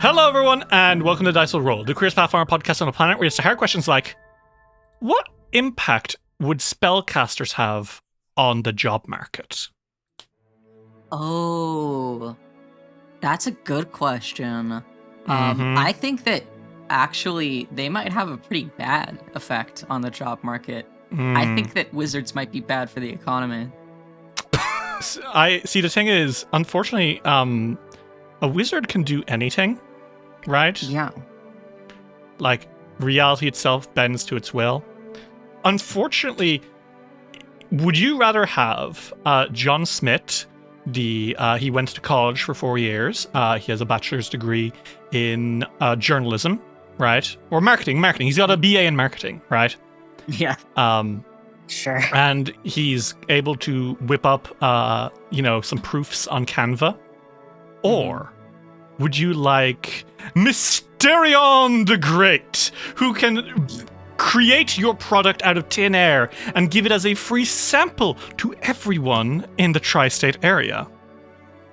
Hello, everyone, and welcome to Dice Will Roll, the Queerest Pathfinder Podcast on a planet where you ask hard questions like, what impact would spellcasters have on the job market? Oh, that's a good question. I think that actually they might have a pretty bad effect on the job market. I think that wizards might be bad for the economy. I see. The thing is, unfortunately, a wizard can do anything, right? Yeah. Like, reality itself bends to its will. Unfortunately, would you rather have John Smith? He went to college for 4 years. He has a bachelor's degree in journalism, right? Or marketing. He's got a BA in marketing, right? Yeah. Sure. And he's able to whip up, some proofs on Canva. Or would you like Mysterion the Great, who can create your product out of thin air and give it as a free sample to everyone in the tri-state area?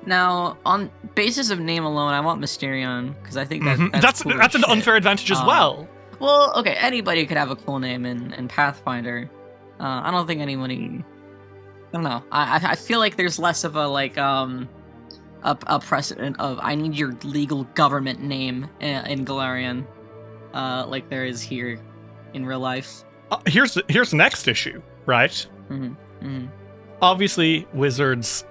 Now, on basis of name alone, I want Mysterion, because I think that's cool that's an shit. unfair advantage as well. Well, okay, anybody could have a cool name in Pathfinder. I don't think anybody... I don't know. I feel like there's less of a precedent of I need your legal government name in Golarion, like there is here in real life. Here's the next issue, right? Obviously, wizards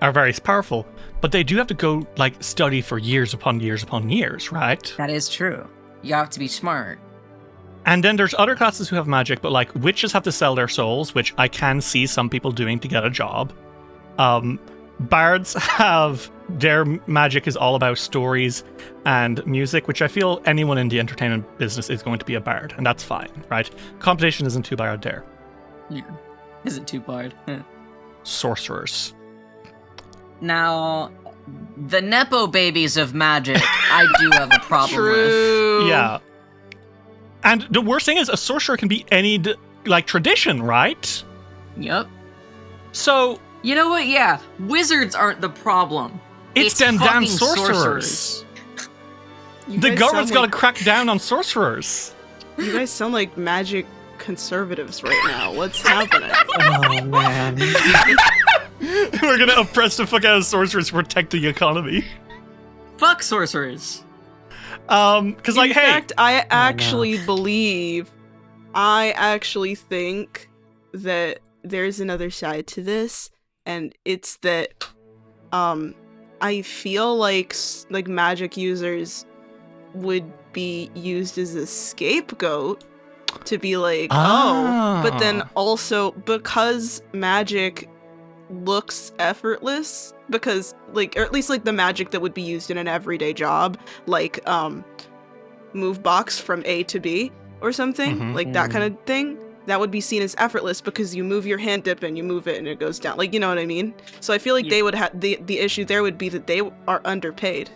are very powerful, but they do have to go study for years upon years upon years, right? That is true. You have to be smart. And then there's other classes who have magic, but witches have to sell their souls, which I can see some people doing to get a job. Bards have their magic is all about stories and music, which I feel anyone in the entertainment business is going to be a bard, and that's fine, right? Competition isn't too bad there. Yeah, isn't too bad. Sorcerers. Now, the Nepo babies of magic, I do have a problem with. Yeah. And the worst thing is, a sorcerer can be any tradition, right? Yep. So you know what? Yeah, wizards aren't the problem. It's them damn sorcerers. The government's got to crack down on sorcerers. You guys sound like magic conservatives right now. What's happening? Oh, man. We're gonna oppress the fuck out of sorcerers to protect the economy. Fuck sorcerers. Because In fact, I actually think that there's another side to this, and it's that I feel like magic users would be used as a scapegoat to be but then also because magic looks effortless, because or at least the magic that would be used in an everyday job, move box from A to B or something, that kind of thing, that would be seen as effortless because you move your hand dip and you move it and it goes down, you know what I mean? So I feel like they would have the issue there would be that they are underpaid.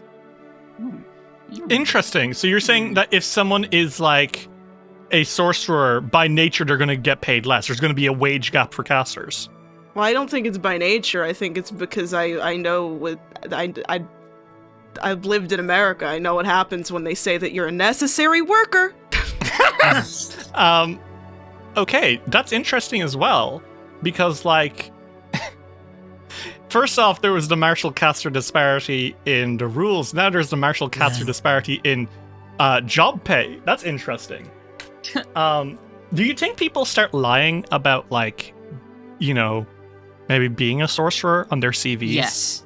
Interesting. So you're saying that if someone is a sorcerer, by nature they're going to get paid less. There's going to be a wage gap for casters. Well, I don't think it's by nature. I think it's because I know I've lived in America. I know what happens when they say that you're a necessary worker. Okay, that's interesting as well, because first off, there was the martial caster disparity in the rules. Now there's the martial caster disparity in job pay. That's interesting. Do you think people start lying about maybe being a sorcerer on their CVs? Yes.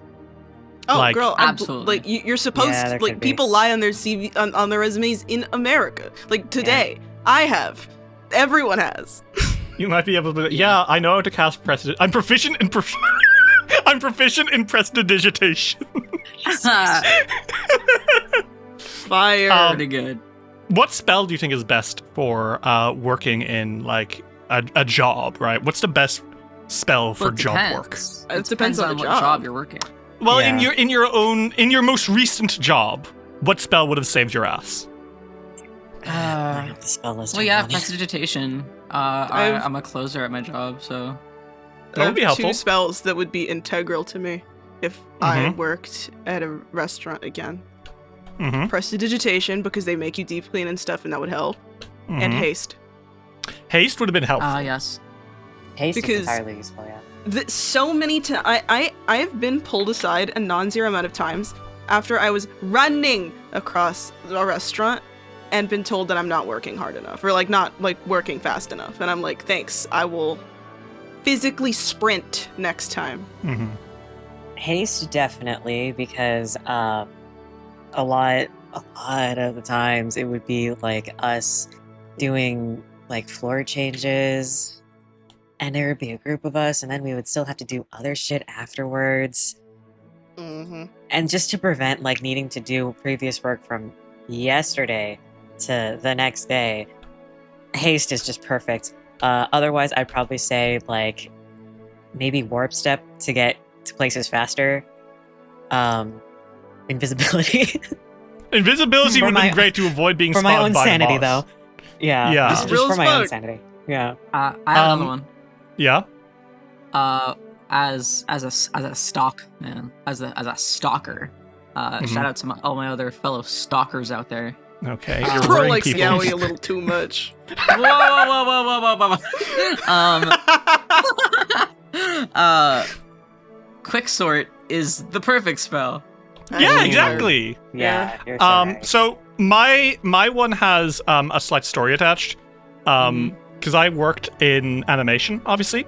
Oh, girl, absolutely. You're supposed to, people lie on their CV, on their resumes in America. Today, I have. Everyone has. You might be able to. Yeah, I know how to cast precedent. I'm proficient in I'm proficient in prestidigitation. Fire. Pretty good. What spell do you think is best for working in a job? Right? What's the best spell for job work? It depends on the what job you're working. Well, in your most recent job, what spell would have saved your ass? The spell list. Well, yeah, prestidigitation. I'm a closer at my job, so that would be helpful. 2 spells that would be integral to me if I worked at a restaurant again. Mm-hmm. Prestidigitation, because they make you deep clean and stuff, and that would help. Mm-hmm. And haste. Haste would have been helpful. Yes. Haste Because- is entirely useful, yeah. So many times, I have been pulled aside a non-zero amount of times after I was running across a restaurant and been told that I'm not working hard enough, or like not like working fast enough, and I'm like, thanks, I will physically sprint next time. Mm-hmm. Haste, definitely, because a lot of the times it would be like us doing like floor changes, and there would be a group of us, and then we would still have to do other shit afterwards. Mm-hmm. And just to prevent like needing to do previous work from yesterday to the next day, haste is just perfect. Otherwise, I'd probably say like maybe warp step to get to places faster. Invisibility. Invisibility For would have my- been great to avoid being for my spotted own by a sanity, boss. though. Yeah, Yeah. just Real for as my own fuck. sanity. Yeah. I have another one. Yeah. As a stock man, as a stalker. Shout out to all my other fellow stalkers out there. Okay. Bro You're Bro worrying likes people. yaoi a little too much. Whoa. Quick sort is the perfect spell. Yeah, exactly. Yeah. You're so right. So my one has a slight story attached. Because I worked in animation, obviously.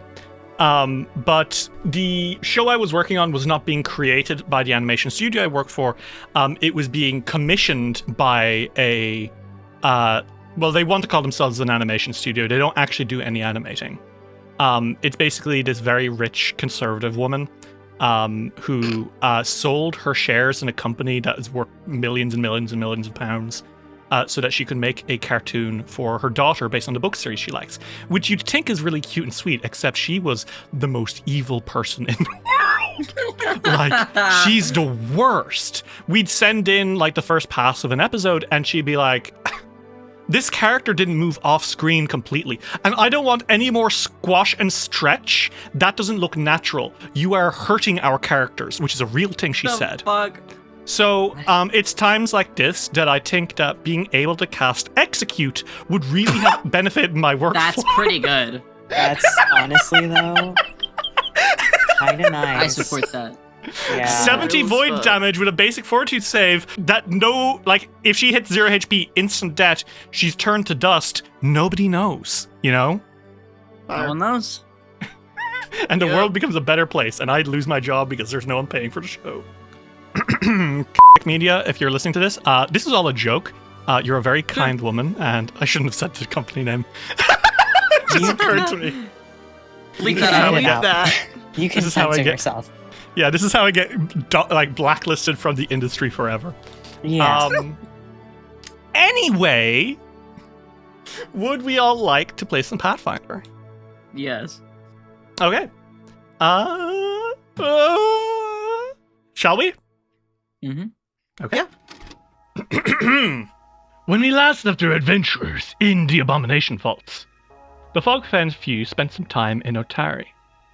But the show I was working on was not being created by the animation studio I worked for. It was being commissioned by a well, they want to call themselves an animation studio. They don't actually do any animating. It's basically this very rich conservative woman who sold her shares in a company that is worth millions and millions and millions of pounds so that she could make a cartoon for her daughter based on the book series she likes, which you'd think is really cute and sweet, except she was the most evil person in the world. Like, she's the worst. We'd send in, like, the first pass of an episode, and she'd be like, this character didn't move off screen completely, and I don't want any more squash and stretch. That doesn't look natural. You are hurting our characters, which is a real thing she said. Fuck. So it's times like this that I think that being able to cast Execute would really have benefited my workflow. That's pretty good. That's honestly, though, kind of nice. I support that. Yeah. 70 Real void fuck. damage with a basic fortitude save that if she hits 0 HP, instant death, she's turned to dust, nobody knows, you know? No one knows. And the Yep. world becomes a better place, and I'd lose my job because there's no one paying for the show. Media, if you're listening to this is all a joke. You're a very kind woman, and I shouldn't have said the company name. It just occurred to me. Bleep You that can out. edit Leave out. that. You can This is how I censor get- yourself. Yeah, this is how I get blacklisted from the industry forever. Yeah. Anyway, would we all like to play some Pathfinder? Yes. Okay. Shall we? Mm-hmm. Okay. When we last left our adventurers in the Abomination Vaults, the Fogfen Few spent some time in Otari.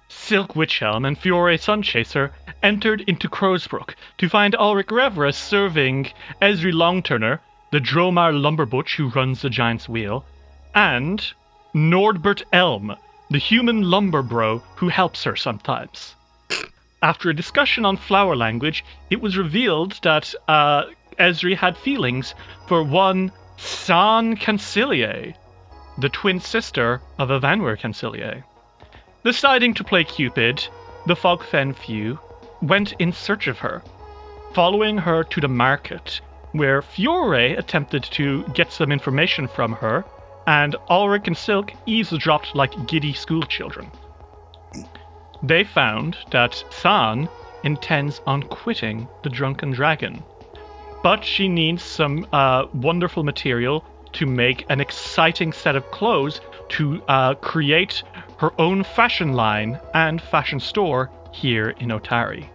Silk Witchhelm and Fiore Sunchaser entered into Crowsbrook to find Ulrich Reverus serving Esri Longturner, the Dromar Lumberbutch who runs the Giant's Wheel, and Nordbert Elm, the human lumber bro who helps her sometimes. After a discussion on flower language, it was revealed that Esri had feelings for one San Cancelier, the twin sister of Evanwer Cancelier. Deciding to play Cupid, the Fogfen Few went in search of her, following her to the market, where Fiore attempted to get some information from her, and Ulrich and Silk eavesdropped like giddy schoolchildren. They found that San intends on quitting the Drunken Dragon, but she needs some wonderful material to make an exciting set of clothes to create her own fashion line and fashion store here in Otari.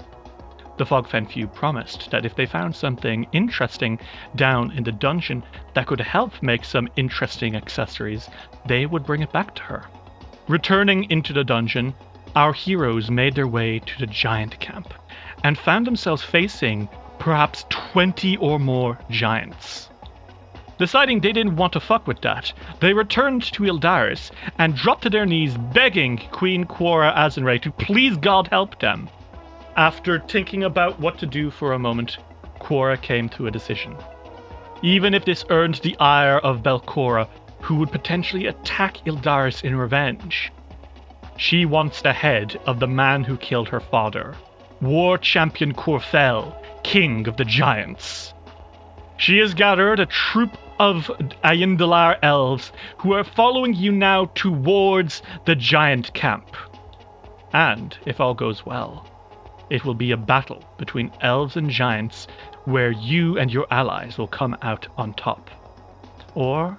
The Fogfen Few promised that if they found something interesting down in the dungeon that could help make some interesting accessories, they would bring it back to her. Returning into the dungeon, our heroes made their way to the giant camp and found themselves facing perhaps 20 or more giants. Deciding they didn't want to fuck with that, they returned to Yldaris and dropped to their knees begging Queen Quora Azenray to please God help them. After thinking about what to do for a moment, Quora came to a decision. Even if this earned the ire of Belcorra, who would potentially attack Yldaris in revenge, she wants the head of the man who killed her father, War Champion Khurfel, King of the Giants. She has gathered a troop of Yldaris elves who are following you now towards the giant camp. And, if all goes well, it will be a battle between elves and giants where you and your allies will come out on top. Or,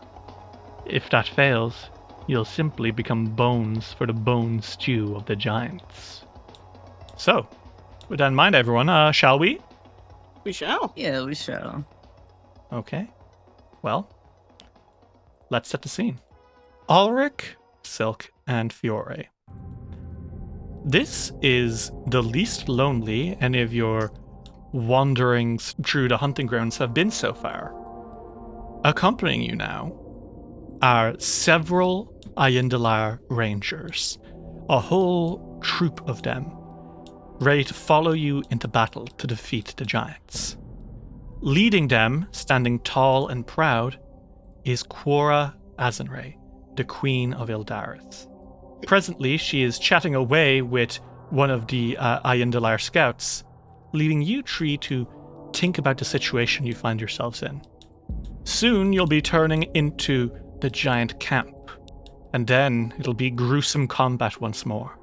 if that fails, you'll simply become bones for the bone stew of the giants. So, with that in mind, everyone, shall we? We shall. Yeah, we shall. Okay. Well, let's set the scene. Ulrich, Silk, and Fiore. This is the least lonely any of your wanderings through the hunting grounds have been so far. Accompanying you now are several Yldaris rangers, a whole troop of them, ready to follow you into battle to defeat the giants. Leading them, standing tall and proud, is Quora Azenray, the Queen of Yldaris. Presently, she is chatting away with one of the Yldaris scouts, leaving you three to think about the situation you find yourselves in. Soon, you'll be turning into the giant camp, and then it'll be gruesome combat once more.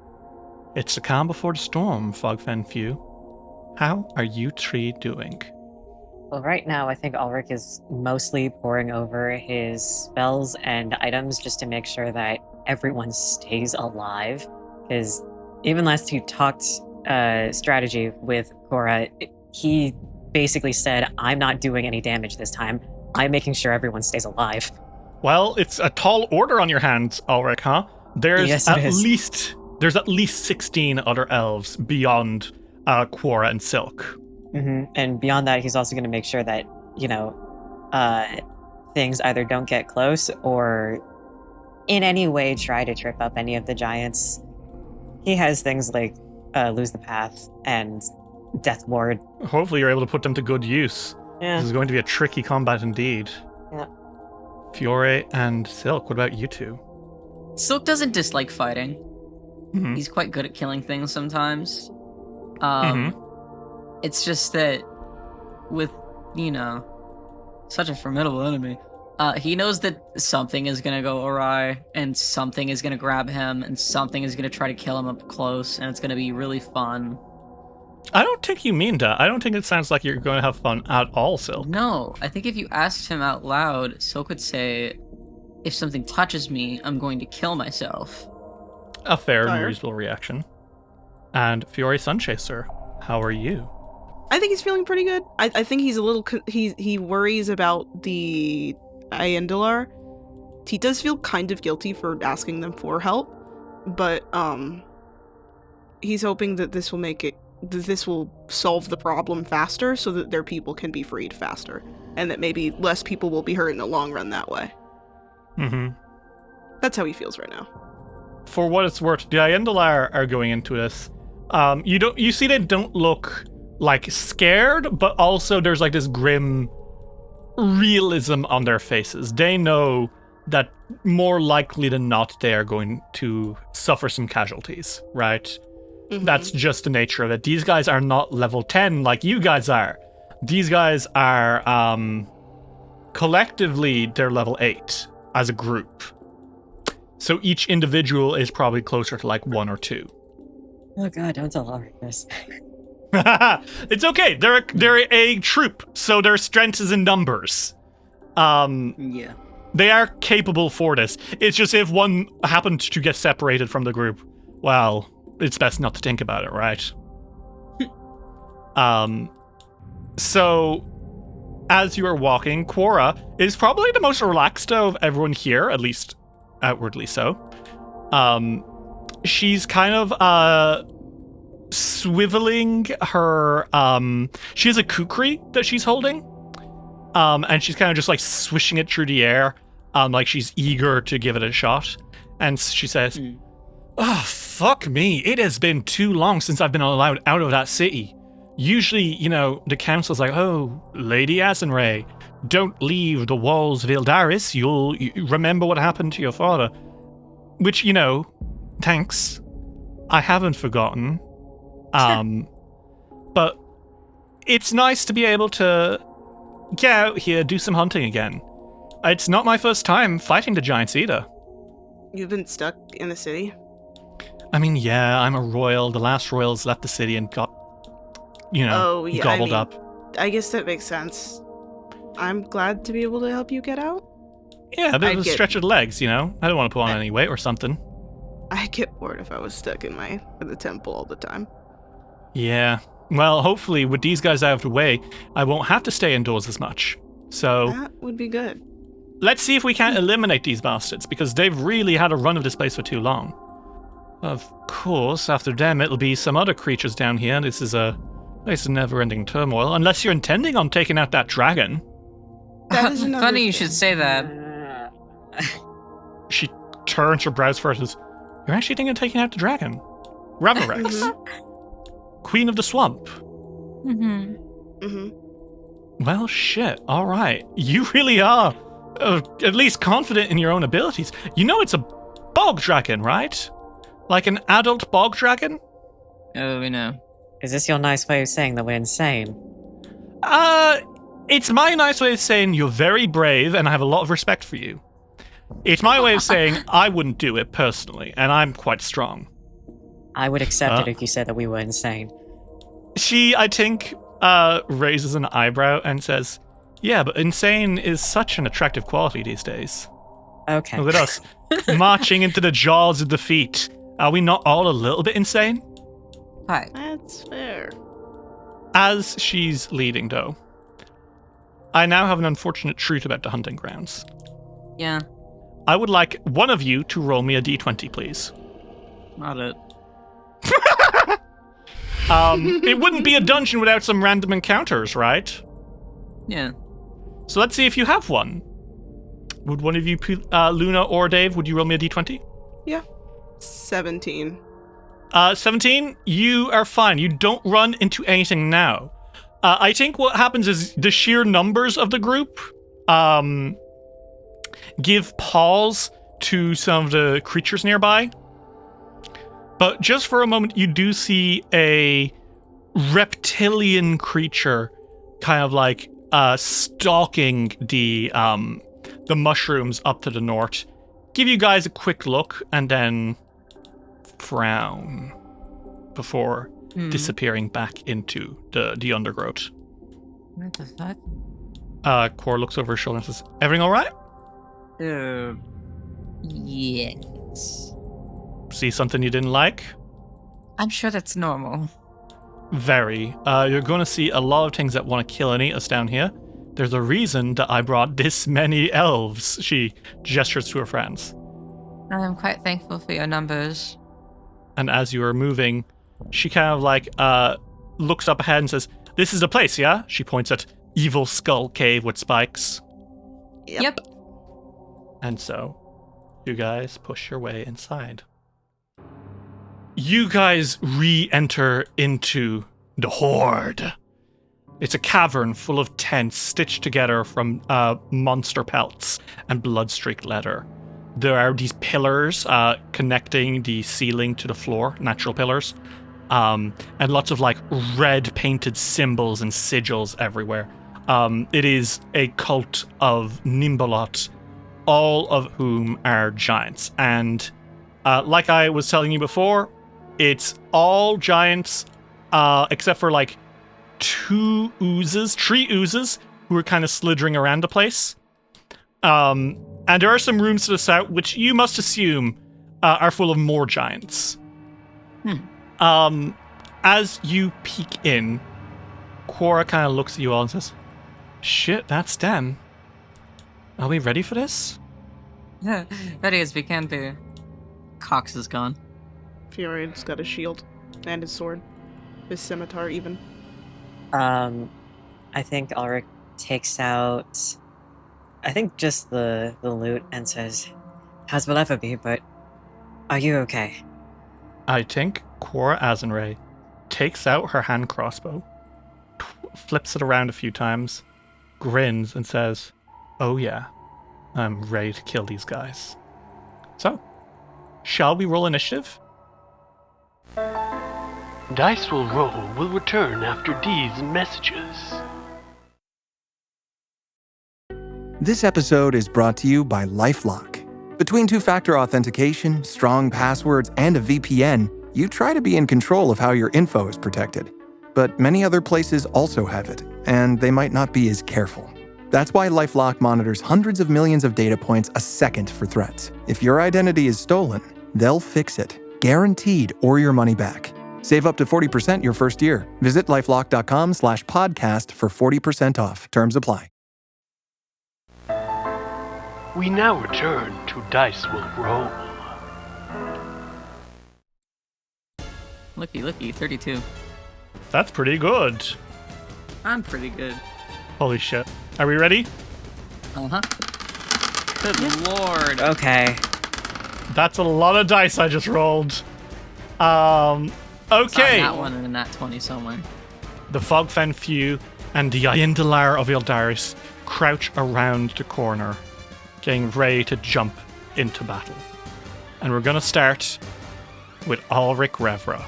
It's the calm before the storm, Fogfen Few. How are you three doing? Well, right now, I think Ulrich is mostly poring over his spells and items just to make sure that everyone stays alive. Because even last he talked strategy with Cora, he basically said, I'm not doing any damage this time. I'm making sure everyone stays alive. Well, it's a tall order on your hands, Ulrich, huh? There's at least 16 other elves beyond Quora and Silk. Mm-hmm. And beyond that, he's also going to make sure that, things either don't get close or in any way try to trip up any of the giants. He has things like Lose the Path and Death Ward. Hopefully you're able to put them to good use. Yeah. This is going to be a tricky combat indeed. Yeah. Fiore and Silk, what about you two? Silk doesn't dislike fighting. Mm-hmm. He's quite good at killing things sometimes. Mm-hmm. It's just that with, such a formidable enemy, he knows that something is going to go awry, and something is going to grab him, and something is going to try to kill him up close, and it's going to be really fun. I don't think you mean that. I don't think it sounds like you're going to have fun at all, Silk. No, I think if you asked him out loud, Silk would say, if something touches me, I'm going to kill myself. A fair and reasonable reaction. And Fiore Sunchaser, how are you? I think he's feeling pretty good. I think he's a little... He worries about the Yldaris. He does feel kind of guilty for asking them for help, but he's hoping that this will solve the problem faster so that their people can be freed faster, and that maybe less people will be hurt in the long run that way. Mm-hmm. That's how he feels right now. For what it's worth, the Yldaris are going into this. You see they don't look like scared, but also there's like this grim realism on their faces. They know that more likely than not they are going to suffer some casualties, right? Mm-hmm. That's just the nature of it. These guys are not level 10 like you guys are. These guys are collectively they're level 8 as a group. So each individual is probably closer to like 1 or 2. Oh god, don't tell Ulrich this. It's okay. They're a troop, so their strength is in numbers. Yeah. They are capable for this. It's just if one happened to get separated from the group, well, it's best not to think about it, right? So as you are walking, Quora is probably the most relaxed of everyone here, at least outwardly so. She's kind of swiveling her, she has a kukri that she's holding, and she's kind of just like swishing it through the air, like she's eager to give it a shot. And she says, "Oh, fuck me. It has been too long since I've been allowed out of that city. Usually, the council's like, oh, Lady Asenray, don't leave the walls of Yldaris. You remember what happened to your father." Which, thanks. I haven't forgotten. But it's nice to be able to get out here, do some hunting again. It's not my first time fighting the giants either. You've been stuck in the city? I mean, yeah, I'm a royal. The last royals left the city and got, gobbled up. I guess that makes sense. I'm glad to be able to help you get out. Yeah, a bit of a stretch of the legs, I don't want to put on any weight or something. I'd get bored if I was stuck in the temple all the time. Yeah. Well, hopefully with these guys out of the way, I won't have to stay indoors as much. So that would be good. Let's see if we can't eliminate these bastards, because they've really had a run of this place for too long. Of course, after them, it'll be some other creatures down here. This is a place of never-ending turmoil, unless you're intending on taking out that dragon. That is another Funny you thing. should say that. She turns her brows first and says, "You're actually thinking of taking out the dragon? Ravarex, Queen of the Swamp." Mm-hmm. Mm-hmm. Well, shit, alright. You really are at least confident in your own abilities. It's a bog dragon, right? Like an adult bog dragon? Oh, we know. Is this your nice way of saying that we're insane? It's my nice way of saying you're very brave and I have a lot of respect for you. It's my way of saying I wouldn't do it personally, and I'm quite strong. I would accept it if you said that we were insane. She, I think, raises an eyebrow and says, "Yeah, but insane is such an attractive quality these days. Okay. Look at us, marching into the jaws of defeat. Are we not all a little bit insane?" Hi. That's fair. As she's leading, though, I now have an unfortunate truth about the hunting grounds. Yeah, I would like one of you to roll me a d20, please. not it. It wouldn't be a dungeon without some random encounters, right? Yeah. So let's see if you have one. Would one of you, Luna or Dave, would you roll me a d20? Yeah. 17. 17, you are fine. You don't run into anything now. I think what happens is the sheer numbers of the group give pause to some of the creatures nearby. But just for a moment, you do see a reptilian creature kind of like stalking the mushrooms up to the north. Give you guys a quick look and then frown before disappearing back into the undergrowth. What the fuck? Cor looks over her shoulder and says, "Everything all right?" Yes. See something you didn't like? I'm sure that's normal. Very. You're going to see a lot of things that want to kill and eat us down here. There's a reason that I brought this many elves. She gestures to her friends. I'm quite thankful for your numbers. And as you are moving, she kind of like looks up ahead and says, "This is the place, yeah?" She points at Evil Skull Cave with spikes. Yep. And so, you guys push your way inside. You guys re-enter into the Horde. It's a cavern full of tents stitched together from monster pelts and blood-streaked leather. There are these pillars connecting the ceiling to the floor, natural pillars, and lots of like red painted symbols and sigils everywhere. It is a cult of Nhimbaloth, all of whom are giants. And like I was telling you before, it's all giants except for like three oozes who are kind of slithering around the place. And there are some rooms to the south, which you must assume are full of more giants. As you peek in, Quora kind of looks at you all and says, "Shit, that's them. Are we ready for this?" Ready as we can be. Cox is gone. Furian's got a shield and his sword. His scimitar, even. I think Ulrich takes out, I think just the loot and says, "As will ever be, but are you okay?" I think Quora Azenray takes out her hand crossbow, flips it around a few times, grins, and says, "Oh yeah, I'm ready to kill these guys." So, shall we roll initiative? Dice will roll will return after these messages. This episode is brought to you by LifeLock. Between two-factor authentication, strong passwords, and a VPN, you try to be in control of how your info is protected. But many other places also have it, and they might not be as careful. That's why LifeLock monitors hundreds of millions of data points a second for threats. If your identity is stolen, they'll fix it, guaranteed, or your money back. Save up to 40% your first year. Visit lifelock.com/podcast for 40% off. Terms apply. We now return to Dice Will Roll. Looky, 32. That's pretty good. I'm pretty good. Holy shit. Are we ready? Uh-huh. Good lord. Okay. That's a lot of dice I just rolled. Okay. That one and that 20 somewhere. The Fogfen Few and the Yldaris of Yldaris crouch around the corner, getting ready to jump into battle. And we're gonna start with Ulrich Revra.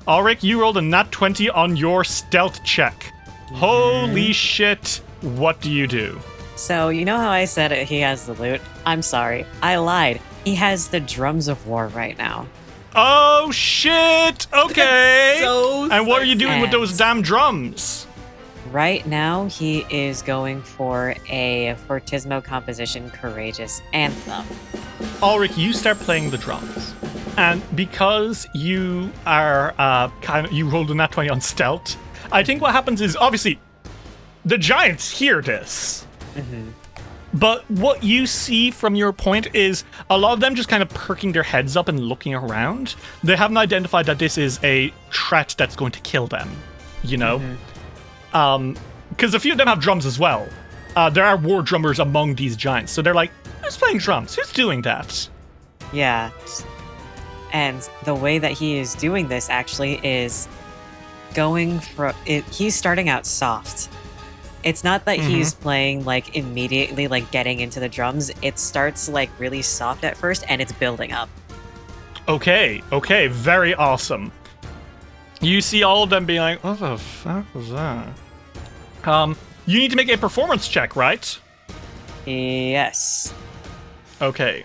Ulrich, you rolled a nat 20 on your stealth check. Holy shit, what do you do? So, you know how I said he has the loot? I'm sorry. I lied. He has the drums of war right now. Oh shit, okay. So and what are you doing with And- those damn drums? Right now, he is going for a Fortismo composition Courageous Anthem. Ulrich, you start playing the drums. And because you are you rolled a nat 20 on stealth, I think what happens is, obviously, the giants hear this. Mm-hmm. But what you see from your point is a lot of them just kind of perking their heads up and looking around. They haven't identified that this is a threat that's going to kill them, you know? Because a few of them have drums as well. There are war drummers among these giants. So they're like, who's playing drums? Who's doing that? Yeah. And the way that he is doing this actually is going for it. He's starting out soft. It's not that he's playing like immediately like getting into the drums. It starts like really soft at first and it's building up. Okay, very awesome. You see all of them being like, what the fuck was that? You need to make a performance check, right? Yes. Okay.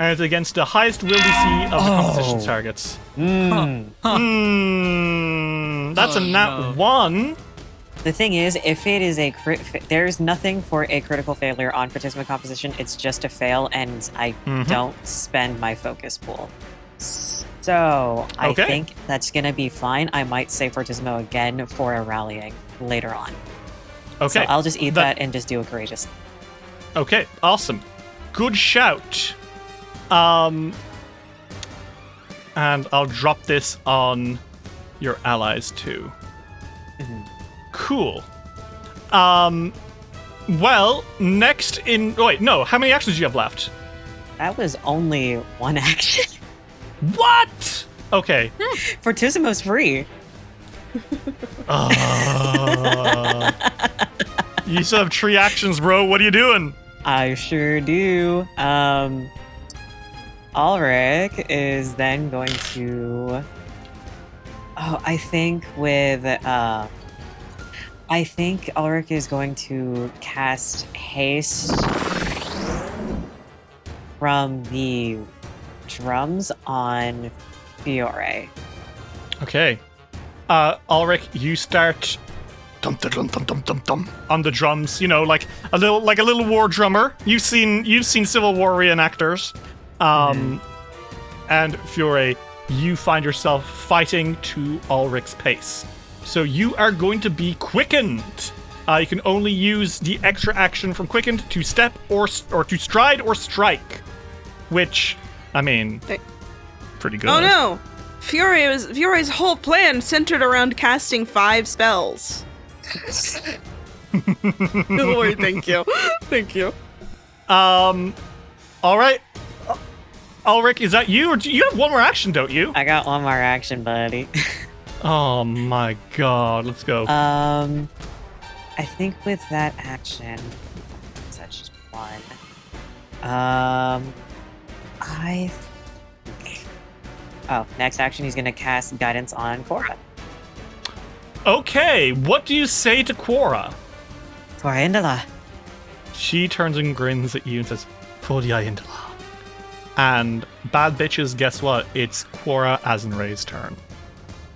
And it's against the highest will DC of the competition targets. That's a nat 1. The thing is, if it is a there's nothing for a critical failure on Fortismo composition. It's just a fail, and I don't spend my focus pool. So I think that's gonna be fine. I might say Fortismo again for a rallying later on. Okay. So I'll just eat that and just do a courageous. Okay, awesome. Good shout. And I'll drop this on your allies too. Cool. Well, next in... Oh, wait, no. How many actions do you have left? That was only one action. What? Okay. Fortissimo's free. You still have 3 actions, bro. What are you doing? I sure do. Ulrich is then going to... Oh, I think Ulrich is going to cast Haste from the drums on Fiore. Okay. Ulrich, you start dum dum dum dum dum dum on the drums. You know, like a little war drummer. You've seen Civil War reenactors. And Fiore, you find yourself fighting to Ulrich's pace. So you are going to be quickened. You can only use the extra action from quickened to step or to stride or strike. Which, I mean, pretty good. Oh no! Fury's whole plan centered around casting 5 spells. Don't worry, thank you. Thank you. All right. Ulrich, is that you? Or do you have one more action, don't you? I got one more action, buddy. Oh my god, let's go. I think with that action, that's just one. Next action, he's gonna cast Guidance on Quora. Okay, what do you say to Quora? For Indala. She turns and grins at you and says, "For the Yldaris." And bad bitches, guess what? It's Quora Azenray's turn.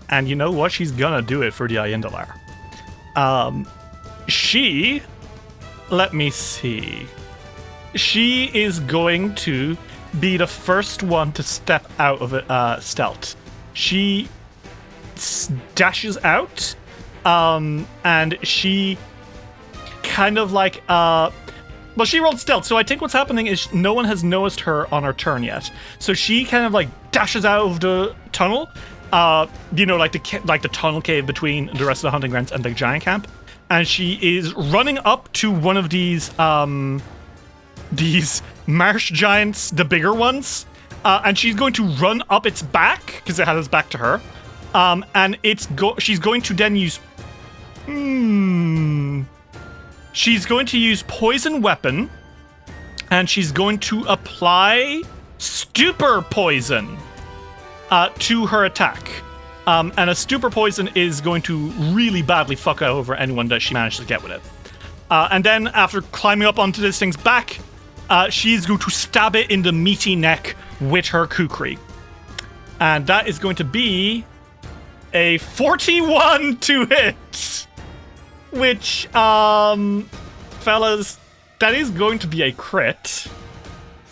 And you know what? She's gonna do it for the Yldaris. Let me see. She is going to be the first one to step out of stealth. She dashes out, and she kind of like, well, she rolled stealth, so I think what's happening is no one has noticed her on her turn yet. So she kind of like dashes out of the tunnel, like the tunnel cave between the rest of the hunting grounds and the giant camp, and she is running up to one of these marsh giants, the bigger ones, and she's going to run up its back because it has its back to her, and she's going to then use. She's going to use poison weapon, and she's going to apply stupor poison to her attack. And a stupor poison is going to really badly fuck over anyone that she manages to get with it. And then after climbing up onto this thing's back, she's going to stab it in the meaty neck with her kukri. And that is going to be a 41 to hit. Which, fellas, that is going to be a crit.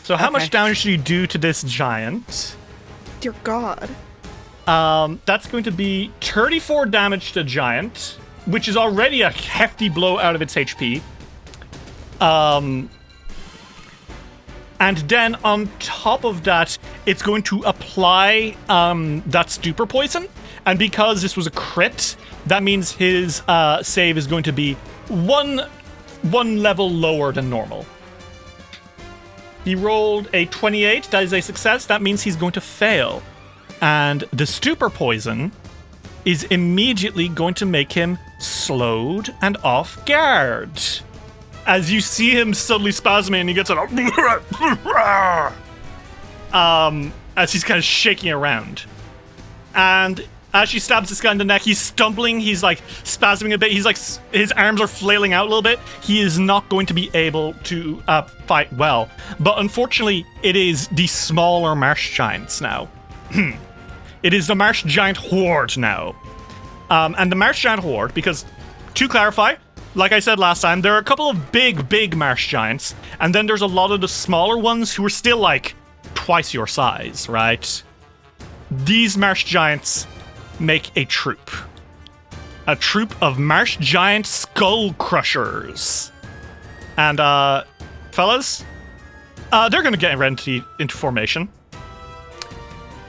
So how much damage do you do to this giant? Dear God. That's going to be 34 damage to the giant, which is already a hefty blow out of its HP. And then on top of that, it's going to apply that stupor poison. And because this was a crit, that means his save is going to be one level lower than normal. He rolled a 28. That is a success. That means he's going to fail. And the stupor poison is immediately going to make him slowed and off guard. As you see him suddenly spasming, and he gets as he's kind of shaking around. And as she stabs this guy in the neck, he's stumbling, he's like spasming a bit, he's like, his arms are flailing out a little bit. He is not going to be able to fight well. But unfortunately, it is the smaller marsh giants now. It is the marsh giant horde now. And the marsh giant horde, because to clarify, like I said last time, there are a couple of big marsh giants, and then there's a lot of the smaller ones who are still like twice your size, right? These marsh giants make a troop of marsh giant skull crushers. And fellas, they're gonna get into formation.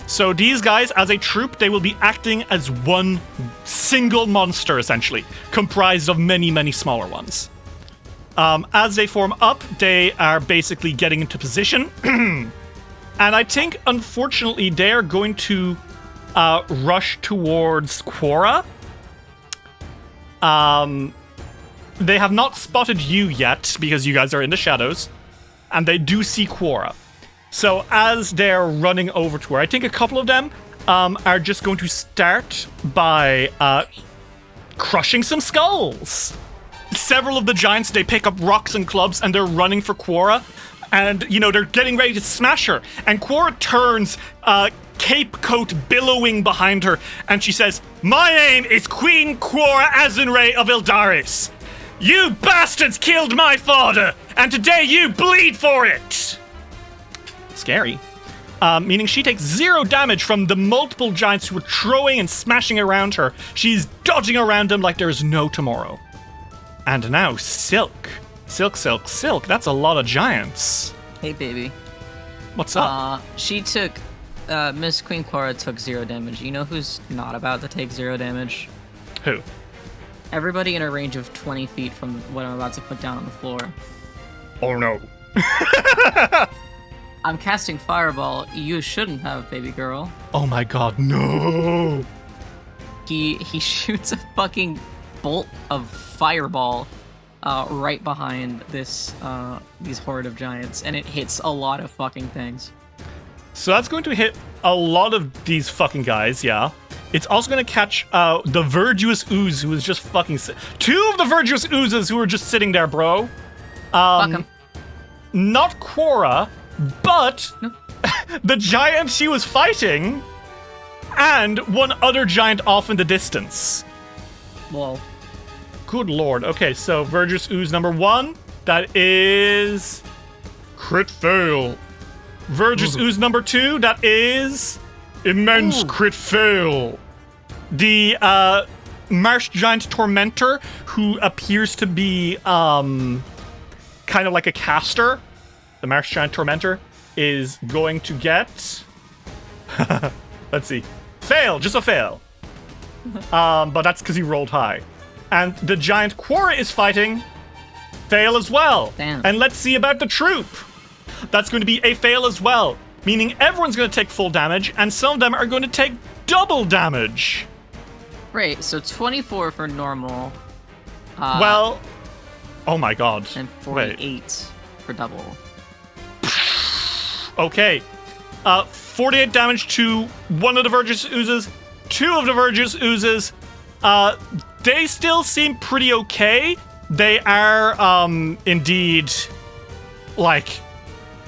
So these guys, as a troop, they will be acting as one single monster, essentially, comprised of many smaller ones. As they form up, they are basically getting into position. And I think, unfortunately, they are going to rush towards Quora. They have not spotted you yet, because you guys are in the shadows. And they do see Quora. So as they're running over to her, I think a couple of them are just going to start by crushing some skulls. Several of the giants, they pick up rocks and clubs, and they're running for Quora. And, they're getting ready to smash her. And Quora turns, cape coat billowing behind her, and she says, "My name is Queen Quora Azenray of Yldaris. You bastards killed my father, and today you bleed for it." Scary. Meaning she takes 0 damage from the multiple giants who are throwing and smashing around her. She's dodging around them like there's no tomorrow. And now Silk. Silk. That's a lot of giants. Hey, baby. What's up? She took Miss Queen Cora took 0 damage. You know who's not about to take 0 damage? Who? Everybody in a range of 20 feet from what I'm about to put down on the floor. Oh no. I'm casting Fireball. You shouldn't have, baby girl. Oh my god, no! He shoots a fucking bolt of Fireball right behind these horde of giants, and it hits a lot of fucking things. So that's going to hit a lot of these fucking guys, yeah. It's also going to catch the Verdurous Ooze, who is just fucking... 2 of the Verdurous Oozes who are just sitting there, bro. Fuck him. Not Quora, but Nope. the giant she was fighting, and one other giant off in the distance. Well, Good lord. Okay, so Verdurous Ooze number 1, that is... crit fail. Verdurous Ooze number 2, that is... immense crit fail. The Marsh Giant Tormentor, who appears to be kind of like a caster, the Marsh Giant Tormentor, is going to get... let's see. Fail, just a fail. But that's because he rolled high. And the giant Quora is fighting. Fail as well. Damn. And let's see about the troop. That's going to be a fail as well. Meaning everyone's going to take full damage, and some of them are going to take double damage. great. So 24 for normal. Well, oh my god. And Wait. 48 for double. Okay. 48 damage to one of the Verdurous Oozes, 2 of the Verdurous Oozes. They still seem pretty okay. They are, indeed, like,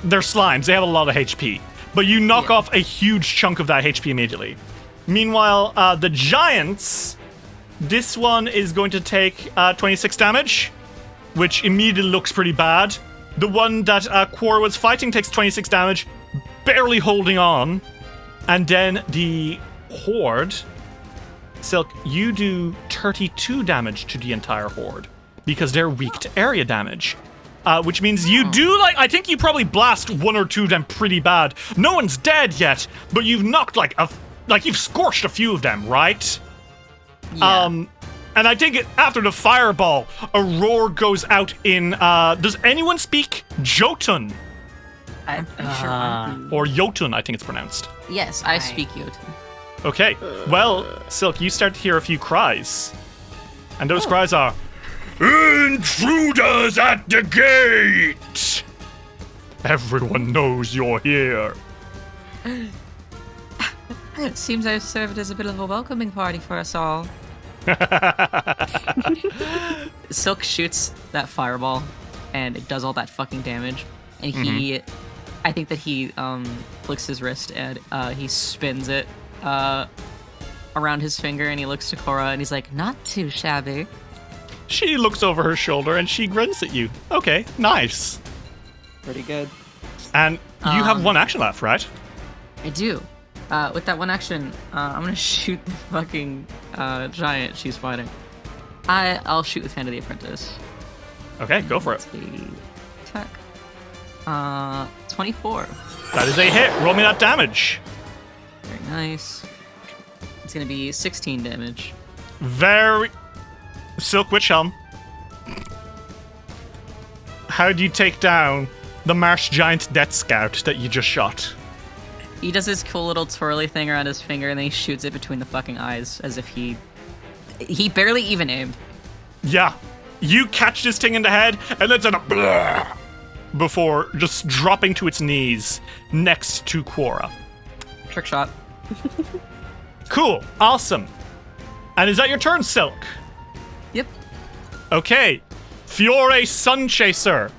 they're slimes. They have a lot of HP. But you knock off a huge chunk of that HP immediately. Meanwhile, the Giants, this one is going to take 26 damage, which immediately looks pretty bad. The one that Quora was fighting takes 26 damage, barely holding on. And then the Horde, Silk, you do 32 damage to the entire Horde because they're weak to area damage. Which means you do, like, I think you probably blast 1 or 2 of them pretty bad. No one's dead yet, but you've knocked, you've scorched a few of them, right? Yeah. And I think after the fireball, a roar goes out in, does anyone speak Jotun? I'm pretty sure I do. Or Jotun, I think it's pronounced. Yes, I speak Jotun. Okay, well, Silk, you start to hear a few cries. And those cries are, "Intruders at the gate! Everyone knows you're here." It seems I've served as a bit of a welcoming party for us all. Silk shoots that fireball, and it does all that fucking damage. And I think that he flicks his wrist, and he spins it around his finger, and he looks to Cora, and he's like, "Not too shabby." She looks over her shoulder and she grins at you. Okay, nice. Pretty good. And you have one action left, right? I do. With that one action, I'm gonna shoot the fucking giant she's fighting. I'll shoot with Hand of the Apprentice. Okay, go for it. Attack. 24. That is a hit. Roll me that damage. Very nice. It's gonna be 16 damage. Very... Silk Witch Helm. How do you take down the Marsh Giant Death Scout that you just shot? He does his cool little twirly thing around his finger, and then he shoots it between the fucking eyes, as if he barely even aimed. Yeah. You catch this thing in the head, and it's in a blah, before just dropping to its knees next to Quora. Trick shot. Cool. Awesome. And is that your turn, Silk? Yep. Okay. Fiore Sunchaser.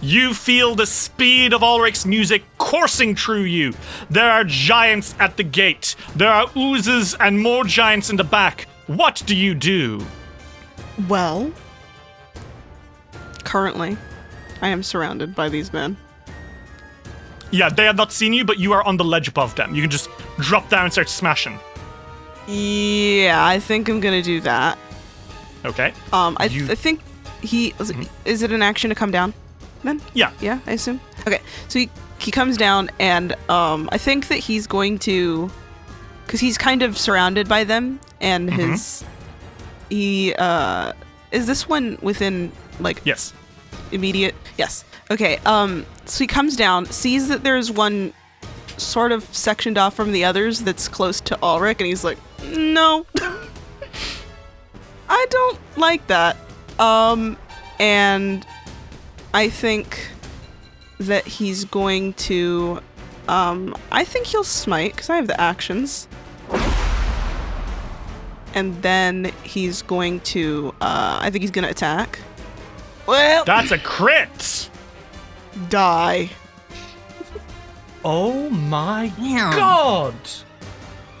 You feel the speed of Ulrich's music coursing through you. There are giants at the gate. There are oozes and more giants in the back. What do you do? Well, currently, I am surrounded by these men. Yeah, they have not seen you, but you are on the ledge above them. You can just drop down and start smashing. Yeah, I think I'm gonna do that. Okay. I think he is it an action to come down, then? Yeah. Yeah, I assume. Okay, so he he comes down, and I think that he's going to, because he's kind of surrounded by them, and is this one within like Yes. immediate? Yes. Okay. So he comes down, sees that there's one sort of sectioned off from the others that's close to Ulrich, and he's like, no, I don't like that. And I think that he's going to, I think he'll smite, because I have the actions. And then he's going to, I think he's going to attack. Well, That's a crit! die. Oh my Damn. god!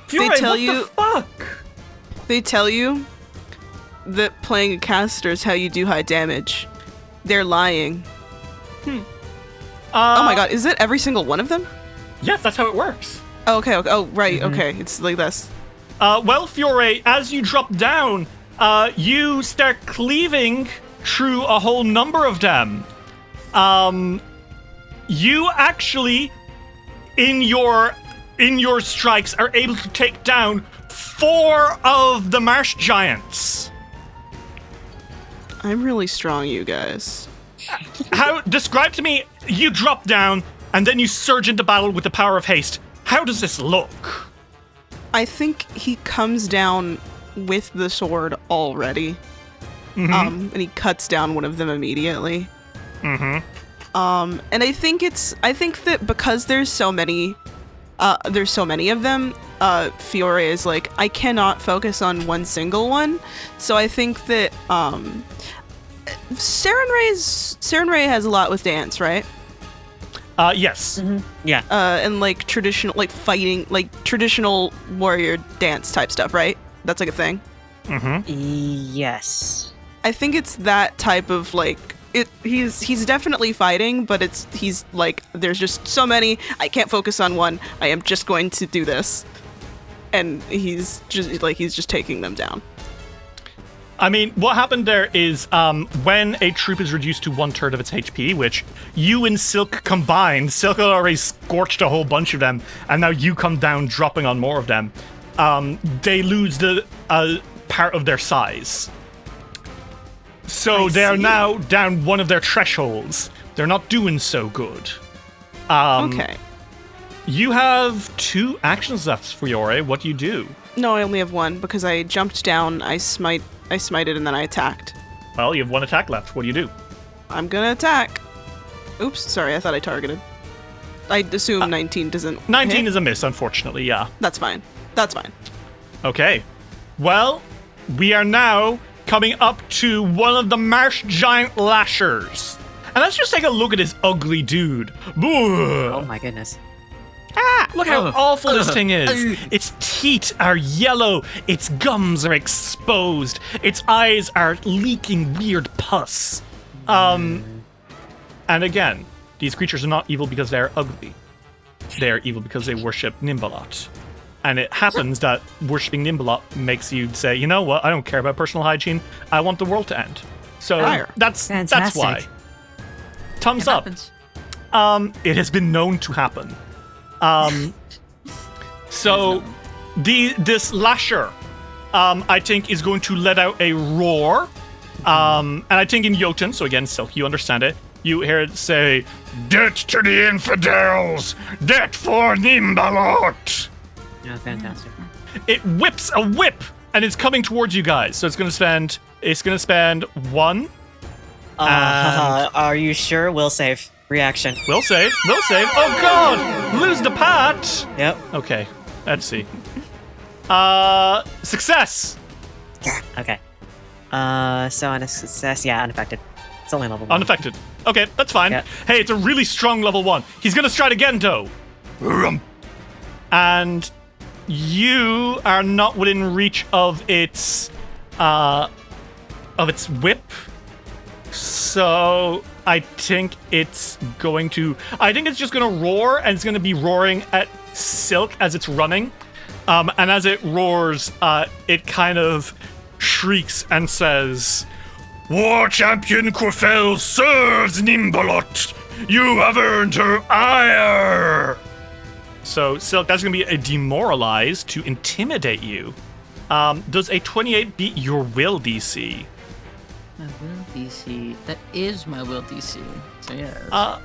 Fury, tell what you- the fuck? They tell you that playing a caster is how you do high damage. They're lying. Oh my god, is it every single one of them? Yes, that's how it works. Oh, okay. Oh, right. Okay. It's like this. Well, Fiore, as you drop down, you start cleaving through a whole number of them. You actually, in your strikes, are able to take down 4 of the Marsh Giants. I'm really strong, you guys. How? Describe to me. You drop down, and then you surge into battle with the power of haste. How does this look? I think he comes down with the sword already. And he cuts down one of them immediately. And I think that because there's so many of them, Fiore is like, I cannot focus on one single one. So I think that Saren Ray has a lot with dance, right? Yes. Yeah. And like traditional, like fighting, like traditional warrior dance type stuff, right? That's like a thing. Yes. I think it's that type of like he's definitely fighting, but he's like, there's just so many, I can't focus on one. I am just going to do this. And he's just taking them down. I mean, what happened there is when a troop is reduced to 1/3 of its HP, which you and Silk combined, Silk had already scorched a whole bunch of them, and now you come down dropping on more of them, they lose the part of their size. So they are now down one of their thresholds. They're not doing so good. Okay. You have 2 actions left, Fiore. What do you do? No, I only have one because I jumped down, I smited, and then I attacked. Well, you have 1 attack left. What do you do? I'm gonna attack. Oops, sorry, I thought I targeted. I assume 19 doesn't 19 hit. is a miss, unfortunately, yeah. That's fine. That's fine. Okay. Well, we are now coming up to one of the Marsh Giant Lashers. And let's just take a look at this ugly dude. Oh my goodness. Look how awful this thing is. Its teeth are yellow. Its gums are exposed. Its eyes are leaking weird pus. And again, these creatures are not evil because they are ugly. They are evil because they worship Nhimbaloth. And it happens that worshipping Nhimbaloth makes you say, you know what, I don't care about personal hygiene. I want the world to end. So that's why. Thumbs up. Happens. It has been known to happen. So this lasher, I think, is going to let out a roar. And I think in Jotun, so again, Silk, you understand it, you hear it say, "Death to the infidels! Death for Nhimbaloth!" Yeah, fantastic. It whips a whip, and it's coming towards you guys. So it's gonna spend 1. Are you sure? We'll save. Reaction. We'll save. Oh god! Lose the pot! Yep. Okay, let's see. Success! Okay. So on a success, yeah, unaffected. It's only level 1. Unaffected. Okay, that's fine. Yeah. Hey, it's a really strong level 1. He's gonna strike again, though. And you are not within reach of its whip. So I think it's just gonna roar, and it's gonna be roaring at Silk as it's running. And as it roars, it kind of shrieks and says, "War champion Khurfel serves Nhimbaloth. You have earned her ire! So, Silk, that's going to be a demoralize to intimidate you. Does a 28 beat your will DC? My will DC. That is my will DC. So yeah.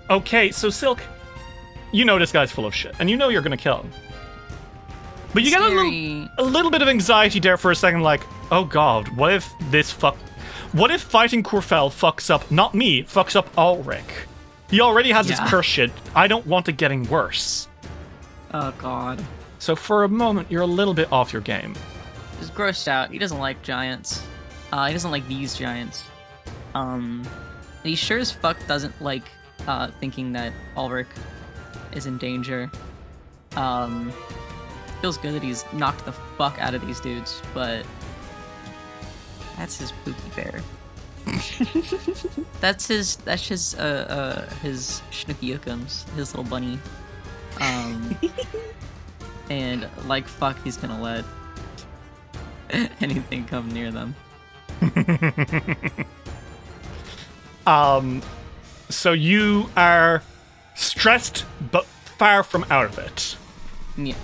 Okay, so Silk, you know this guy's full of shit, and you know you're going to kill him. But you get a little bit of anxiety there for a second, like, oh god, what if fighting Khurfel fucks up, not me, fucks up Ulrich? He already has his curse shit. I don't want it getting worse. Oh god. So for a moment, you're a little bit off your game. He's grossed out. He doesn't like giants. He doesn't like these giants. And he sure as fuck doesn't like thinking that Ulrich is in danger. Feels good that he's knocked the fuck out of these dudes, but that's his Pookie Bear. that's his Schnooky Yookums, his little bunny. And like fuck, he's gonna let anything come near them. So you are stressed, but far from out of it. Yeah.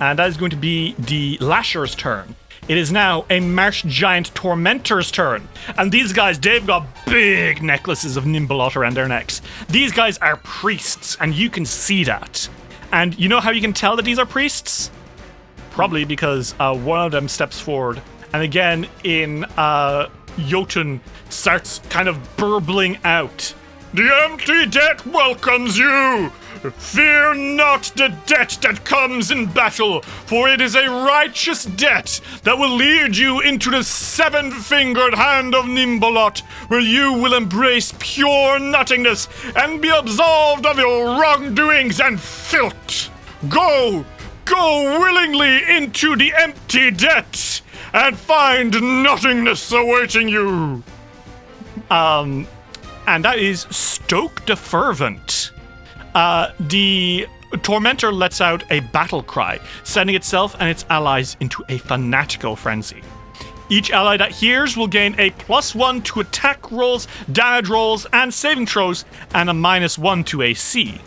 And that is going to be the Lasher's turn. It is now a Marsh Giant Tormentor's turn. And these guys, they've got big necklaces of Nhimbaloth around their necks. These guys are priests, and you can see that. And you know how you can tell that these are priests? Probably because one of them steps forward, and again, in Jotun, starts kind of burbling out. The empty debt welcomes you! Fear not the debt that comes in battle, for it is a righteous debt that will lead you into the seven-fingered hand of Nhimbaloth, where you will embrace pure nothingness and be absolved of your wrongdoings and filth. Go willingly into the empty debt and find nothingness awaiting you. And that is Stoke the Fervent. The Tormentor lets out a battle cry, sending itself and its allies into a fanatical frenzy. Each ally that hears will gain a +1 to attack rolls, damage rolls, and saving throws, and a -1 to AC.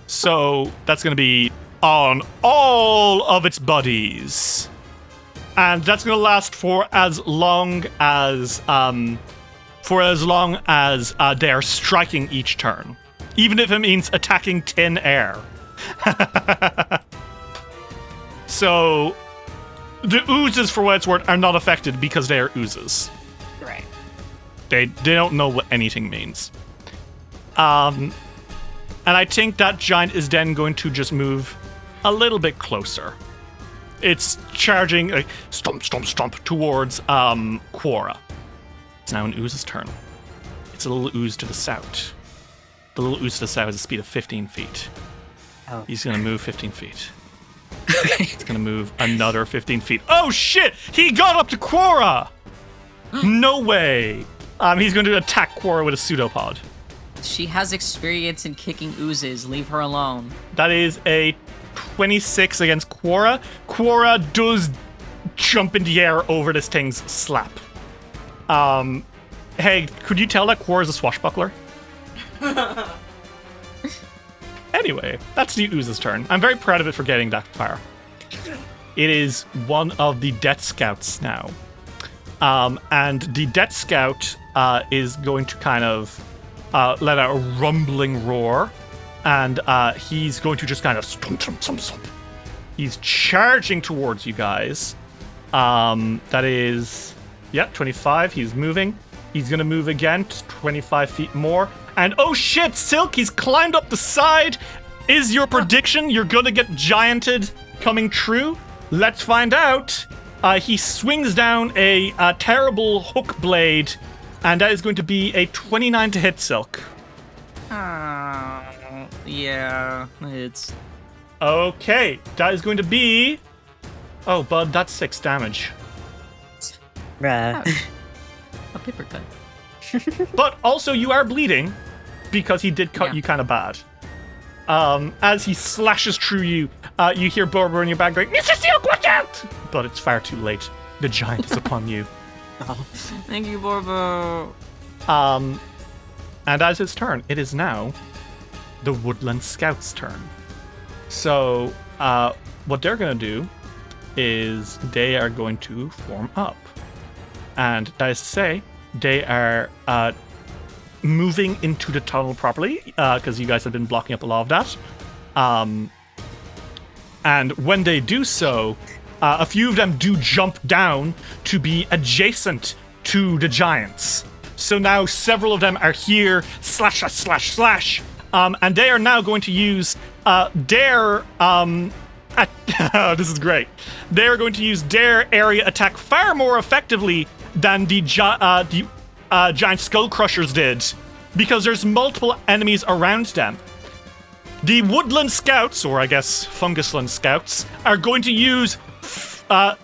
So that's going to be on all of its buddies. And that's going to last for as long as they are striking each turn. Even if it means attacking thin air. So, the oozes, for what it's worth, are not affected because they are oozes. Right. They don't know what anything means. And I think that giant is then going to just move a little bit closer. It's charging, stomp towards Quora. It's now an ooze's turn. It's a little ooze to the south. The little ooze to the south has a speed of 15 feet. Oh. He's going to move 15 feet. He's going to move another 15 feet. Oh, shit! He got up to Quora! No way! He's going to attack Quora with a pseudopod. She has experience in kicking oozes. Leave her alone. That is a 26 against Quora. Quora does jump in the air over this thing's slap. Hey, could you tell that Quora is a swashbuckler? Anyway, that's the ooze's turn. I'm very proud of it for getting that far. It is one of the Death Scouts now. And the Death Scout is going to kind of let out a rumbling roar. And he's going to just kind of stomp. He's charging towards you guys. That is, 25. He's moving. He's going to move again, 25 feet more. And oh shit, Silk, he's climbed up the side. Is your prediction you're going to get gianted coming true? Let's find out. He swings down a terrible hook blade, and that is going to be a 29 to hit, Silk. Yeah, it's... Okay, that is going to be... Oh, bud, that's 6 damage. Bruh. A paper cut. But also you are bleeding, because he did cut you kind of bad. As he slashes through you, you hear Borber in your back going, Mr. Silk, watch out! But it's far too late. The giant is upon you. Thank you, Borbo. And as his turn, it is now the Woodland Scout's turn. So, what they're going to do is they are going to form up. And that is to say, they are moving into the tunnel properly, because you guys have been blocking up a lot of that. And when they do so, a few of them do jump down to be adjacent to the giants. So now several of them are here, slash. And they are now going to use their... this is great. They're going to use their area attack far more effectively than the giant skull crushers did, because there's multiple enemies around them. The Woodland Scouts, or I guess Fungusland Scouts, are going to use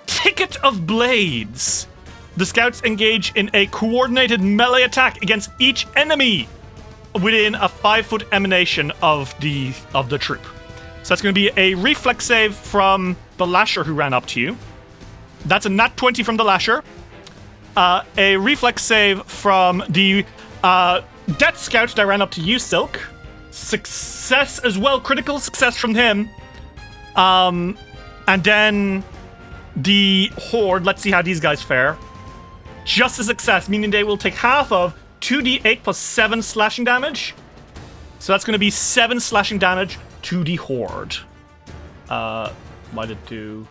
Ticket of Blades. The Scouts engage in a coordinated melee attack against each enemy within a 5-foot emanation of the troop. So that's going to be a reflex save from the Lasher who ran up to you. That's a nat 20 from the Lasher. A reflex save from the Death Scout that ran up to you, Silk. Success as well, critical success from him. And then the Horde, let's see how these guys fare. Just a success, meaning they will take half of 2d8 plus 7 slashing damage. So that's going to be 7 slashing damage to the Horde. What did it do?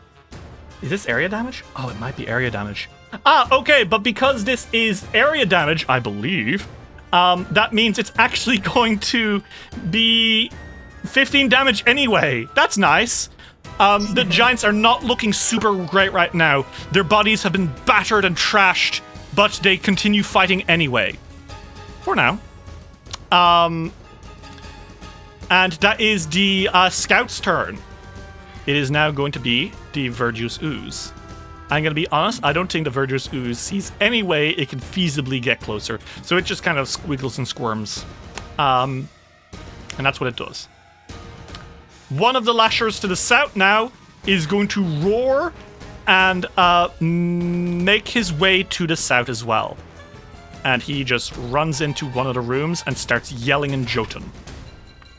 Is this area damage? Oh, it might be area damage. Okay, but because this is area damage, I believe, that means it's actually going to be 15 damage anyway. That's nice. The giants are not looking super great right now. Their bodies have been battered and trashed, but they continue fighting anyway. For now. And that is the Scout's turn. It is now going to be the Verdurous Ooze. I'm going to be honest, I don't think the Verdurous Ooze sees any way it can feasibly get closer. So it just kind of squiggles and squirms. And that's what it does. One of the Lashers to the south now is going to roar and make his way to the south as well. And he just runs into one of the rooms and starts yelling in Jotun.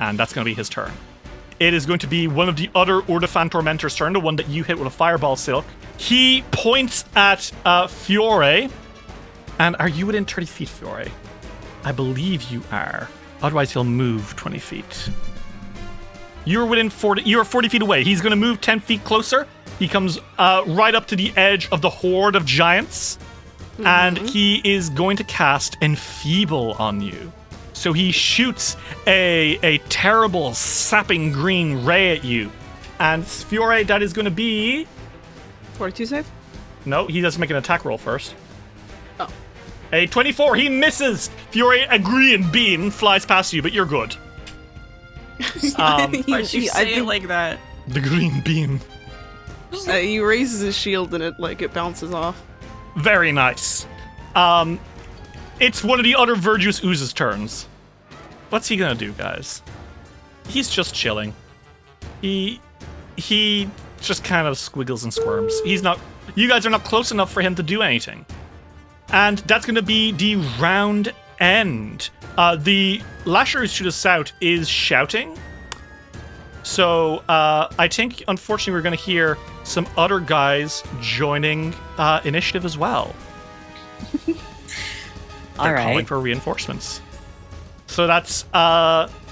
And that's going to be his turn. It is going to be one of the other Ordefan Tormentor's turn, the one that you hit with a fireball, Silk. He points at Fiore. And are you within 30 feet, Fiore? I believe you are. Otherwise, he'll move 20 feet. You're within 40. You're 40 feet away. He's going to move 10 feet closer. He comes right up to the edge of the horde of giants. Mm-hmm. And he is going to cast Enfeeble on you. So he shoots a terrible, sapping green ray at you. And Fiore, that is going to be... 42 save? No, he doesn't make an attack roll first. Oh. A 24, he misses! Fiore, a green beam flies past you, but you're good. Why'd you say it like that? The green beam. He raises his shield and it bounces off. Very nice. It's one of the other Verdurous Ooze's turns. What's he gonna do, guys? He's just chilling. He just kind of squiggles and squirms. He's not... You guys are not close enough for him to do anything. And that's gonna be the round end. The Lasher to the south is shouting. So, I think, unfortunately, we're gonna hear some other guys joining initiative as well. They're calling for reinforcements. So that's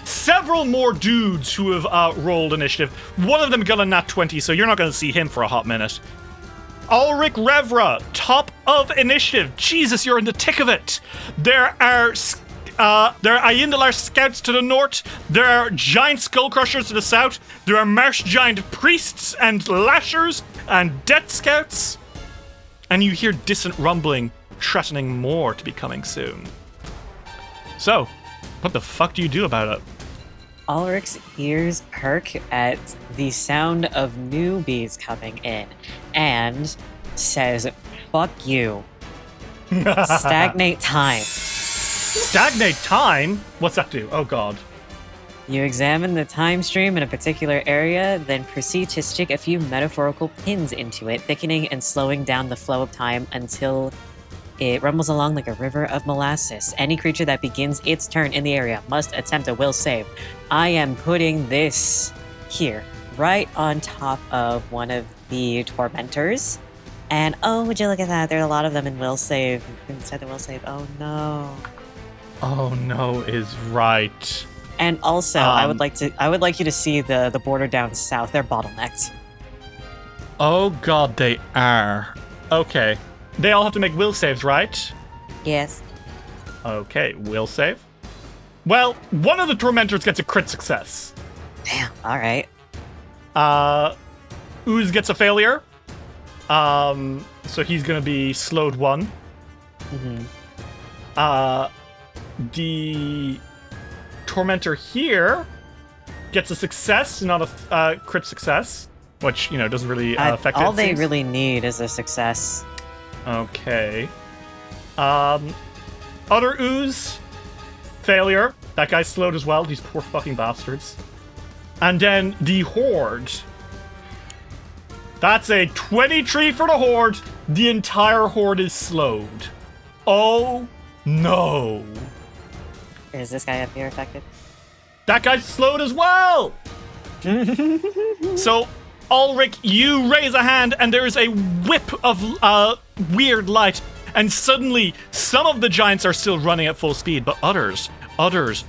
several more dudes who have rolled initiative. One of them got a nat 20, so you're not going to see him for a hot minute. Ulrich Revra, top of initiative. Jesus, you're in the thick of it. There are Yldaris scouts to the north. There are giant skull crushers to the south. There are Marsh Giant priests and lashers and death scouts. And you hear distant rumbling, threatening more to be coming soon. So, what the fuck do you do about it? Ulrich's ears perk at the sound of newbies coming in and says, "Fuck you. Stagnate time." Stagnate time? What's that do? Oh god. You examine the time stream in a particular area, then proceed to stick a few metaphorical pins into it, thickening and slowing down the flow of time until It rumbles along like a river of molasses. Any creature that begins its turn in the area must attempt a will save. I am putting this here, right on top of one of the tormentors. And oh, would you look at that? There are a lot of them in will save. Inside the will save. Oh no. Oh no is right. And also, I would like you to see the border down south. They're bottlenecked. Oh god, they are. Okay. They all have to make will saves, right? Yes. Okay, will save. Well, one of the tormentors gets a crit success. Damn. All right. Ooze gets a failure. So he's gonna be slowed 1. Mm-hmm. The tormentor here gets a success, not a crit success, which doesn't really affect it. All they really need is a success. Okay. Other ooze, failure. That guy's slowed as well. These poor fucking bastards. And then the horde. That's a 23 for the horde. The entire horde is slowed. Oh no. Is this guy up here affected? That guy's slowed as well. So, Ulrich, you raise a hand, and there is a whip of weird light, and suddenly some of the giants are still running at full speed, but others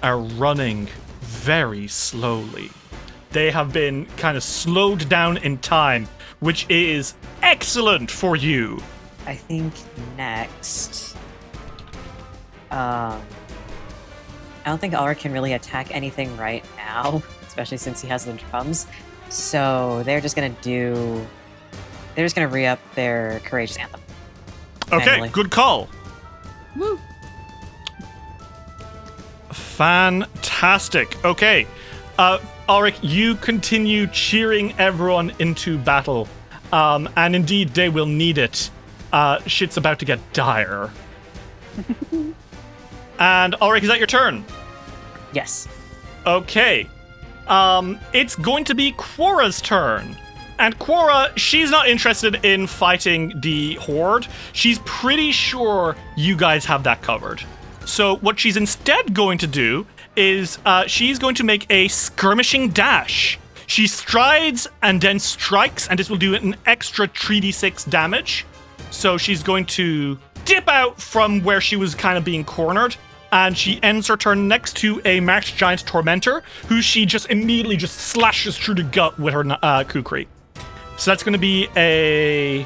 are running very slowly. They have been kind of slowed down in time, which is excellent for you. I think next. I don't think Ulrich can really attack anything right now, especially since he has the drums. So they're just gonna re-up their Courageous Anthem. Okay, Manually. good call. Woo. Fantastic. Okay. Ulrich, you continue cheering everyone into battle. And indeed, they will need it. Shit's about to get dire. And Ulrich, is that your turn? Yes. Okay. It's going to be Quorra's turn. And Quorra, she's not interested in fighting the horde. She's pretty sure you guys have that covered. So what she's instead going to do is she's going to make a skirmishing dash. She strides and then strikes, and this will do an extra 3d6 damage. So she's going to dip out from where she was kind of being cornered, and she ends her turn next to a Marsh Giant Tormentor, who she just immediately just slashes through the gut with her kukri. So that's going to be a...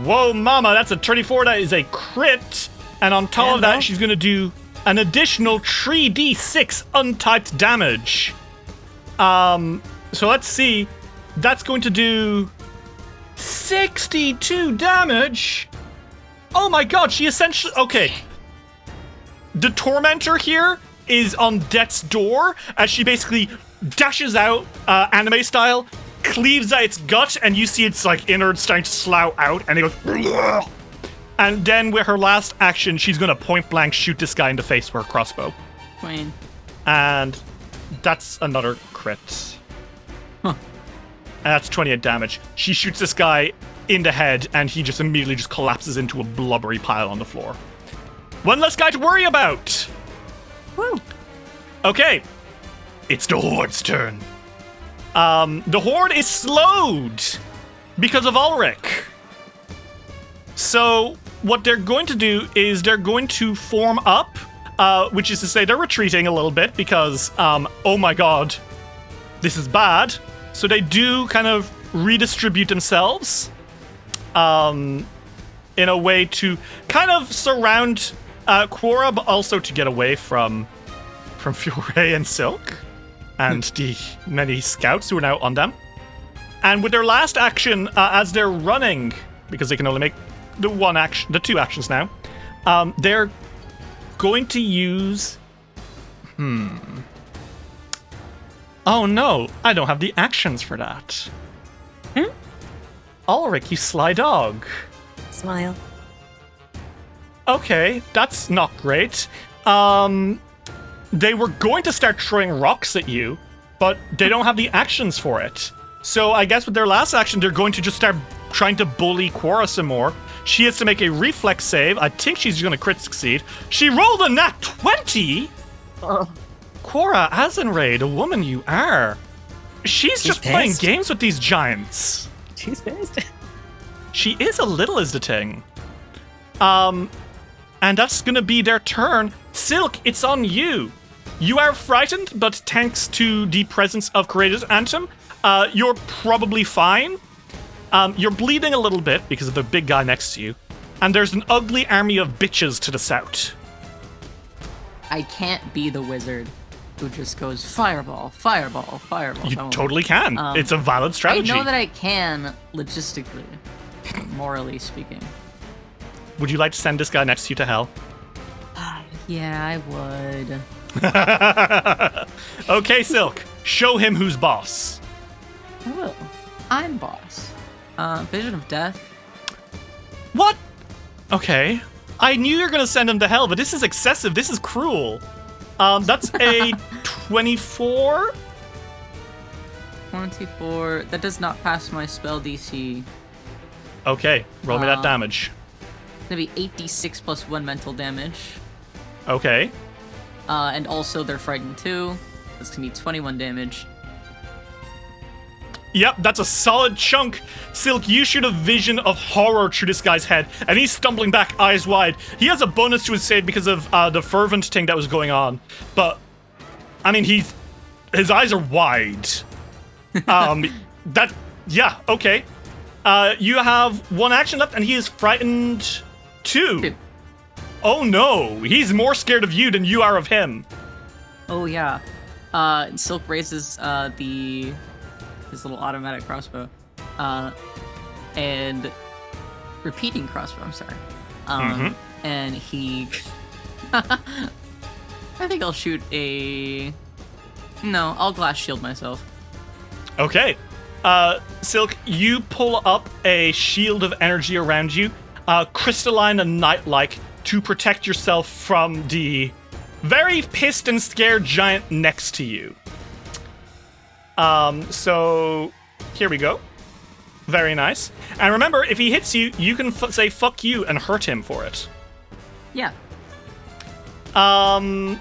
Whoa, mama, that's a 34. That is a crit. And on top of that, she's going to do an additional 3d6 untyped damage. So let's see. That's going to do 62 damage. Oh my god, she essentially... Okay. The Tormentor here is on death's door as she basically dashes out, anime style, cleaves at its gut, and you see its like innards starting to slough out, and it goes... Bleh! And then with her last action, she's going to point blank shoot this guy in the face with her crossbow. Queen. And that's another crit. Huh. And that's 28 damage. She shoots this guy in the head, and he just immediately just collapses into a blubbery pile on the floor. One less guy to worry about. Woo. Okay. It's the Horde's turn. The Horde is slowed because of Ulrich. So what they're going to do is they're going to form up, which is to say they're retreating a little bit because, oh my god, this is bad. So they do kind of redistribute themselves in a way to kind of surround Quorra, but also to get away from Fiore and Silk and the many scouts who are now on them. And with their last action, as they're running, because they can only make the two actions now, they're going to use... Oh no, I don't have the actions for that. Ulrich, you sly dog. Smile. Okay, that's not great. They were going to start throwing rocks at you, but they don't have the actions for it. So I guess with their last action, they're going to just start trying to bully Quorra some more. She has to make a reflex save. I think she's going to crit succeed. She rolled a nat 20? Quora, Azenraid, a woman you are. She's just playing pissed. games with these giants. She's pissed. She is a little is the thing. And that's gonna be their turn. Silk, it's on you. You are frightened, but thanks to the presence of Courageous Anthem, you're probably fine. You're bleeding a little bit because of the big guy next to you. And there's an ugly army of bitches to the south. I can't be the wizard who just goes fireball, fireball, fireball. You totally can. It's a valid strategy. I know that I can, logistically, but morally speaking. Would you like to send this guy next to you to hell? Yeah, I would. Okay, Silk. Show him who's boss. I will. I'm boss. Vision of Death. What? Okay. I knew you were going to send him to hell, but this is excessive. This is cruel. That's a 24? 24. That does not pass my spell DC. Okay, roll me that damage. It's gonna be 8d6 plus 1 mental damage. Okay. And also they're frightened too. That's gonna be 21 damage. Yep, that's a solid chunk. Silk, you shoot a vision of horror through this guy's head, and he's stumbling back, eyes wide. He has a bonus to his save because of the fervent thing that was going on. But, I mean, his eyes are wide. Yeah, okay. You have one action left, and he is frightened too. Oh no, he's more scared of you than you are of him. Oh yeah. Silk raises his little automatic crossbow. And repeating crossbow, I'm sorry. And he I think I'll shoot I'll glass shield myself. Okay. Silk, you pull up a shield of energy around you, crystalline and night-like, to protect yourself from the very pissed and scared giant next to you. So here we go. Very nice. And remember, if he hits you, you can say fuck you and hurt him for it. Yeah. And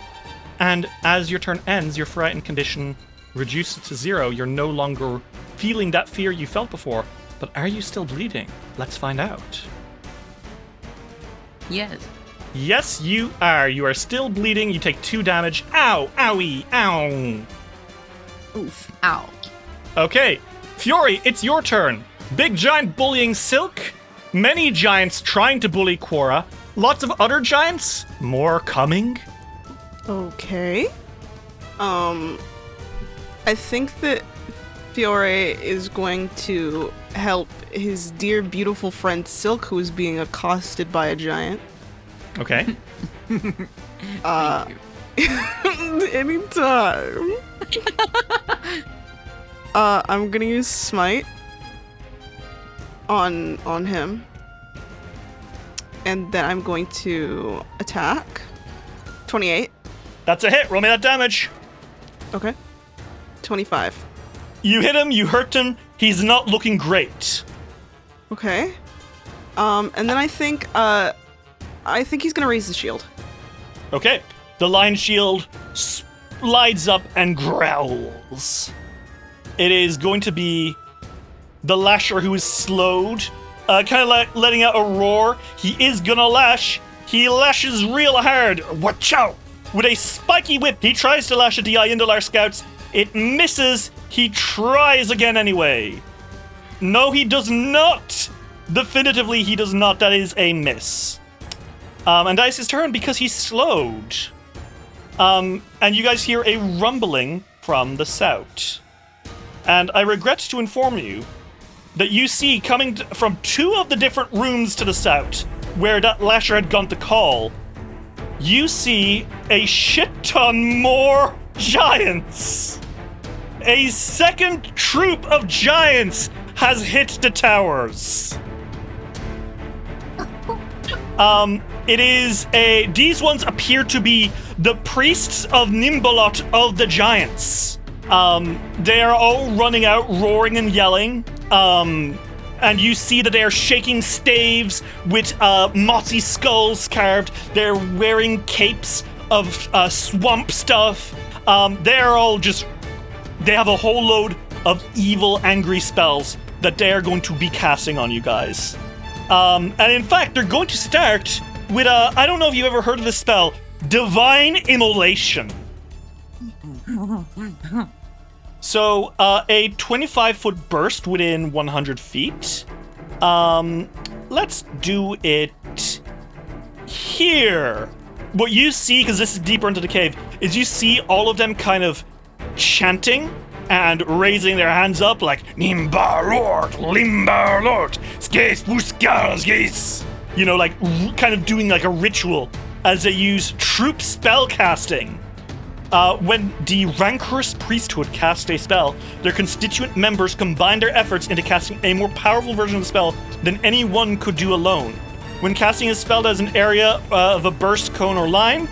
as your turn ends, your frightened condition reduces to 0. You're no longer feeling that fear you felt before. But are you still bleeding? Let's find out. Yes. Yes, you are. You are still bleeding. You take 2 damage. Ow! Owie! Ow! Oof. Ow. Okay. Fury, it's your turn. Big giant bullying Silk. Many giants trying to bully Quora. Lots of other giants. More coming. Okay. I think that Fiore is going to help his dear, beautiful friend Silk, who is being accosted by a giant. Okay. Anytime. I'm gonna use Smite on him. And then I'm going to attack. 28. That's a hit. Roll me that damage. Okay. 25. You hit him. You hurt him. He's not looking great. Okay. And then I think he's gonna raise the shield. Okay. The lion shield slides up and growls. It is going to be the lasher who is slowed, kind of like letting out a roar. He is gonna lash. He lashes real hard. Watch out! With a spiky whip, he tries to lash at the Yldaris scouts. It misses. He tries again anyway. No, he does not. Definitively, he does not. That is a miss. And Dice's turn because he's slowed. And you guys hear a rumbling from the south. And I regret to inform you that you see coming from 2 of the different rooms to the south, where that lasher had gone to call, you see a shit ton more giants. A second troop of giants has hit the towers. These ones appear to be the priests of Nhimbaloth of the giants. They are all running out, roaring and yelling. and you see that they are shaking staves with mossy skulls carved. They're wearing capes of swamp stuff. They're all just... They have a whole load of evil, angry spells that they are going to be casting on you guys. And in fact, they're going to start with I don't know if you've ever heard of this spell, Divine Immolation. So, a 25-foot burst within 100 feet. Let's do it here. What you see, because this is deeper into the cave, is you see all of them kind of chanting and raising their hands up like Nhimbaloth, Limbalort, Skes Buskalskes. You know, like kind of doing like a ritual as they use troop spell casting. When the rancorous priesthood cast a spell, their constituent members combine their efforts into casting a more powerful version of the spell than any one could do alone. When casting a spell that has an area of a burst, cone, or line,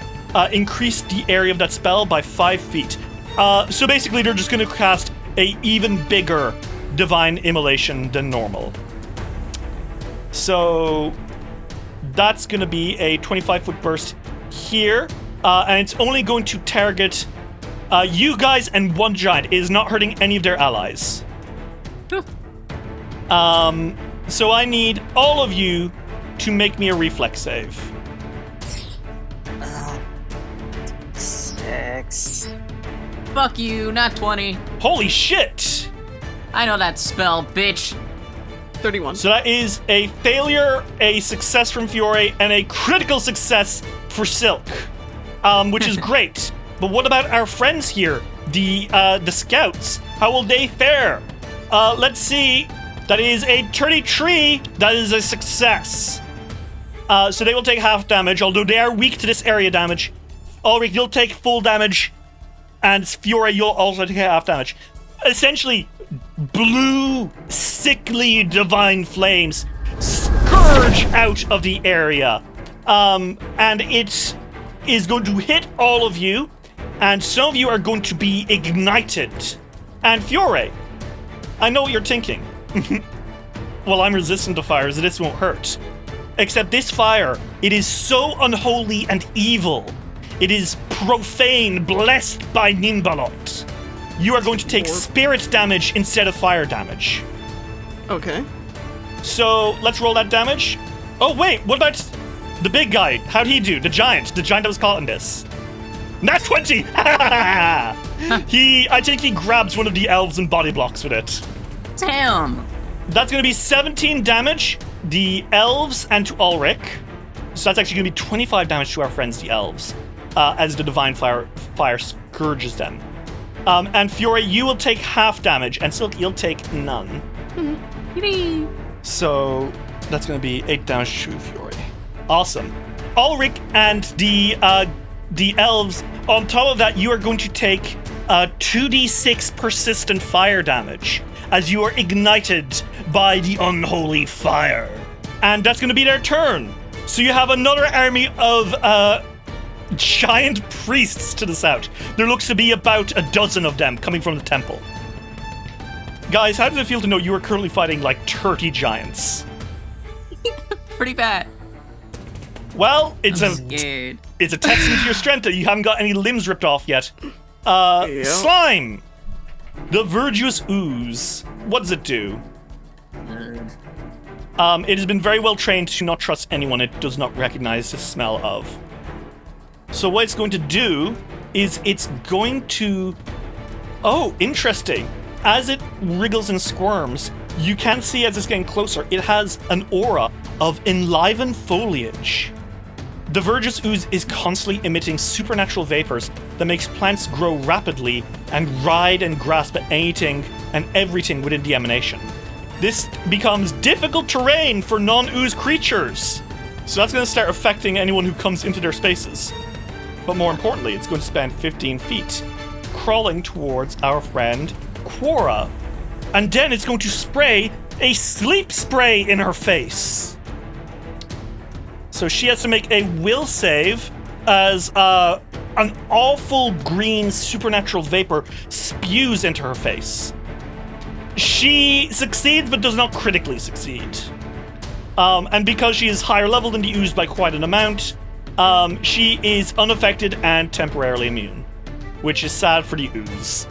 increase the area of that spell by 5 feet. So basically, they're just going to cast a even bigger Divine Immolation than normal. So that's going to be a 25-foot burst here. And it's only going to target you guys and one giant. It is not hurting any of their allies. So I need all of you to make me a reflex save. 6. Fuck you, not 20. Holy shit! I know that spell, bitch. 31. So that is a failure, a success from Fiore, and a critical success for Silk. Which is great. But what about our friends here, the scouts? How will they fare? Let's see. That is a 33. That is a success. So they will take half damage, although they are weak to this area damage. Ulrich, you'll take full damage, and Fiore, you'll also take half damage. Essentially, blue, sickly divine flames scourge out of the area. And it's is going to hit all of you, and some of you are going to be ignited. And Fiore, I know what you're thinking. Well, I'm resistant to fire, so this won't hurt. Except this fire, it is so unholy and evil. It is profane, blessed by Nhimbaloth. You are going to take spirit damage instead of fire damage. Okay. So, let's roll that damage. Oh, wait, what about the big guy? How'd he do? The giant that was caught in this. Nat 20! I think he grabs one of the elves and body blocks with it. Damn. That's going to be 17 damage, the elves and to Ulrich. So that's actually going to be 25 damage to our friends, the elves, as the divine fire scourges them. And Fiore, you will take half damage, and Silk, you'll take none. So that's going to be 8 damage to Fiore. Awesome. Ulrich and the elves, on top of that, you are going to take 2d6 persistent fire damage as you are ignited by the unholy fire. And that's going to be their turn. So you have another army of giant priests to the south. There looks to be about a dozen of them coming from the temple. Guys, how does it feel to know you are currently fighting like 30 giants? Pretty bad. Well, it's I'm scared. It's a testament to your strength that you haven't got any limbs ripped off yet. Slime! The Verdurous Ooze. What does it do? It has been very well trained to not trust anyone it does not recognize the smell of. So what it's going to do is it's going to... Oh, interesting. As it wriggles and squirms, you can see as it's getting closer, it has an aura of enlivened foliage. The Verdurous Ooze is constantly emitting supernatural vapors that makes plants grow rapidly and ride and grasp at anything and everything within the emanation. This becomes difficult terrain for non-ooze creatures. So that's going to start affecting anyone who comes into their spaces. But more importantly, it's going to span 15 feet, crawling towards our friend Quora. And then it's going to spray a sleep spray in her face. So she has to make a will save as an awful green supernatural vapor spews into her face. She succeeds, but does not critically succeed. And because she is higher level than the ooze by quite an amount, she is unaffected and temporarily immune, which is sad for the ooze.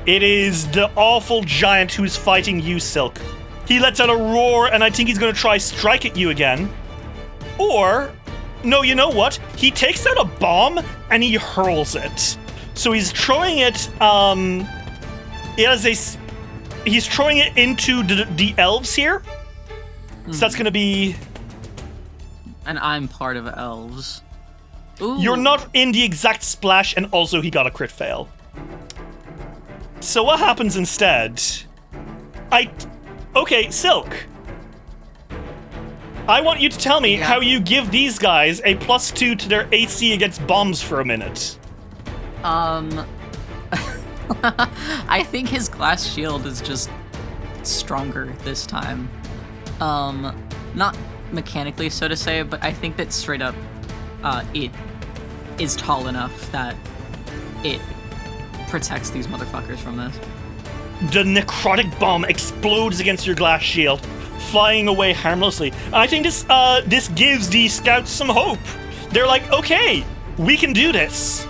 It is the awful giant who's fighting you, Silk. He lets out a roar, and I think he's going to try strike at you again. Or, no, you know what? He takes out a bomb, and he hurls it. So he's throwing it, he's throwing it into the elves here. So that's going to be... And I'm part of elves. Ooh. You're not in the exact splash, and also he got a crit fail. So what happens instead? Okay, Silk. I want you to tell me how you give these guys a +2 to their AC against bombs for a minute. I think his glass shield is just stronger this time. Not mechanically, so to say, but I think that straight up, it is tall enough that it protects these motherfuckers from this. The necrotic bomb explodes against your glass shield, flying away harmlessly. I think this gives the scouts some hope. They're like, okay, we can do this.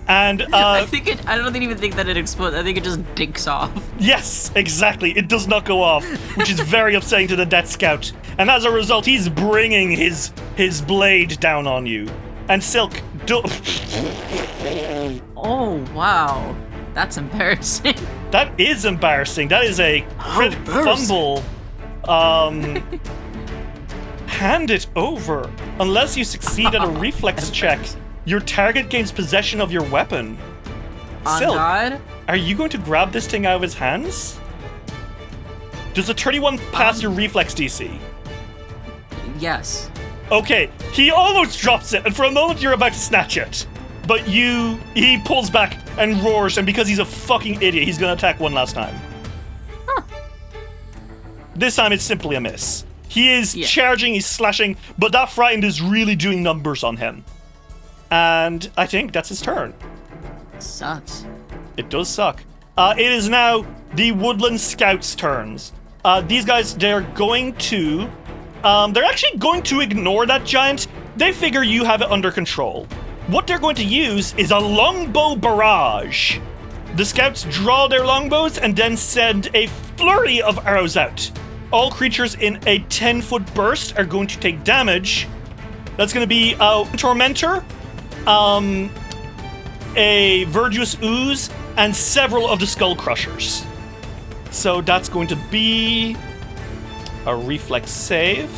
And I don't even think that it explodes. I think it just dinks off. Yes, exactly. It does not go off, which is very upsetting to the Death Scout. And as a result, he's bringing his blade down on you. And Silk, oh wow, that's embarrassing. That is embarrassing. That is a crit fumble. Hand it over. Unless you succeed at a reflex check, your target gains possession of your weapon. Silk, God? Are you going to grab this thing out of his hands? Does a 31 pass your reflex DC? Yes. Okay, he almost drops it, and for a moment you're about to snatch it. But he pulls back and roars, and because he's a fucking idiot, he's gonna attack one last time. Huh. This time it's simply a miss. He is charging, he's slashing, but that frightened is really doing numbers on him. And I think that's his turn. Sucks. It does suck. It is now the Woodland Scouts' turns. These guys, they're actually going to ignore that giant. They figure you have it under control. What they're going to use is a longbow barrage. The scouts draw their longbows and then send a flurry of arrows out. All creatures in a 10-foot burst are going to take damage. That's going to be a Tormentor, a Verdurous Ooze, and several of the Skull Crushers. So that's going to be a reflex save.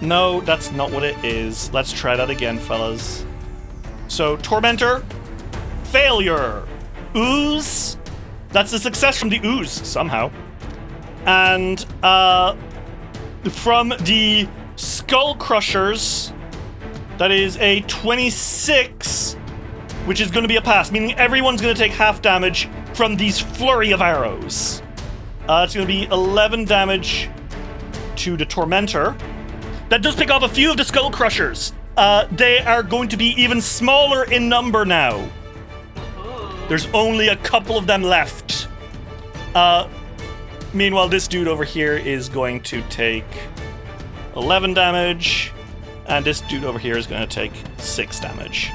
No, that's not what it is. Let's try that again, fellas. So, Tormentor, failure. Ooze, that's a success from the Ooze, somehow. And from the Skull Crushers, that is a 26, which is going to be a pass, meaning everyone's going to take half damage from these flurry of arrows. It's going to be 11 damage to the Tormentor. That does pick off a few of the Skull Crushers. They are going to be even smaller in number now. There's only a couple of them left. Meanwhile, this dude over here is going to take 11 damage, and this dude over here is going to take 6 damage.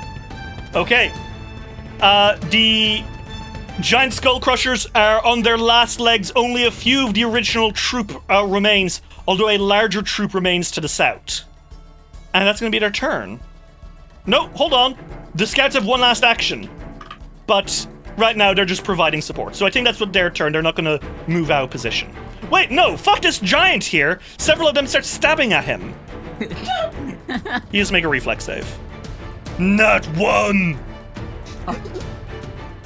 Okay. The giant Skull Crushers are on their last legs. Only a few of the original troop remains, although a larger troop remains to the south. And that's going to be their turn. No, hold on. The scouts have one last action. But right now, they're just providing support. So I think that's what their turn. They're not going to move out of position. Wait, no, fuck this giant here. Several of them start stabbing at him. He just make a reflex save. Not one!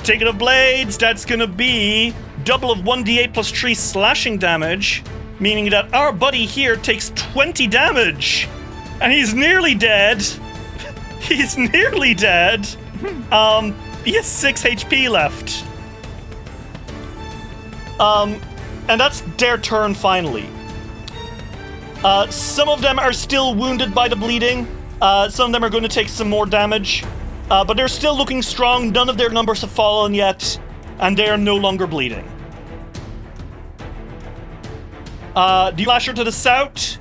Taking of blades, that's going to be double of 1d8 plus 3 slashing damage, meaning that our buddy here takes 20 damage. And he's nearly dead. He's nearly dead. He has 6 HP left. And that's their turn finally. Some of them are still wounded by the bleeding. Some of them are going to take some more damage. But they're still looking strong. None of their numbers have fallen yet. And they are no longer bleeding. The Lasher to the south,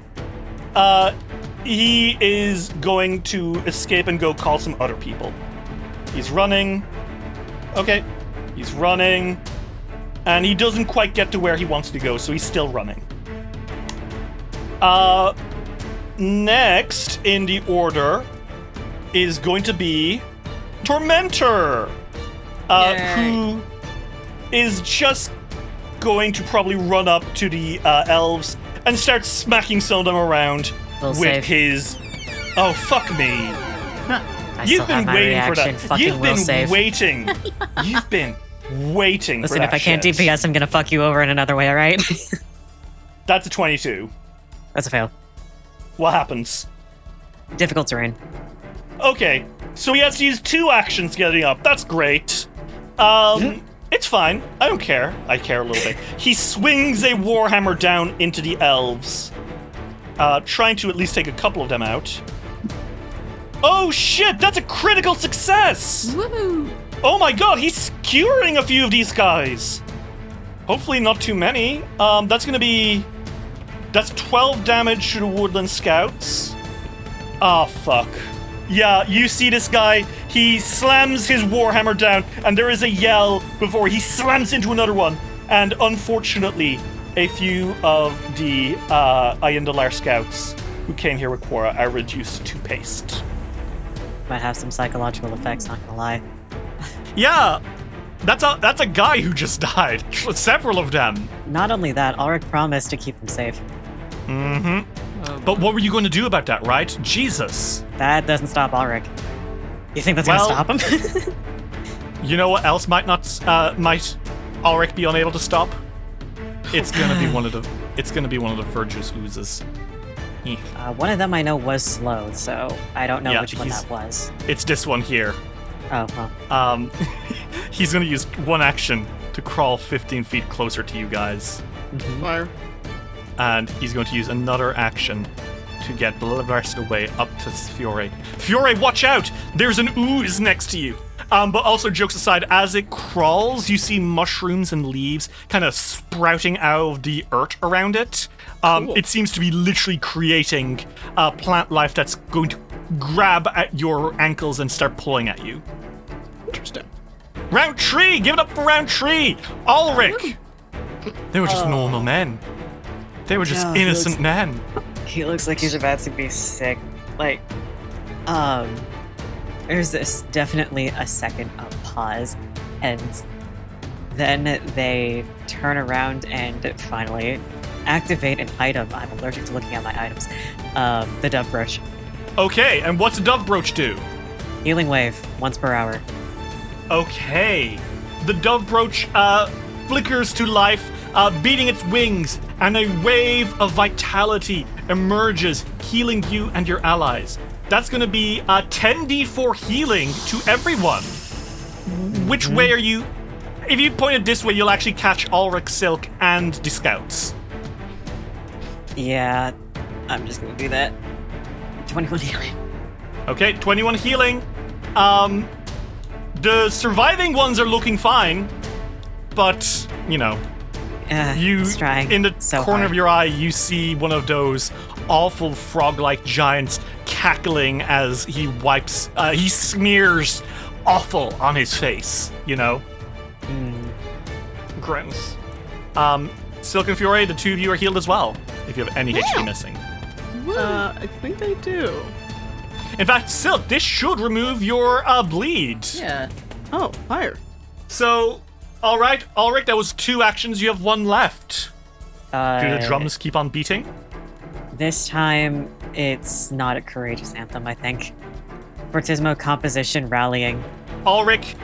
he is going to escape and go call some other people. He's running. Okay. He's running. And he doesn't quite get to where he wants to go, so he's still running. Next in the order is going to be Tormentor, who is just going to probably run up to the elves and start smacking some of them around with his... Oh, fuck me. You've been waiting for that. You've been waiting. You've been waiting for that. Listen, if I can't DPS, I'm gonna fuck you over in another way, alright? That's a 22. That's a fail. What happens? Difficult terrain. Okay, so he has to use 2 actions getting up. That's great. It's fine. I don't care. I care a little bit. He swings a warhammer down into the elves, trying to at least take a couple of them out. Oh shit, that's a critical success! Woohoo! Oh my god, he's skewering a few of these guys. Hopefully not too many. That's 12 damage to the woodland scouts. Ah, fuck. Yeah, you see this guy, he slams his warhammer down, and there is a yell before he slams into another one. And unfortunately, a few of the Yldaris scouts who came here with Quora are reduced to paste. Might have some psychological effects, not gonna lie. Yeah, that's a guy who just died. Several of them. Not only that, Ulrich promised to keep them safe. Mm-hmm. But what were you going to do about that, right? Jesus. That doesn't stop Ulrich. You think that's gonna stop him? You know what else might Ulrich be unable to stop? It's gonna be one of the Verge's oozes. One of them I know was slow, so I don't know which one that was. It's this one here. Oh, well. He's gonna use 1 action to crawl 15 feet closer to you guys. Mm-hmm. Fire. And he's going to use another action to get the rest of the way up to Fiore. Fiore, watch out! There's an ooze next to you. But also, jokes aside, as it crawls, you see mushrooms and leaves kind of sprouting out of the earth around it. Cool. It seems to be literally creating plant life that's going to grab at your ankles and start pulling at you. Interesting. Round 3! Give it up for round 3! Ulrich! They were just normal men. They were just innocent men. He looks like he's about to be sick. Like, there's definitely a second of pause, and then they turn around and finally activate an item. I'm allergic to looking at my items. The Dove Brooch. Okay, and what's a Dove Brooch do? Healing Wave, once per hour. Okay. The Dove Brooch flickers to life, beating its wings, and a wave of vitality emerges, healing you and your allies. That's going to be 10d4 healing to everyone. Which way are you? If you point it this way, you'll actually catch Ulrich, Silk, and the scouts. Yeah, I'm just going to do that. 21 healing. Okay, 21 healing. The surviving ones are looking fine, but, you know, in the corner of your eye, you see one of those awful frog-like giants cackling as he wipes, he smears awful on his face, you know? Gross. Silk and Fiore, the 2 of you are healed as well, if you have any HP missing. I think I do. In fact, Silk, this should remove your bleed. Yeah. Oh, fire. So, alright, Ulrich, that was 2 actions, you have 1 left. Do the drums keep on beating? This time, it's not a courageous anthem, I think. Fortismo composition rallying. Ulrich,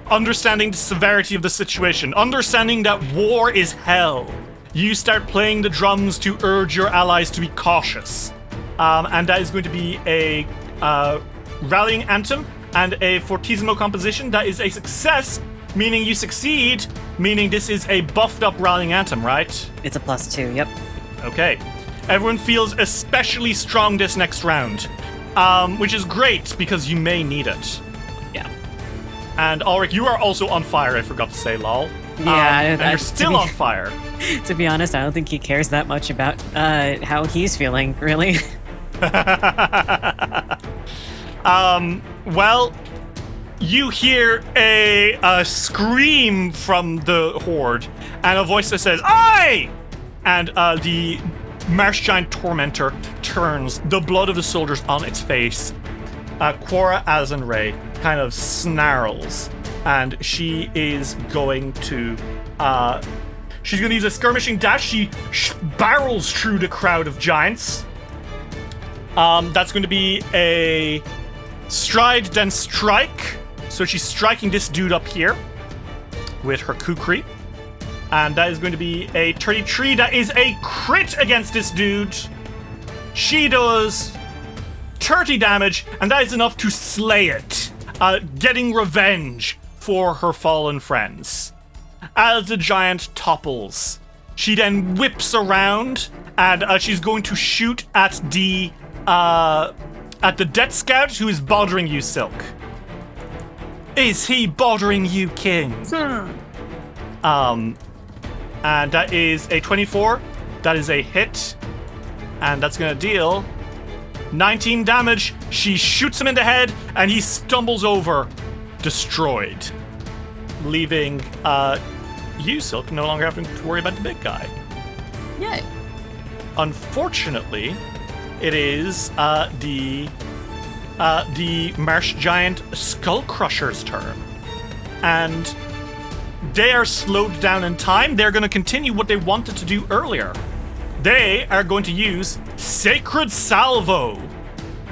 understanding the severity of the situation, understanding that war is hell, you start playing the drums to urge your allies to be cautious. And that is going to be a rallying anthem and a Fortismo composition. That is a success, meaning you succeed, meaning this is a buffed up rallying anthem, right? It's a +2, yep. Okay. Everyone feels especially strong this next round, which is great because you may need it. Yeah. And Ulrich, you are also on fire, I forgot to say, lol. Yeah, and you're still on fire. To be honest, I don't think he cares that much about how he's feeling, really. Well, you hear a scream from the horde, and a voice that says, "Aye!" And the Marsh Giant Tormentor turns, the blood of the soldiers on its face. Quora Azanray kind of snarls, and she is going to use a skirmishing dash. She barrels through the crowd of giants. That's going to be a stride, then strike. So she's striking this dude up here with her kukri. And that is going to be a 33. That is a crit against this dude. She does 30 damage, and that is enough to slay it, getting revenge for her fallen friends. As the giant topples, she then whips around, and she's going to shoot at the Death Scout who is bothering you, Silk. Is he bothering you, King? And that is a 24. That is a hit, and that's gonna deal 19 damage. She shoots him in the head, and he stumbles over, destroyed, leaving you, Silk, no longer having to worry about the big guy. Yay. Unfortunately, it is the Marsh Giant Skull Crusher's turn, and they are slowed down in time. They're going to continue what they wanted to do earlier. They are going to use Sacred Salvo.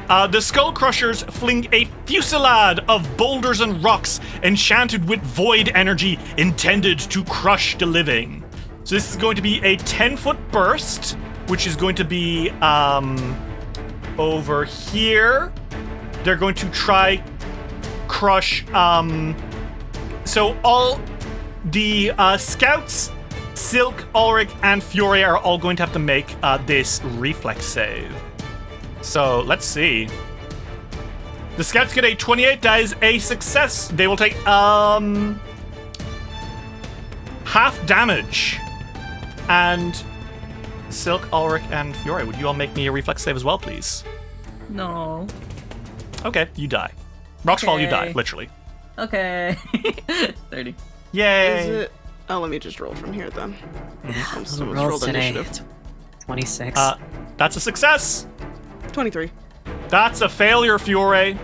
The Skull Crushers fling a fusillade of boulders and rocks enchanted with void energy intended to crush the living. So this is going to be a 10-foot burst, which is going to be over here. They're going to try crush. So all the scouts, Silk, Ulrich, and Fury are all going to have to make this reflex save. So let's see. The scouts get a 28. That is a success. They will take half damage. And Silk, Ulrich, and Fury, would you all make me a reflex save as well, please? No. Okay, you die. Rocks fall, you Okay. die, literally. Okay. 30. Yay! Is it? Oh, let me just roll from here then. I'm so much Rolls rolled today. initiative. 26. That's a success. 23. That's a failure, Fury.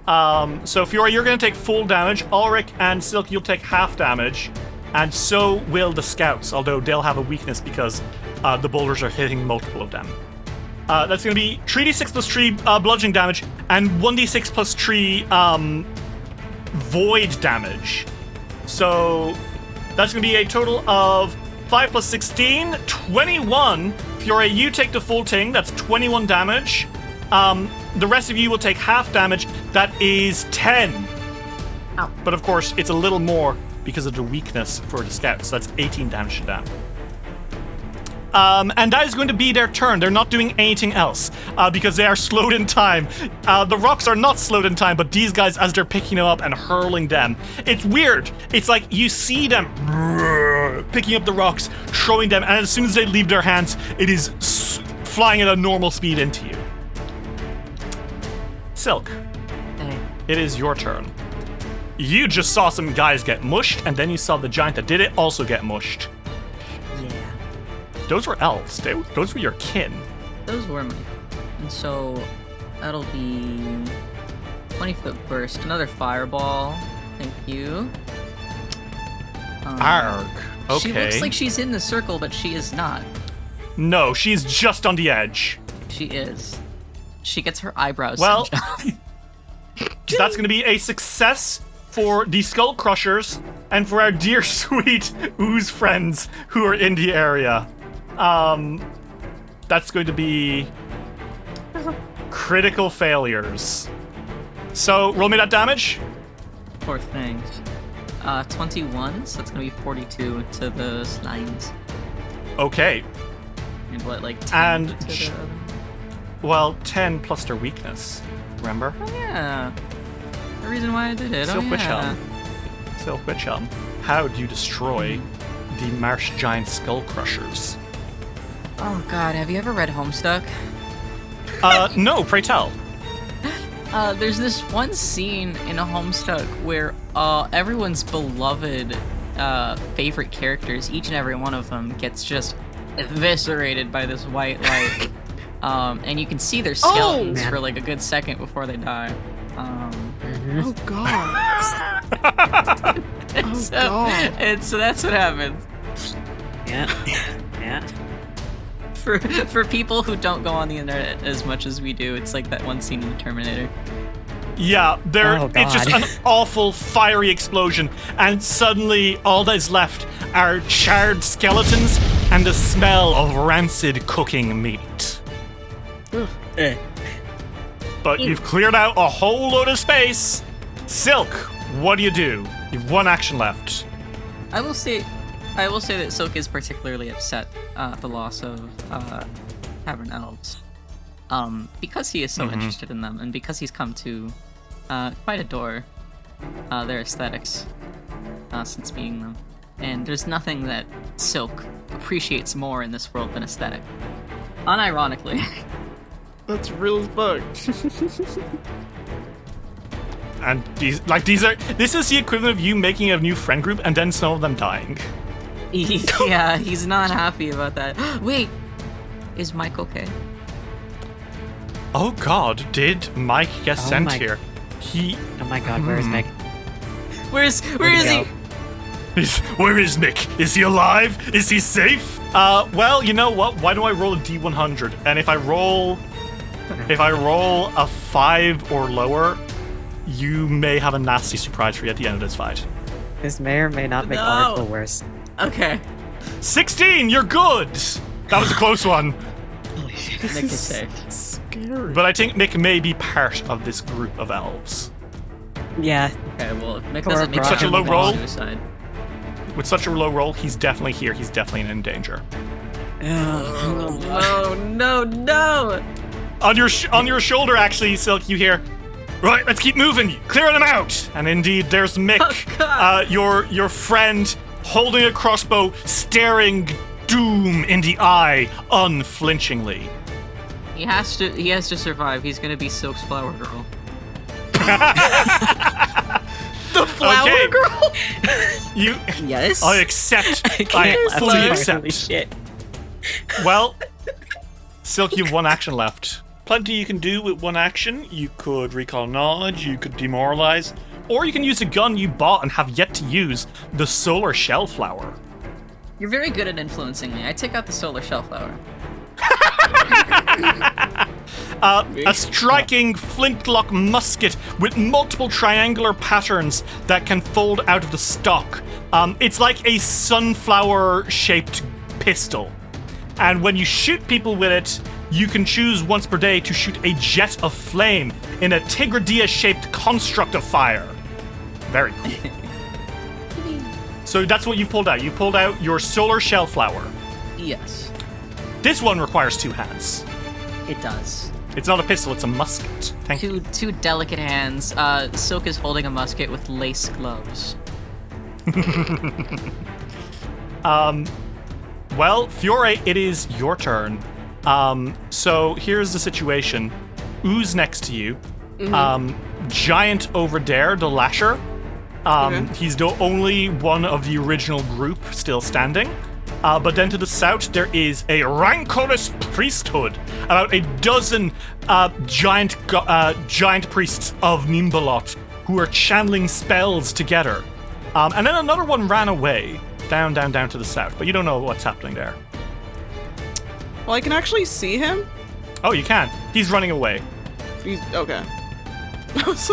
So Fury, you're going to take full damage. Ulrich and Silk, you'll take half damage. And so will the scouts, although they'll have a weakness because the boulders are hitting multiple of them. That's going to be 3d6 plus 3 bludgeoning damage and 1d6 plus 3 void damage. So that's going to be a total of 5 plus 16, 21. Fury, you take the full thing. That's 21 damage. The rest of you will take half damage. That is 10. Ow. But of course, it's a little more because of the weakness for the scouts. So that's 18 damage to them. And that is going to be their turn. They're not doing anything else because they are slowed in time. The rocks are not slowed in time, but these guys, as they're picking them up and hurling them, it's weird. It's like you see them picking up the rocks, throwing them, and as soon as they leave their hands, it is flying at a normal speed into you. Silk, Hey. it is your turn. You just saw some guys get mushed, and then you saw the giant that did it also get mushed. Yeah. Those were elves. Those were your kin. Those were mine. And so that'll be 20-foot burst. Another fireball. Thank you. Arg. Okay. She looks like she's in the circle, but she is not. No, she's just on the edge. She is. She gets her eyebrows Well, singed off. That's going to be a success for the Skull Crushers and for our dear sweet ooze friends who are in the area. That's going to be critical failures. So roll me that damage. Poor things. 21, so that's gonna be 42 to the slimes. Okay. And what, like 10 And to sh- the... Well, 10 plus their weakness. Remember? Oh, yeah. the reason why I did it. Silk oh, Witch yeah. Helm. Silk Witch Helm. How do you destroy the Marsh Giant Skull Crushers? Oh god, have you ever read Homestuck? No, pray tell. There's this one scene in a Homestuck where everyone's beloved favorite characters, each and every one of them, gets just eviscerated by this white light. And you can see their skeletons for like a good second before they die. Oh god. And so that's what happens. Yeah. Yeah. For people who don't go on the internet as much as we do, it's like that one scene in the Terminator. Yeah, it's just God. an awful fiery explosion, and suddenly all that's left are charred skeletons and the smell of rancid cooking meat. But you've cleared out a whole load of space. Silk, what do? You have one action left. I will say that Silk is particularly upset at the loss of Cavern Elves. Because he is so interested in them, and because he's come to quite adore their aesthetics since meeting them. And there's nothing that Silk appreciates more in this world than aesthetic. Unironically. That's real as fuck. And this is the equivalent of you making a new friend group and then some of them dying. Yeah, he's not happy about that. Wait, is Mike okay? Oh god, did Mike get sent my- here? Oh my god, where is Mick? Where is he? Where is Mick? Is he alive? Is he safe? Well, you know what? Why don't I roll a D100? And if I roll a 5 or lower, you may have a nasty surprise for you at the end of this fight. This may or may not make Oracle worse. Okay. 16, you're good! That was a close one. Nick is safe. Scary. But I think Mick may be part of this group of elves. Yeah. Okay, well, if Nick Or doesn't make such a low roll. suicide. With such a low roll, he's definitely here. He's definitely in danger. No! On your shoulder, actually, Silk, you hear, right, let's keep moving, clear them out. And indeed, there's Mick, Oh, God. your friend, holding a crossbow, staring doom in the eye, unflinchingly. He has to survive. He's gonna be Silk's flower girl. The flower Okay. girl? You, Yes. I accept. I Can't fully laugh. Holy accept. shit. Well, Silk, you have one action left. Plenty you can do with one action. You could recall knowledge, you could demoralize, or you can use a gun you bought and have yet to use, the solar shell flower. You're very good at influencing me. I take out the solar shell flower. A striking flintlock musket with multiple triangular patterns that can fold out of the stock. It's like a sunflower-shaped pistol. And when you shoot people with it, you can choose once per day to shoot a jet of flame in a Tigridia-shaped construct of fire. Very cool. So that's what you pulled out. You pulled out your solar shell flower. Yes, This one requires 2 hands. it does. It's not a pistol, it's a musket. Thank you. Two delicate hands. Silk is holding a musket with lace gloves. Well, Fiore, it is your turn. So here's the situation. Ooze next to you. Giant over there, the Lasher. He's the only one of the original group still standing. But then to the south, there is a rancorous priesthood. About a dozen giant priests of Nhimbaloth who are channeling spells together. And then another one ran away down to the south. But you don't know what's happening there. Well, I can actually see him. Oh, you can. He's running away. He's okay. I was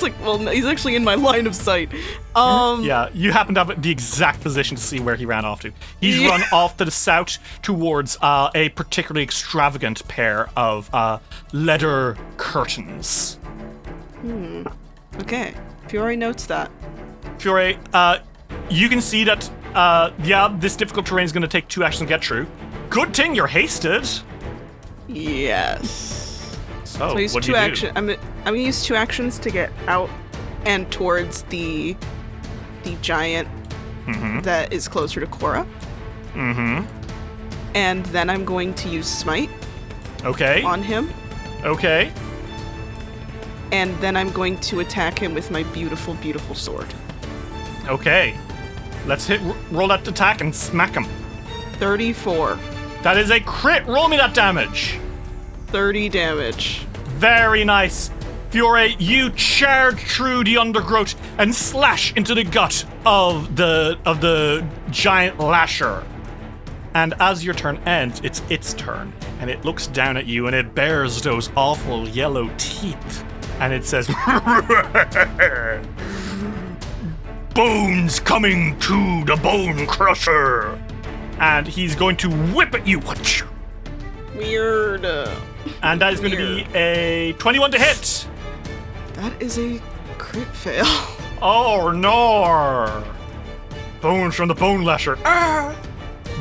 like, well, no, he's actually in my line of sight. Yeah, you happen to have the exact position to see where he ran off to. He's run off to the south towards a particularly extravagant pair of leather curtains. Okay, Fiore notes that. Fiore, you can see that, this difficult terrain is going to take 2 actions to get through. Good thing you're hasted. Yes. Oh, So I use what do two you do? action. I'm gonna use 2 actions to get out and towards the giant Mm-hmm. that is closer to Cora. Mm-hmm. And then I'm going to use Smite Okay. on him. Okay. And then I'm going to attack him with my beautiful, beautiful sword. Okay. Let's roll that attack and smack him. 34. That is a crit. Roll me that damage. 30 damage. Very nice. Fiore, you charge through the undergrowth and slash into the gut of the giant lasher. And as your turn ends, it's its turn, and it looks down at you and it bares those awful yellow teeth, and it says, "Bones coming to the bone crusher," and he's going to whip at you. Weird. And that is going to be a 21 to hit. That is a crit fail. Oh no! Bones from the bone lasher. Ah!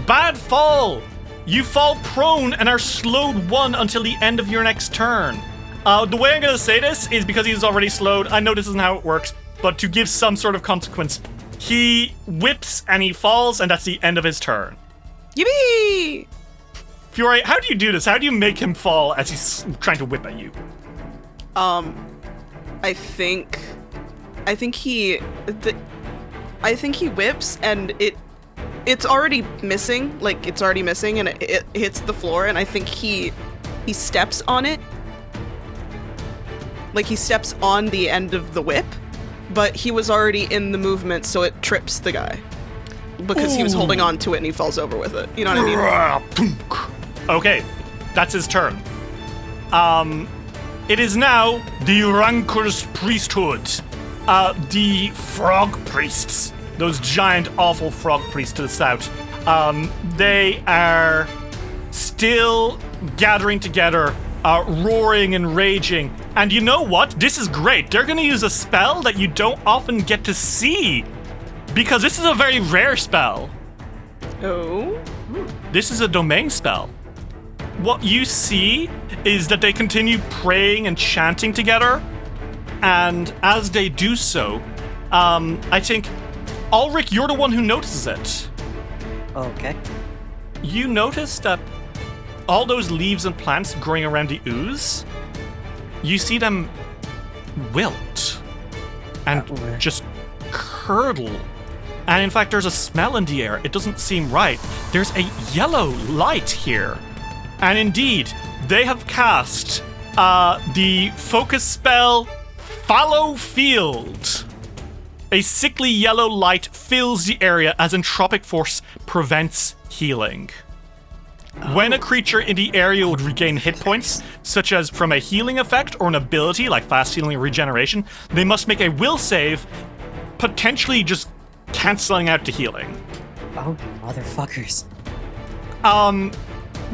Bad fall! You fall prone and are slowed 1 until the end of your next turn. The way I'm gonna say this is because he's already slowed. I know this isn't how it works, but to give some sort of consequence, he whips and he falls, and that's the end of his turn. Yippee! Fiore, how do you do this? How do you make him fall as he's trying to whip at you? I think he whips and it's already missing, like it's already missing, and it hits the floor, and I think he steps on it, like he steps on the end of the whip, but he was already in the movement, so it trips the guy because he was holding on to it and he falls over with it. You know what I mean? Okay, that's his turn. It is now the rancor's priesthood. The frog priests. Those giant, awful frog priests to the south. They are still gathering together, roaring and raging. And you know what? This is great. They're going to use a spell that you don't often get to see, because this is a very rare spell. Oh. This is a domain spell. What you see is that they continue praying and chanting together, and as they do so, I think, Ulrich, you're the one who notices it. Okay. You notice that all those leaves and plants growing around the ooze, you see them wilt and just curdle. And in fact, there's a smell in the air. It doesn't seem right. There's a yellow light here. And indeed, they have cast the focus spell Fallow Field. A sickly yellow light fills the area as entropic force prevents healing. When a creature in the area would regain hit points, such as from a healing effect or an ability like fast healing or regeneration, they must make a will save, potentially just canceling out the healing. Oh, motherfuckers.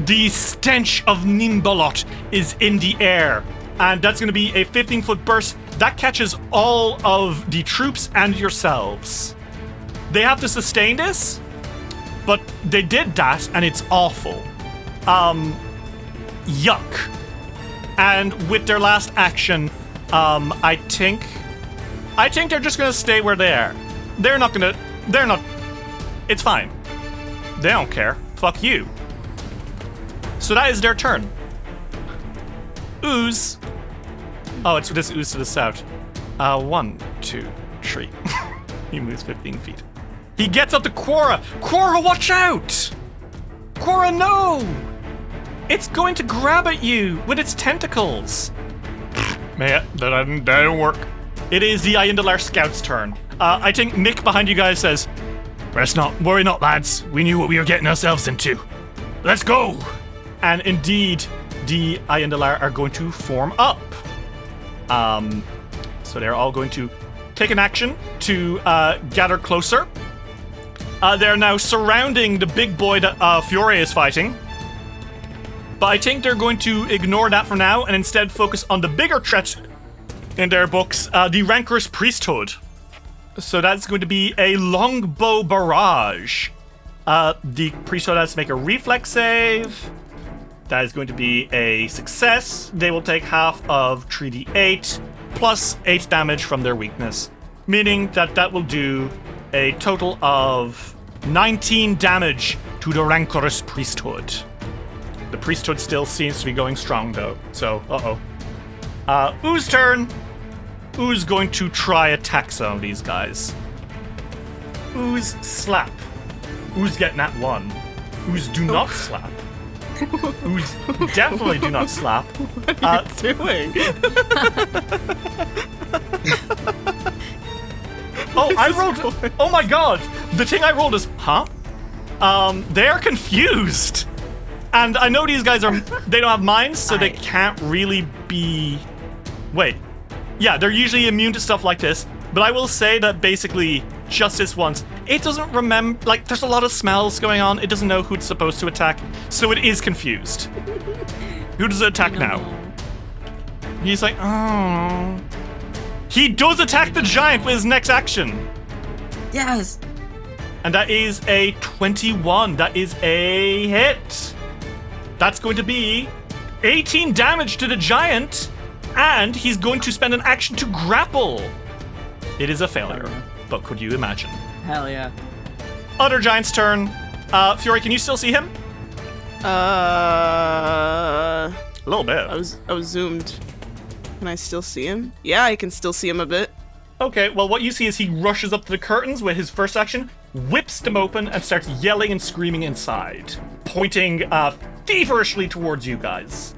The stench of Nhimbaloth is in the air, and that's going to be a 15-foot burst that catches all of the troops and yourselves. They have to sustain this, but they did that, and it's awful. Yuck. And with their last action, I think they're just going to stay where they are. They're not, it's fine. They don't care. Fuck you. So that is their turn. Ooze. Oh, it's this ooze to the south. 1, 2, 3. He moves 15 feet. He gets up to Quora. Quora, watch out! Quora, no! It's going to grab at you with its tentacles. Man, that didn't work. It is the Yldaris scout's turn. I think Mick behind you guys says, Worry not, lads. We knew what we were getting ourselves into. Let's go! And indeed, the Yldaris are going to form up. So they're all going to take an action to gather closer. They're now surrounding the big boy that Fiore is fighting. But I think they're going to ignore that for now and instead focus on the bigger threat in their books, the rancor's priesthood. So that's going to be a longbow barrage. The priesthood has to make a reflex save. That is going to be a success. They will take half of 3d8 plus 8 damage from their weakness, meaning that will do a total of 19 damage to the rancorous priesthood. The priesthood still seems to be going strong, though, so Oo's turn. Oo's going to try attack some of these guys. Oo's slap. Oo's getting that one. Oo's do not slap. Oo's definitely do not slap. What are you doing? I rolled. Oh my god! The thing I rolled is, they are confused, and I know these guys they don't have minds, so they can't really be. Wait, yeah, they're usually immune to stuff like this. But I will say that basically, just this once, it doesn't remember. Like, there's a lot of smells going on. It doesn't know who it's supposed to attack, so it is confused. Who does it attack now? He's like, oh. He does attack the giant with his next action. Yes. And that is a 21. That is a hit. That's going to be 18 damage to the giant, and he's going to spend an action to grapple. It is a failure, but could you imagine? Hell yeah. Other giant's turn. Fury, can you still see him? A little bit. I was zoomed. Can I still see him? Yeah, I can still see him a bit. Okay, well, what you see is he rushes up to the curtains with his first action, whips them open, and starts yelling and screaming inside, pointing feverishly towards you guys.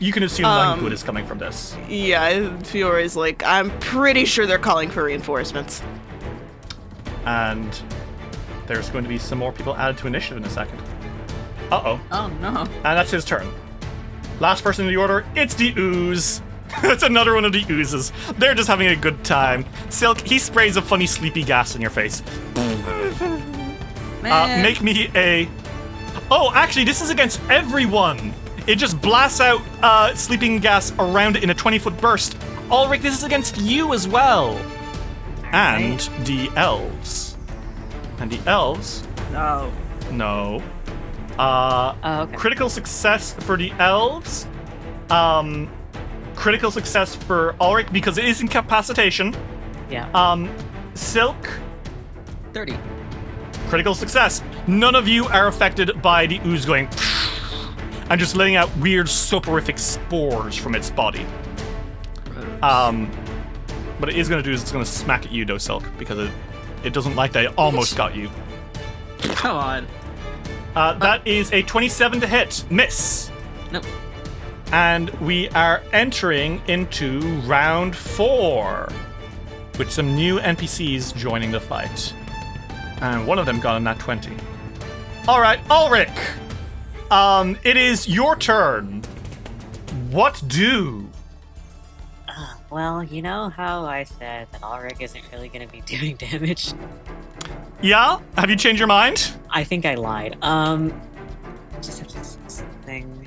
You can assume nothing good is coming from this. Yeah, Fiore's like, I'm pretty sure they're calling for reinforcements. And there's going to be some more people added to initiative in a second. Uh-oh. Oh, no. And that's his turn. Last person in the order, it's the ooze. It's another one of the oozes. They're just having a good time. Silk, he sprays a funny sleepy gas in your face. Make me a... Oh, actually, this is against everyone. It just blasts out sleeping gas around it in a 20-foot burst. Ulrich, this is against you as well. And the elves. And the elves... No. No. Okay. Critical success for the elves. Critical success for Ulrich because it is incapacitation. Yeah. Silk. 30. Critical success. None of you are affected by the ooze going and just letting out weird soporific spores from its body. What it is going to do is it's going to smack at you, though, Silk, because it doesn't like that it almost got you. Come on. That is a 27 to hit. Miss. Nope. And we are entering into round 4 with some new NPCs joining the fight. And one of them got a nat 20. All right, Ulrich. It is your turn. What do? Well, you know how I said that Ulrich isn't really going to be doing damage? Yeah? Have you changed your mind? I think I lied. Just have to say something.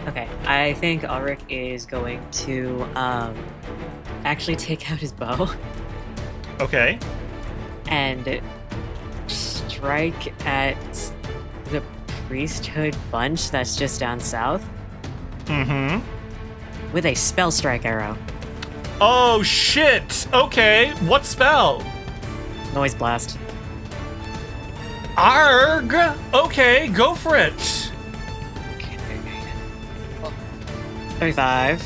Okay, I think Ulrich is going to, actually take out his bow. Okay. And strike at the priesthood bunch that's just down south. Mm-hmm. With a spell strike arrow. Oh, shit! Okay, what spell? Noise blast. Arg! Okay, go for it. 35.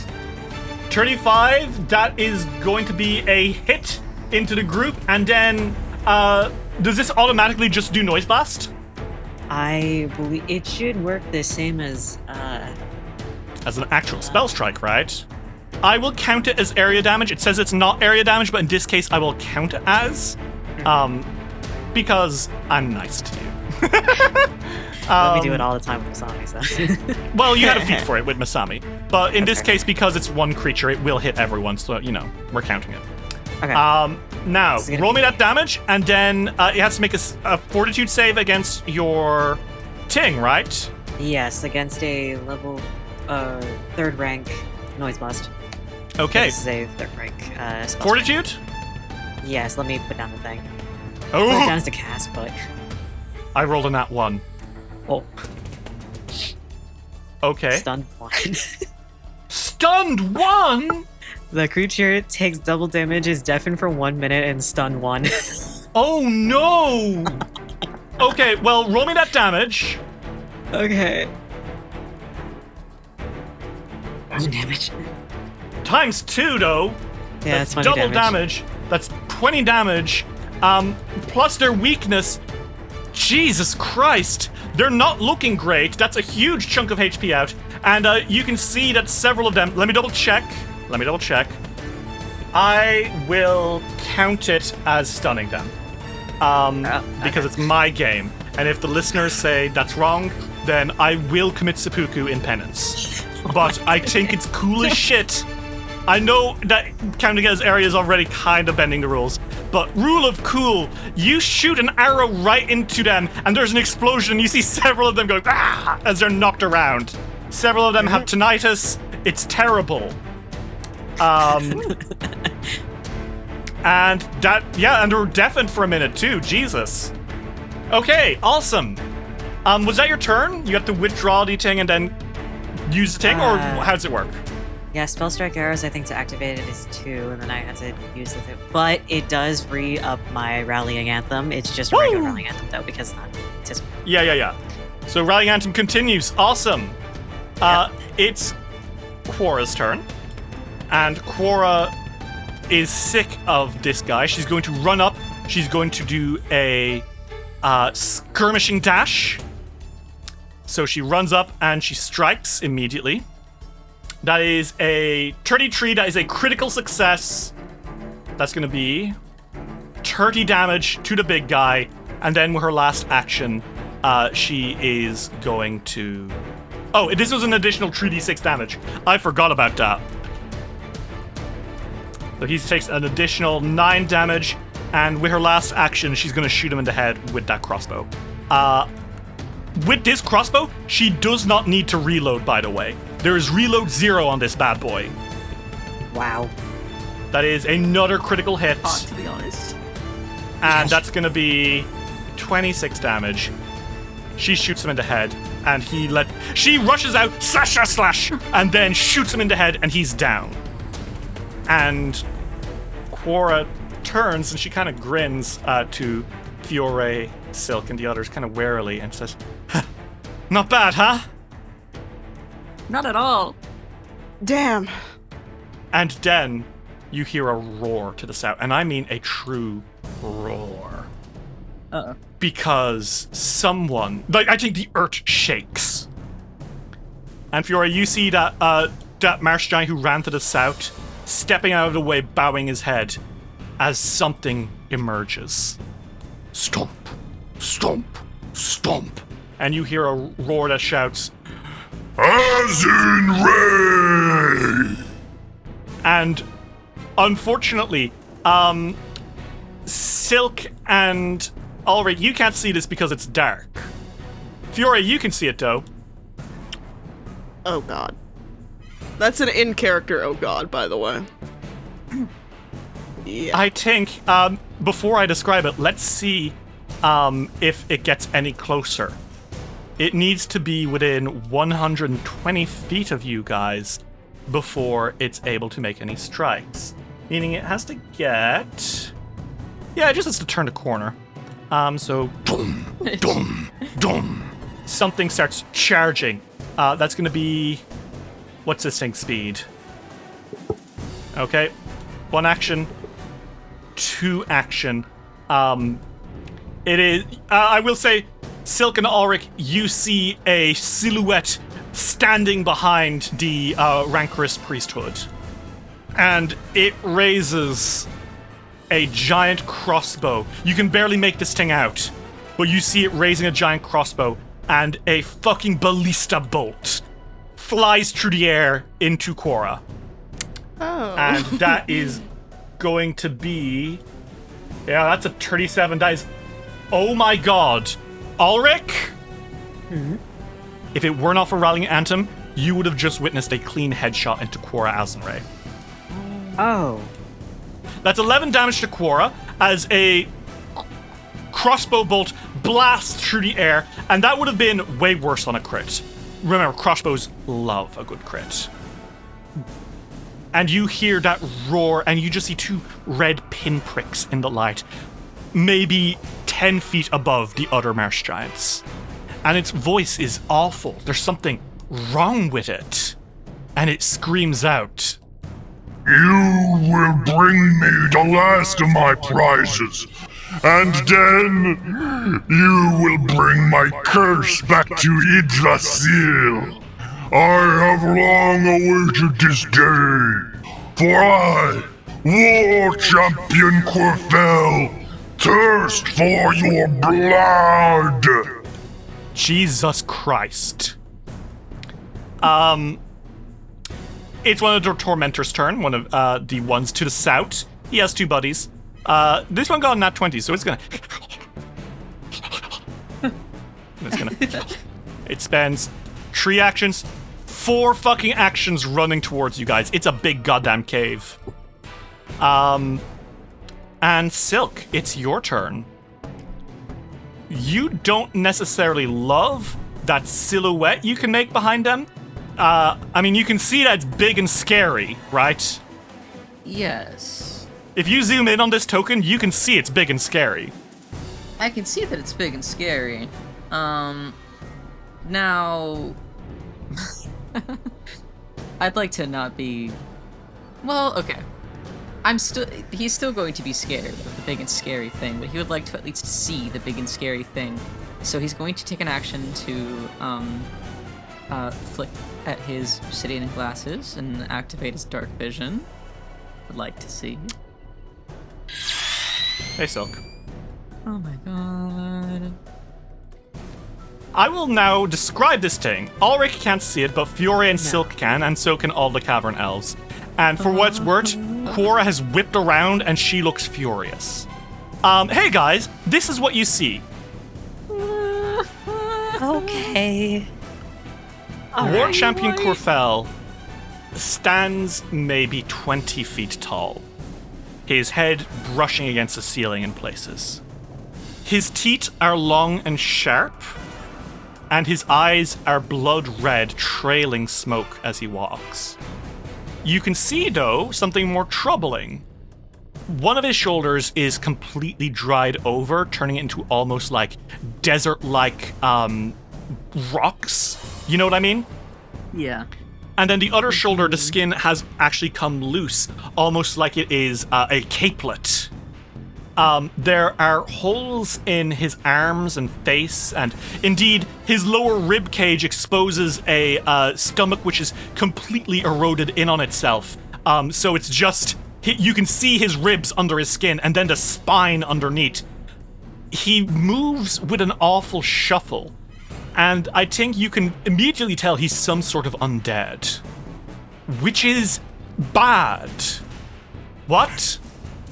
35, that is going to be a hit into the group, and then, does this automatically just do noise blast? I believe it should work the same as an actual spell strike, right? I will count it as area damage. It says it's not area damage, but in this case, I will count it as, because I'm nice to you. Let me do it all the time with Masami, so. Well, you had a feat for it with Masami. But in this case, because it's one creature, it will hit everyone, so, you know, we're counting it. Okay. Now, roll me that damage, and then it has to make a fortitude save against your Ting, right? Yes, against a level 3rd rank noise blast. Okay. This is a 3rd rank spell Fortitude? strike. Yes, let me put down the thing. Oh! Put it down as a cast, but... I rolled a nat 1. Oh. Okay. Stunned 1. Stunned 1? The creature takes double damage, is deafened for 1 minute, and stunned 1. Oh no! Okay, well, roll me that damage. Okay. 1 damage. Times 2, though. Yeah, That's 20 double damage. That's 20 damage. Plus their weakness. Jesus Christ. They're not looking great. That's a huge chunk of HP out. And you can see that several of them... Let me double check. I will count it as stunning them. Because it's my game. And if the listeners say that's wrong, then I will commit seppuku in penance. But I think it's cool as shit. I know that counting as area is already kind of bending the rules, but rule of cool, you shoot an arrow right into them, and there's an explosion, and you see several of them going, ah, as they're knocked around. Several of them have tinnitus. It's terrible. And that, yeah, and they're deafened for a minute too, Jesus. Okay, awesome. Was that your turn? You have to withdraw the thing and then use the thing, or how does it work? Yeah, spell strike arrows, I think to activate it is 2, and then I have to use it. But it does re-up my rallying anthem. It's just a regular rallying anthem, though, because it's not anticipated. Yeah. So rallying anthem continues. Awesome. It's Quora's turn. And Quora is sick of this guy. She's going to run up. She's going to do a skirmishing dash. So she runs up and she strikes immediately. That is a 33. That is a critical success. That's going to be 30 damage to the big guy. And then with her last action, she is going to... Oh, this was an additional 3d6 damage. I forgot about that. So he takes an additional 9 damage. And with her last action, she's going to shoot him in the head with that crossbow. With this crossbow, she does not need to reload, by the way. There is reload 0 on this bad boy. Wow. That is another critical hit. To be honest. And that's going to be 26 damage. She shoots him in the head, and she rushes out, slash, and then shoots him in the head, and he's down. And Quora turns, and she kind of grins to Fiore, Silk, and the others kind of warily, and says, "Not bad, huh?" Not at all. Damn. And then you hear a roar to the south, and I mean a true roar. Uh-oh. Because someone, I think the earth shakes. And Fiora, you see that that Marsh Giant who ran to the south, stepping out of the way, bowing his head, as something emerges. Stomp, stomp, stomp. And you hear a roar that shouts, "As in Ray!" And unfortunately, Silk and Ulrich, you can't see this because it's dark. Fiore, you can see it though. Oh god. That's an in-character oh god, by the way. Yeah. I think, before I describe it, let's see if it gets any closer. It needs to be within 120 feet of you guys before it's able to make any strikes. Meaning it has to get... Yeah, it just has to turn the corner. So... Dum, dum, dum. Something starts charging. That's going to be... What's this thing's speed? Okay. 1 action. 2 action. It is... I will say... Silk and Ulrich, you see a silhouette standing behind the rancorous priesthood. And it raises a giant crossbow. You can barely make this thing out, but you see it raising a giant crossbow, and a fucking ballista bolt flies through the air into Quora. Oh. And that is going to be... Yeah, that's a 37. That is... Oh my god. Ulrich? Mm-hmm. If it were not for Rallying Anthem, you would have just witnessed a clean headshot into Quora Azenray. Oh. That's 11 damage to Quora as a crossbow bolt blasts through the air, and that would have been way worse on a crit. remember, crossbows love a good crit. And you hear that roar, and you just see 2 red pinpricks in the light, maybe 10 feet above the other Marsh Giants. And its voice is awful. There's something wrong with it. And it screams out, "You will bring me the last of my prizes, and then you will bring my curse back to Yldaris. I have long awaited this day, for I, War Champion Khurfel, thirst for your blood." Jesus Christ. It's one of the Tormentor's turn, one of the ones to the south. He has 2 buddies. This one got a nat 20, so it's gonna... It spends 3 actions, 4 fucking actions running towards you guys. It's a big goddamn cave. And Silk, it's your turn. You don't necessarily love that silhouette you can make behind them. I mean, you can see that it's big and scary, right? Yes. If you zoom in on this token, you can see it's big and scary. I can see that it's big and scary. Now... I'd like to not be... Well, okay. He's still going to be scared of the big and scary thing, but he would like to at least see the big and scary thing. So he's going to take an action to, flick at his obsidian glasses and activate his dark vision. Would like to see. Hey, Silk. Oh my god. I will now describe this thing. Ulrich can't see it, but Fiore and Silk can, and so can all the Cavern Elves. And for what it's worth, Quora has whipped around and she looks furious. Hey guys, this is what you see. Okay. War Champion Khurfel stands maybe 20 feet tall, his head brushing against the ceiling in places. His teeth are long and sharp, and his eyes are blood red, trailing smoke as he walks. You can see, though, something more troubling. One of his shoulders is completely dried over, turning it into almost like desert-like rocks. You know what I mean? Yeah. And then the other shoulder, the skin has actually come loose, almost like it is a capelet. There are holes in his arms and face, and indeed, his lower rib cage exposes a stomach which is completely eroded in on itself. So it's just, you can see his ribs under his skin, and then the spine underneath. He moves with an awful shuffle, and I think you can immediately tell he's some sort of undead, which is bad. What?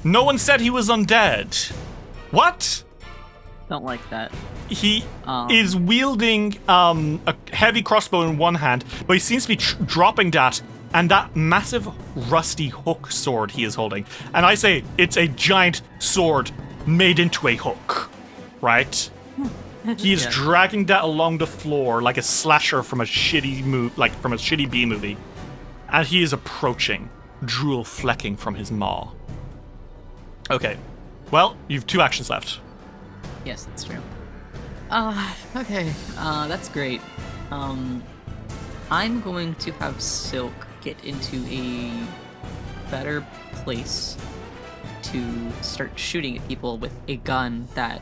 No one said he was undead. What? Don't like that. He is wielding a heavy crossbow in one hand, but he seems to be dropping that and that massive rusty hook sword he is holding. And I say it's a giant sword made into a hook, right? He is dragging that along the floor like a slasher from a shitty B movie, and he is approaching, drool flecking from his maw. Okay, well, you've 2 actions left. Yes, that's true. Okay, that's great. I'm going to have Silk get into a better place to start shooting at people with a gun that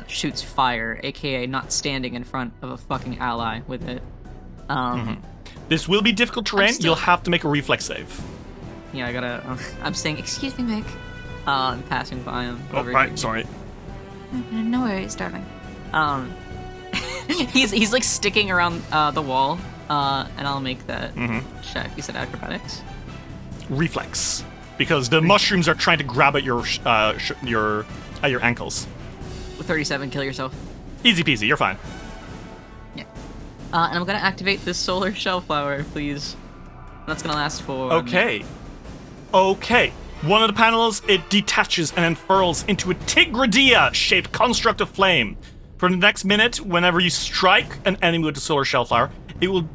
shoots fire, aka not standing in front of a fucking ally with it. This will be difficult terrain. You'll have to make a reflex save. Yeah, I gotta... I'm saying, excuse me, Mick. I'm passing by him. Right, sorry. No worries, darling. He's like sticking around the wall, and I'll make that check. You said acrobatics? Reflex. Because the mushrooms are trying to grab at your ankles. With 37, kill yourself. Easy peasy, you're fine. Yeah. And I'm gonna activate this solar shellflower, please. That's gonna last for... Okay. One of the panels, it detaches and unfurls into a Tigridia-shaped construct of flame. For the next minute, whenever you strike an enemy with the solar shellflower, it will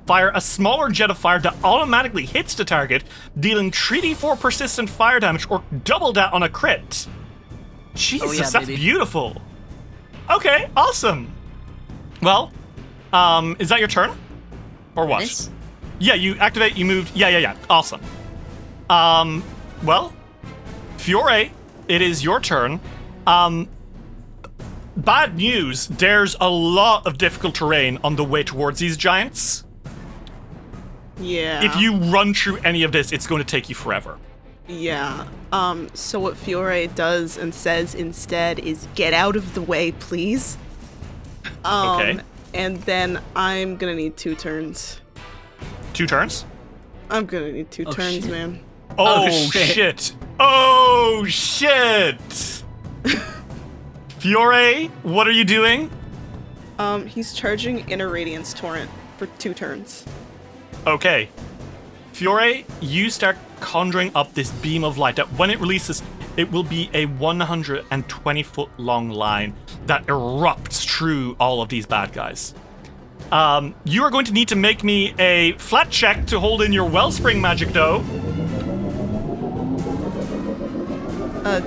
fire a smaller jet of fire that automatically hits the target, dealing 3d4 persistent fire damage or double that on a crit. Jesus, that's baby. beautiful. Okay, awesome. Well, is that your turn? Or what? This? Yeah, you activate, you moved. Yeah. Awesome. Well, Fiore, it is your turn. Bad news, there's a lot of difficult terrain on the way towards these giants. Yeah. If you run through any of this, it's going to take you forever. Yeah. So what Fiore does and says instead is, get out of the way, please. Okay. And then I'm gonna need 2 turns. 2 turns? I'm gonna need 2 turns, shit. man. Oh, shit. shit. Oh, shit. Fiore, what are you doing? He's charging Inner Radiance Torrent for 2 turns. Okay. Fiore, you start conjuring up this beam of light that when it releases, it will be a 120-foot long line that erupts through all of these bad guys. You are going to need to make me a flat check to hold in your Wellspring magic, though.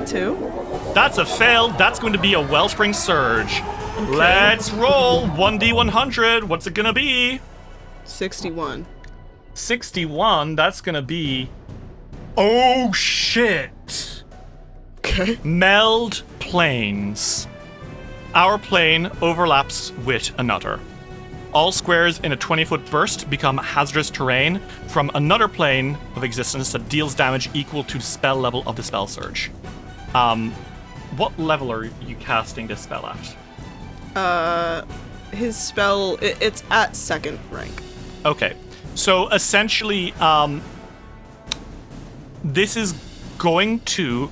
2. That's a fail. That's going to be a Wellspring Surge. Okay. Let's roll 1d100. What's it going to be? 61. 61. That's going to be... Oh, shit. Okay. Meld planes. Our plane overlaps with another. All squares in a 20-foot burst become hazardous terrain from another plane of existence that deals damage equal to the spell level of the spell surge. What level are you casting this spell at? His spell, it's at 2nd rank. Okay. So essentially, this is going to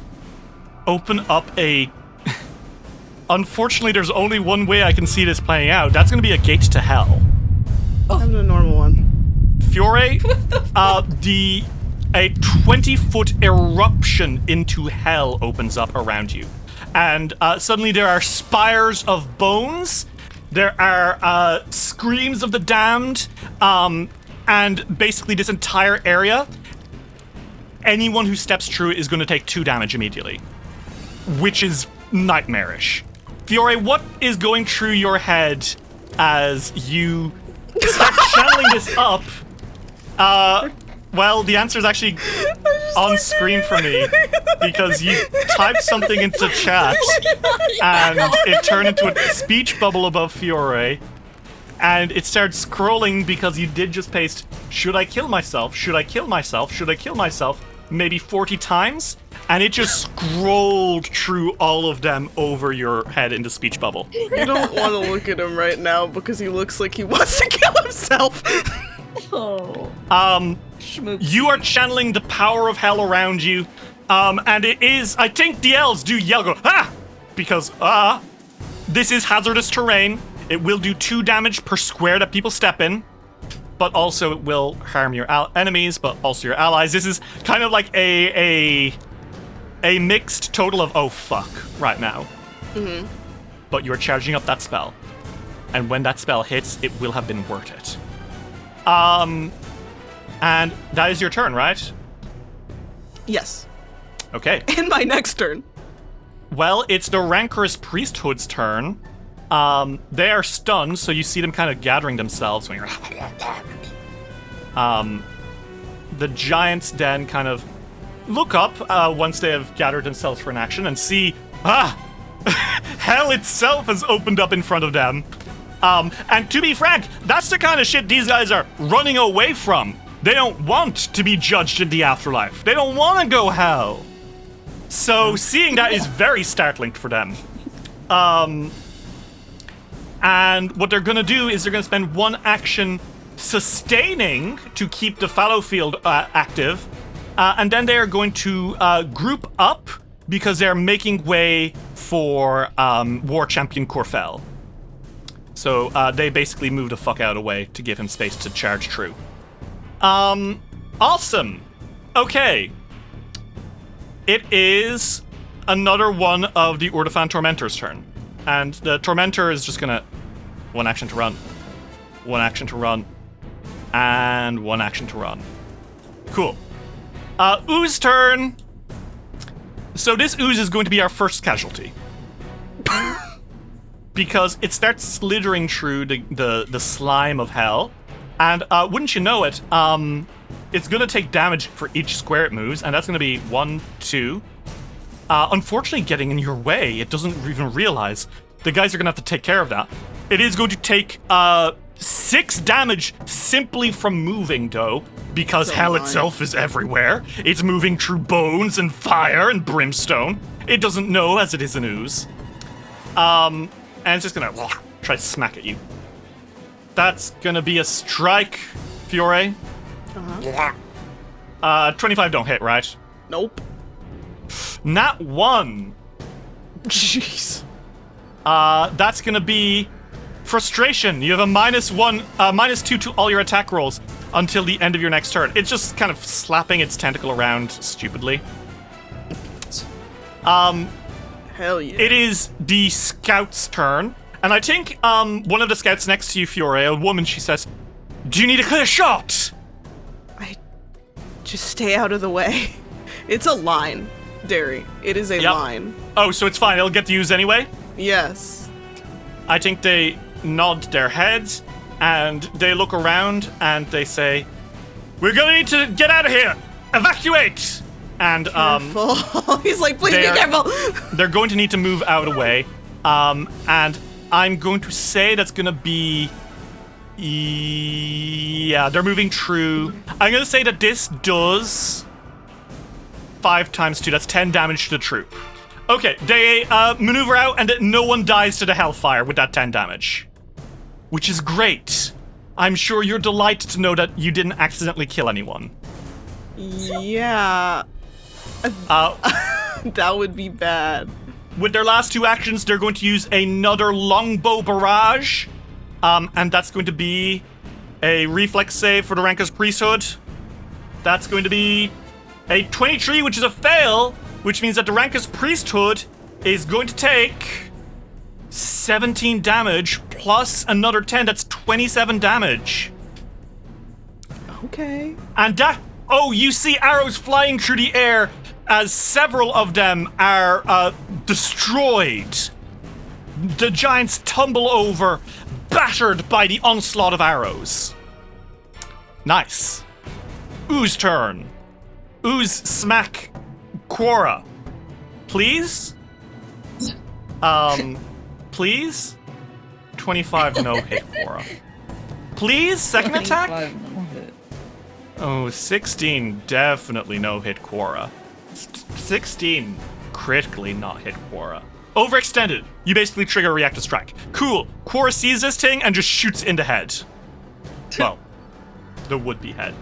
open up a... Unfortunately, there's only one way I can see this playing out. That's going to be a gate to hell. I'm the normal one. Fiore, a 20-foot eruption into hell opens up around you. And suddenly there are spires of bones. There are screams of the damned. And basically this entire area, anyone who steps through it is going to take 2 damage immediately. Which is nightmarish. Fiore, what is going through your head as you start channeling this up? Well, the answer is actually on screen for me because you typed something into chat and it turned into a speech bubble above Fiore. And it started scrolling because you did just paste, should I kill myself? Should I kill myself? Should I kill myself? Maybe 40 times. And it just scrolled through all of them over your head into speech bubble. You don't want to look at him right now because he looks like he wants to kill himself. You are channeling the power of hell around you. And it is, I think the elves do yell, go, ah! Because, this is hazardous terrain. It will do 2 damage per square that people step in. But also it will harm your enemies, but also your allies. This is kind of like a mixed total of, oh fuck, right now. Mm-hmm. But you're charging up that spell. And when that spell hits, it will have been worth it. And that is your turn, right? Yes. Okay. In my next turn. Well, it's the Rancorous Priesthood's turn. They are stunned, so you see them kind of gathering themselves when you're... The giants then kind of look up once they have gathered themselves for an action and see, hell itself has opened up in front of them. And to be frank, that's the kind of shit these guys are running away from. They don't want to be judged in the afterlife. They don't want to go hell. So seeing that is very startling for them. And what they're going to do is they're going to spend 1 action sustaining to keep the fallow field active. And then they are going to group up because they're making way for War Champion Khurfel. So they basically moved the fuck out of the way to give him space to charge through. Awesome. Okay. It is another one of the Urdefan Tormentor's turn. And the Tormentor is just gonna 1 action to run. 1 action to run. and 1 action to run. Cool. Ooze turn. So this ooze is going to be our first casualty. Because it starts slithering through the slime of hell. And wouldn't you know it, it's going to take damage for each square it moves, and that's going to be 1, 2. Unfortunately, getting in your way, it doesn't even realize. The guys are going to have to take care of that. It is going to take 6 damage simply from moving, though, because hell itself is everywhere. It's moving through bones and fire and brimstone. It doesn't know as it is an ooze. And it's just going to try to smack at you. That's going to be a strike, Fiore. 25 don't hit, right? Nope. Nat 1. Jeez. That's going to be frustration. You have a -2 to all your attack rolls until the end of your next turn. It's just kind of slapping its tentacle around stupidly. Hell yeah. It is the scout's turn. And I think one of the scouts next to you, Fiore, a woman, she says, "Do you need a clear shot?" Just stay out of the way. It's a line, Derry. It is a line. Oh, so it's fine. It'll get to use anyway? Yes. I think they nod their heads, and they look around, and they say, "We're gonna need to get out of here! Evacuate!" And, Careful. He's like, please be careful! They're going to need to move out of the way. And I'm going to say that's gonna be... Yeah, they're moving through. I'm gonna say that this does 5 times 2. That's 10 damage to the troop. Okay, they maneuver out, and no one dies to the hellfire with that 10 damage, which is great. I'm sure you're delighted to know that you didn't accidentally kill anyone. Yeah. That would be bad. With their last 2 actions, they're going to use another longbow barrage. And that's going to be a reflex save for the Ranker's Priesthood. That's going to be a 23, which is a fail, which means that the Ranker's Priesthood is going to take 17 damage plus another 10. That's 27 damage. Okay. And that... Oh, you see arrows flying through the air as several of them are destroyed. The giants tumble over, battered by the onslaught of arrows. Nice. Ooze turn. Ooze smack Quora. Please? Please? 25 no hit Quora. Please? Second attack? 25 no hit. Oh, 16 definitely no hit Quora. 16 critically not hit Quora. Overextended. You basically trigger a reactive strike. Cool. Quora sees this thing and just shoots in the head. Well, the would-be head.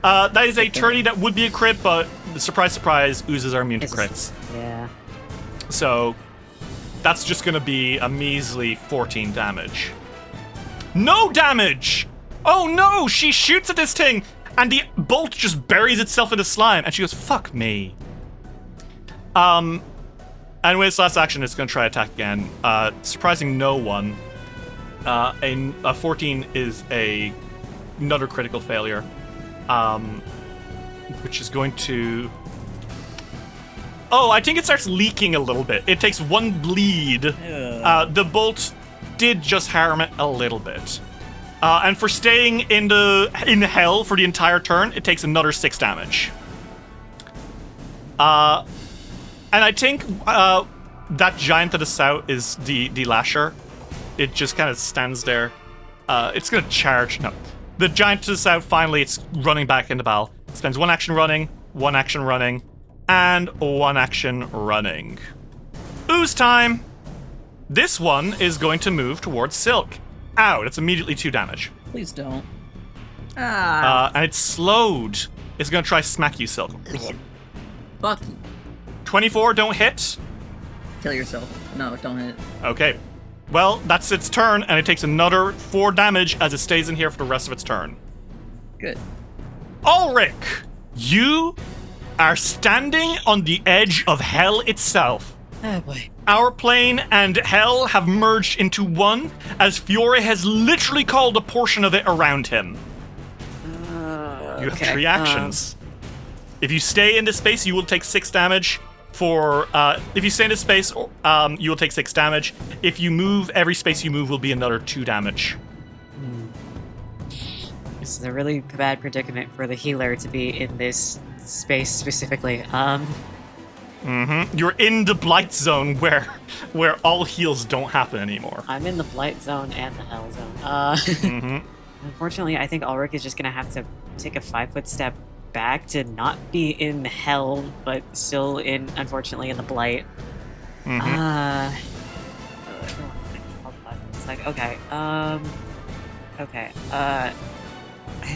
That is a tourney that would be a crit, but surprise, surprise, oozes are immune to crits. Yeah. So that's just going to be a measly 14 damage. No damage! Oh no! She shoots at this thing, and the bolt just buries itself in the slime, and she goes, "Fuck me." And with its last action, it's going to try attack again. Surprising no one. A 14 is another critical failure. Which is going to... Oh, I think it starts leaking a little bit. It takes 1 bleed. The bolt did just harm it a little bit. And for staying in the hell for the entire turn, it takes another 6 damage. And I think that giant to the south is the lasher. It just kind of stands there. It's going to charge. No. The giant to the south, finally, it's running back into battle. It spends 1 action running, 1 action running, and 1 action running. Ooze time! This one is going to move towards Silk. Ow, that's immediately 2 damage. Please don't. And it's slowed. It's going to try smack you, Silk. Fuck. 24, don't hit. Kill yourself. No, don't hit. Okay. Well, that's its turn, and it takes another 4 damage as it stays in here for the rest of its turn. Good. Ulrich, you are standing on the edge of hell itself. Oh boy. Our plane and hell have merged into one, as Fiore has literally called a portion of it around him. You have Okay, 3 actions. If you stay in this space, you will take 6 damage. If you stay in this space, you will take 6 damage. If you move, every space you move will be another 2 damage. This is a really bad predicament for the healer to be in this space specifically. You're in the blight zone where all heals don't happen anymore. I'm in the blight zone and the hell zone. Unfortunately, I think Ulrich is just gonna have to take a 5-foot step back to not be in hell, but still unfortunately in the blight. It's like, okay, I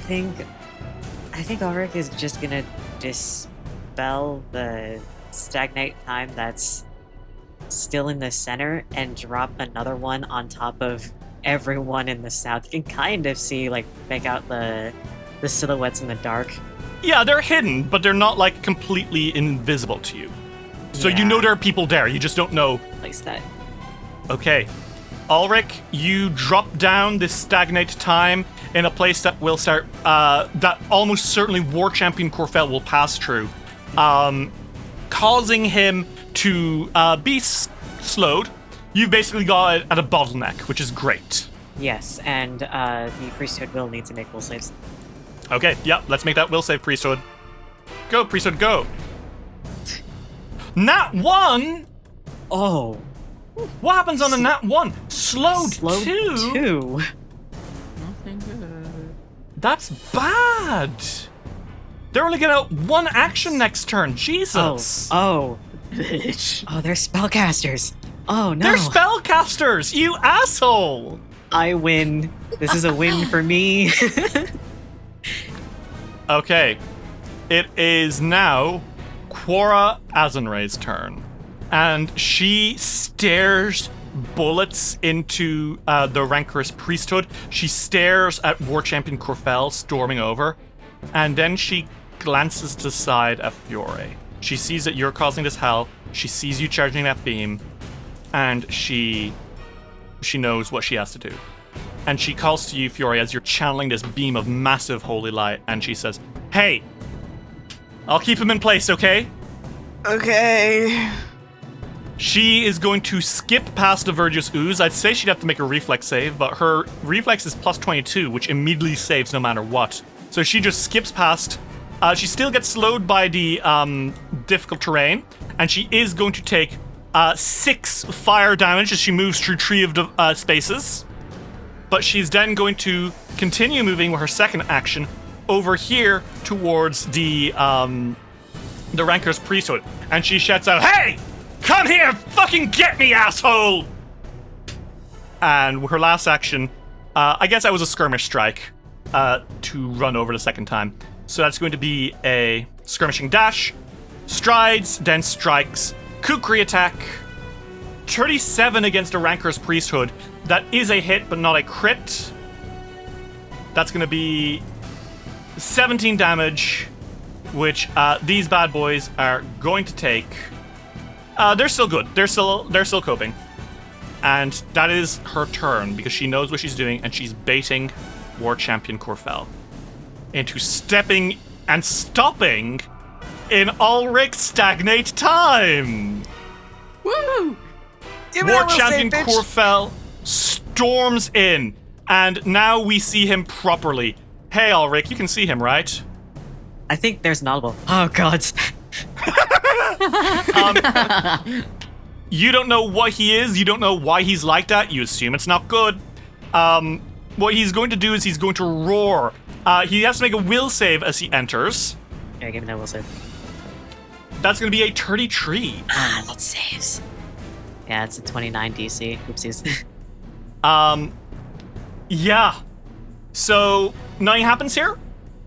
think Ulrich is just gonna dispel the stagnate time that's still in the center and drop another one on top of everyone in the south. You can kind of see, like, make out the silhouettes in the dark. Yeah, they're hidden, but they're not, like, completely invisible to you. So you know there are people there, you just don't know. Place that. Okay. Ulrich, you drop down this stagnate time in a place that will start, that almost certainly War Champion Khurfel will pass through, causing him to be slowed. You've basically got it at a bottleneck, which is great. Yes, and the priesthood will need to make will saves. Okay, yeah, let's make that will save, priesthood. Go, priesthood, go. Nat 1? Oh. What happens on a nat 1? Slowed 2? Nothing good. That's bad. They're only gonna 1 action next turn. Jesus. Oh, Bitch. they're spellcasters. Oh no. They're spellcasters, you asshole. I win. This is a win for me. Okay. It is now Quora Azenray's turn. And she stares bullets into the rancorous priesthood. She stares at War Champion Khurfel storming over. And then she glances to the side at Fiore. She sees that you're causing this hell. She sees you charging that beam. And she knows what she has to do. And she calls to you, Fiore, as you're channeling this beam of massive holy light. And she says, "Hey, I'll keep him in place, okay?" Okay. She is going to skip past the Vergis Ooze. I'd say she'd have to make a reflex save, but her reflex is plus 22, which immediately saves no matter what. So she just skips past. She still gets slowed by the difficult terrain, and she is going to take 6 fire damage as she moves through 3 of the spaces. But she's then going to continue moving with her second action over here towards the rancorous priesthood, and she shouts out, "Hey! Come here! Fucking get me, asshole!" And with her last action, I guess that was a skirmish strike to run over the second time. So that's going to be a skirmishing dash, strides, then strikes, kukri attack, 37 against a rancorous priesthood. That is a hit, but not a crit. That's going to be 17 damage, which these bad boys are going to take. They're still good. They're still coping. And that is her turn, because she knows what she's doing, and she's baiting War Champion Khurfel into stepping and stopping in Ulrich's stagnate time. Woo! War Champion Khurfel storms in, and now we see him properly. Hey, Ulrich, you can see him, right? I think there's an audible. Oh god. You don't know what he is. You don't know why he's like that. You assume it's not good. What he's going to do is he's going to roar. He has to make a will save as he enters. Yeah, give me that will save. That's going to be a 33. That saves. Yeah, it's a 29 DC. Oopsies. Yeah. So, nothing happens here?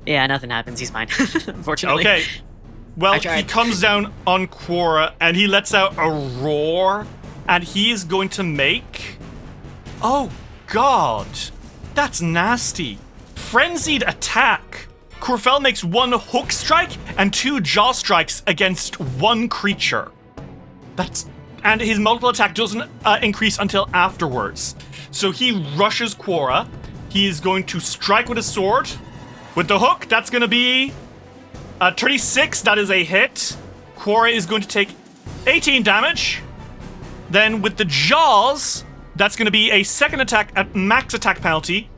Yeah, nothing happens. He's fine. Unfortunately. Okay. Well, I he tried. comes down on Quora, and he lets out a roar, and he is going to make... Oh, God. That's nasty. Frenzied attack. Khurfel makes 1 hook strike and 2 jaw strikes against 1 creature. And his multiple attack doesn't increase until afterwards. So he rushes Quora. He is going to strike with his sword. With the hook, that's going to be 36. That is a hit. Quora is going to take 18 damage. Then with the jaws, that's going to be a second attack at max attack penalty.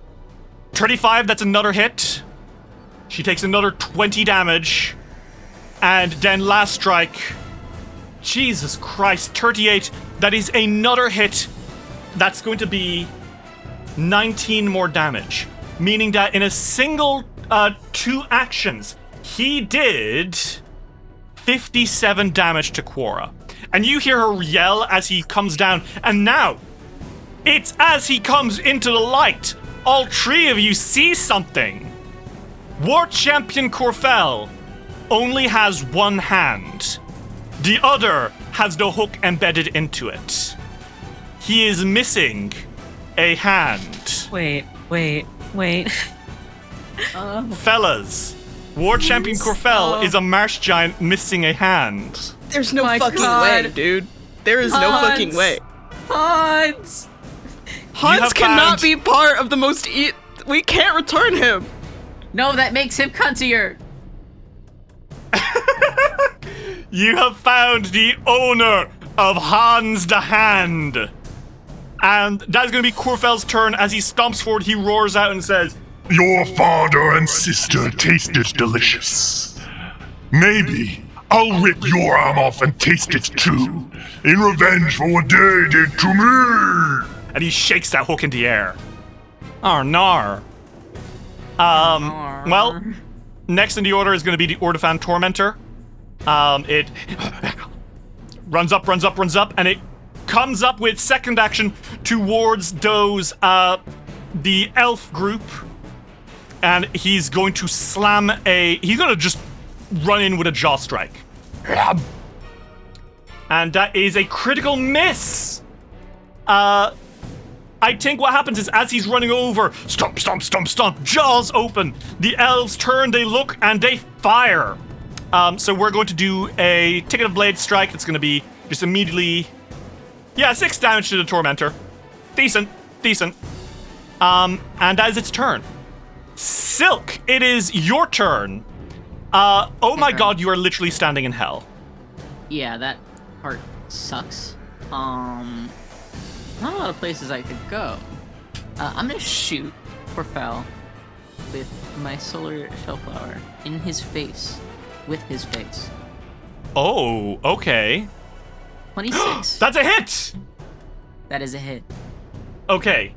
35, that's another hit. She takes another 20 damage. And then last strike. Jesus Christ, 38. That is another hit. That's going to be 19 more damage. Meaning that in a single 2 actions, he did 57 damage to Quora. And you hear her yell as he comes down. And now, it's as he comes into the light. All 3 of you see something. War Champion Khurfel only has one hand. The other has the hook embedded into it. He is missing a hand. Wait. Fellas, War Champion Khurfel is a Marsh Giant missing a hand. There's no My fucking God. way, dude. There is no fucking way. Hans! Hans cannot be part of the most we can't return him. No, that makes him cuntier. You have found the owner of Hans the Hand. And that is going to be Khurfel's turn. As he stomps forward, he roars out and says, Your father and sister tasted delicious. Maybe I'll rip your arm off and taste it too, in revenge for what they did to me. and he shakes that hook in the air. Oh, nar. Well, next in the order is going to be the Ordofan Tormentor. It runs up, and it comes up with second action towards those, the elf group. And he's going to slam he's going to just run in with a jaw strike. And that is a critical miss. I think what happens is as he's running over, stomp, stomp, stomp, stomp, jaws open. The elves turn, they look, and they fire. So we're going to do a Ticket of Blade strike. It's going to be just immediately, 6 damage to the Tormentor. Decent. And that is its turn. Silk, it is your turn. Oh my god, you are literally standing in hell. Yeah, that part sucks. Not a lot of places I could go. I'm gonna shoot Khurfel with my solar shellflower in his face, with his face. Oh, okay. 26. That's a hit! That is a hit. Okay.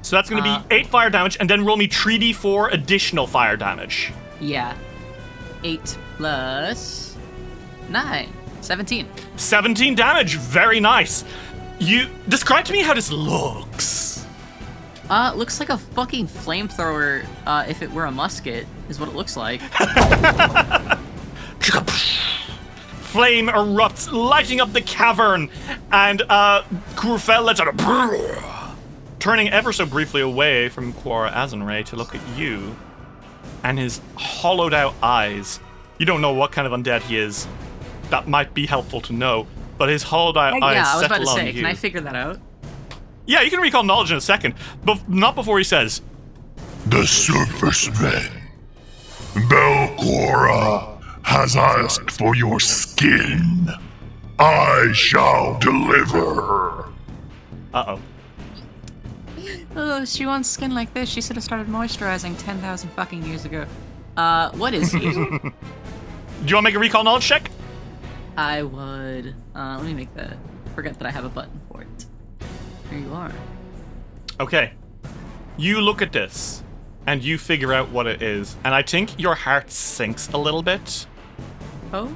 So that's gonna be 8 fire damage, and then roll me 3d4 additional fire damage. Yeah. 8 plus 9. 17. 17 damage, very nice. You describe to me how this looks. Looks like a fucking flamethrower, if it were a musket, is what it looks like. Flame erupts, lighting up the cavern, and Khurfel lets out a turning ever so briefly away from Quora Azanray to look at you, and his hollowed out eyes. You don't know what kind of undead he is. That might be helpful to know, but his hollowed out eyes settle on you. Yeah, I was about to say, can I figure that out? Yeah, you can recall knowledge in a second, but not before he says, The surface men. Belcorra has asked for your skin. I shall deliver. Uh-oh. Oh, she wants skin like this. She should have started moisturizing 10,000 fucking years ago. What is he? Do you want to make a recall knowledge check? I would, let me make that. Forget that I have a button for it. Here you are. Okay. You look at this, and you figure out what it is, and I think your heart sinks a little bit. Oh?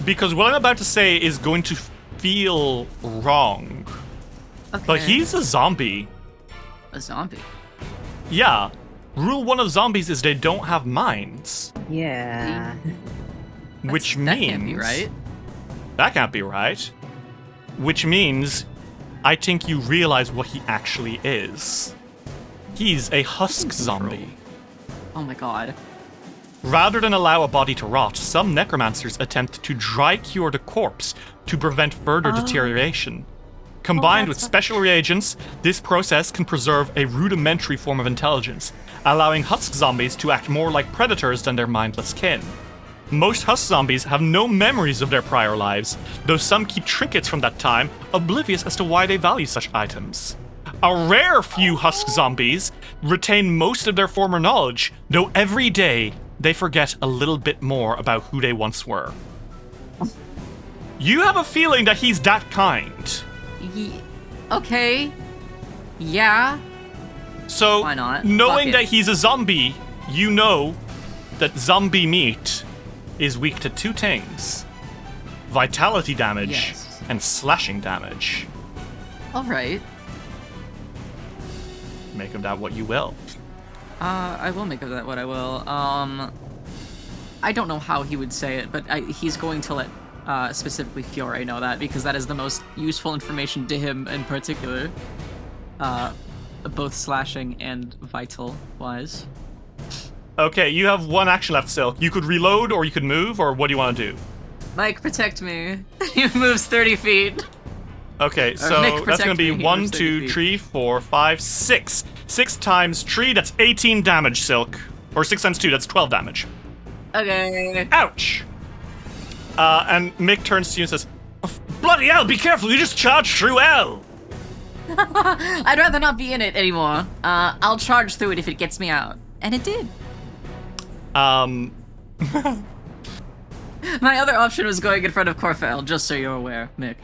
Because what I'm about to say is going to feel wrong. Okay. But he's a zombie. A zombie? Yeah. Rule 1 of zombies is they don't have minds. Yeah. Which means... That can't be right. That can't be right. Which means I think you realize what he actually is. He's a husk zombie. Oh my god. Rather than allow a body to rot, some necromancers attempt to dry cure the corpse to prevent further deterioration. Combined with special reagents, this process can preserve a rudimentary form of intelligence, allowing husk zombies to act more like predators than their mindless kin. Most husk zombies have no memories of their prior lives, though some keep trinkets from that time, oblivious as to why they value such items. A rare few husk zombies retain most of their former knowledge, though every day they forget a little bit more about who they once were. You have a feeling that he's that kind. Okay. Yeah. So, Why not? knowing Fuck it. that he's a zombie, you know that zombie meat is weak to two things: vitality damage Yes. and slashing damage. All right. Make of that what you will. I will make of that what I will. I don't know how he would say it, but he's going to let specifically Fiore know that, because that is the most useful information to him in particular. Both slashing and vital wise. Okay, you have one action left still. You could reload, or you could move, or what do you want to do? Mike, protect me. He moves 30 feet. Okay, Nick, so that's protect going to be me. He 1, moves 30 2, feet. 3, 4, 5, 6. 6 times 3, that's 18 damage, Silk. Or 6 times 2, that's 12 damage. Okay. Ouch! And Mick turns to you and says, "Bloody hell, be careful, you just charged through hell!" I'd rather not be in it anymore. I'll charge through it if it gets me out. And it did. My other option was going in front of Khurfel, just so you're aware, Mick.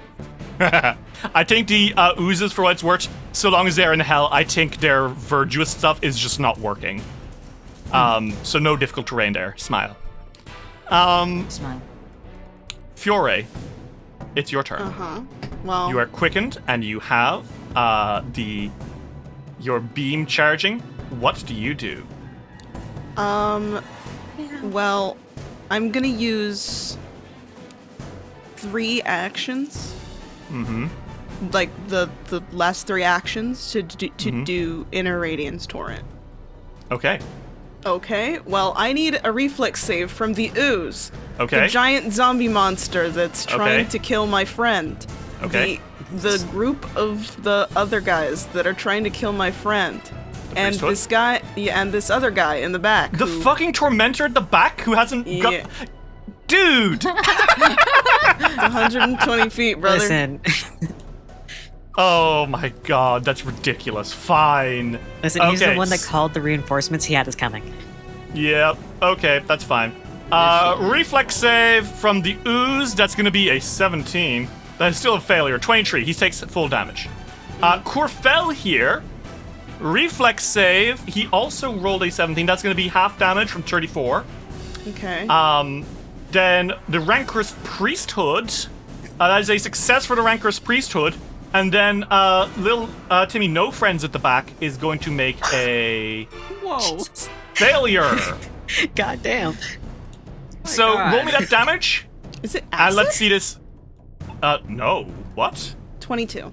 I think the oozes, for what it's worth, so long as they're in hell, I think their verdurous stuff is just not working. So no difficult terrain there. Smile. Smile. Fiore, it's your turn. Well, You are quickened, and you have your beam charging. What do you do? well, I'm gonna use 3 actions. Mm-hmm. Like the last 3 actions to do Inner Radiance Torrent. Okay. Okay, well, I need a reflex save from the ooze. Okay. The giant zombie monster that's trying Okay. to kill my friend. Okay. The group of the other guys that are trying to kill my friend. And priesthood? this guy, and this other guy in the back. The who- fucking tormentor at the back who hasn't Yeah. got... Dude! 120 feet, brother. Listen, Oh my god, that's ridiculous. Fine. listen, he's Okay, the one that called the reinforcements. He had us coming. Yep. Okay, that's fine. Reflex save from the ooze. That's going to be a 17. That is still a failure. 23. He takes full damage. Khurfel here. Reflex save. He also rolled a 17. That's going to be half damage from 34. Okay. Then the Rancorous Priesthood. That is a success for the Rancorous Priesthood. And then little Timmy No Friends at the back is going to make a Whoa. failure. God damn. So God. roll me that damage. Is it And acid? let's see this. No. What? 22.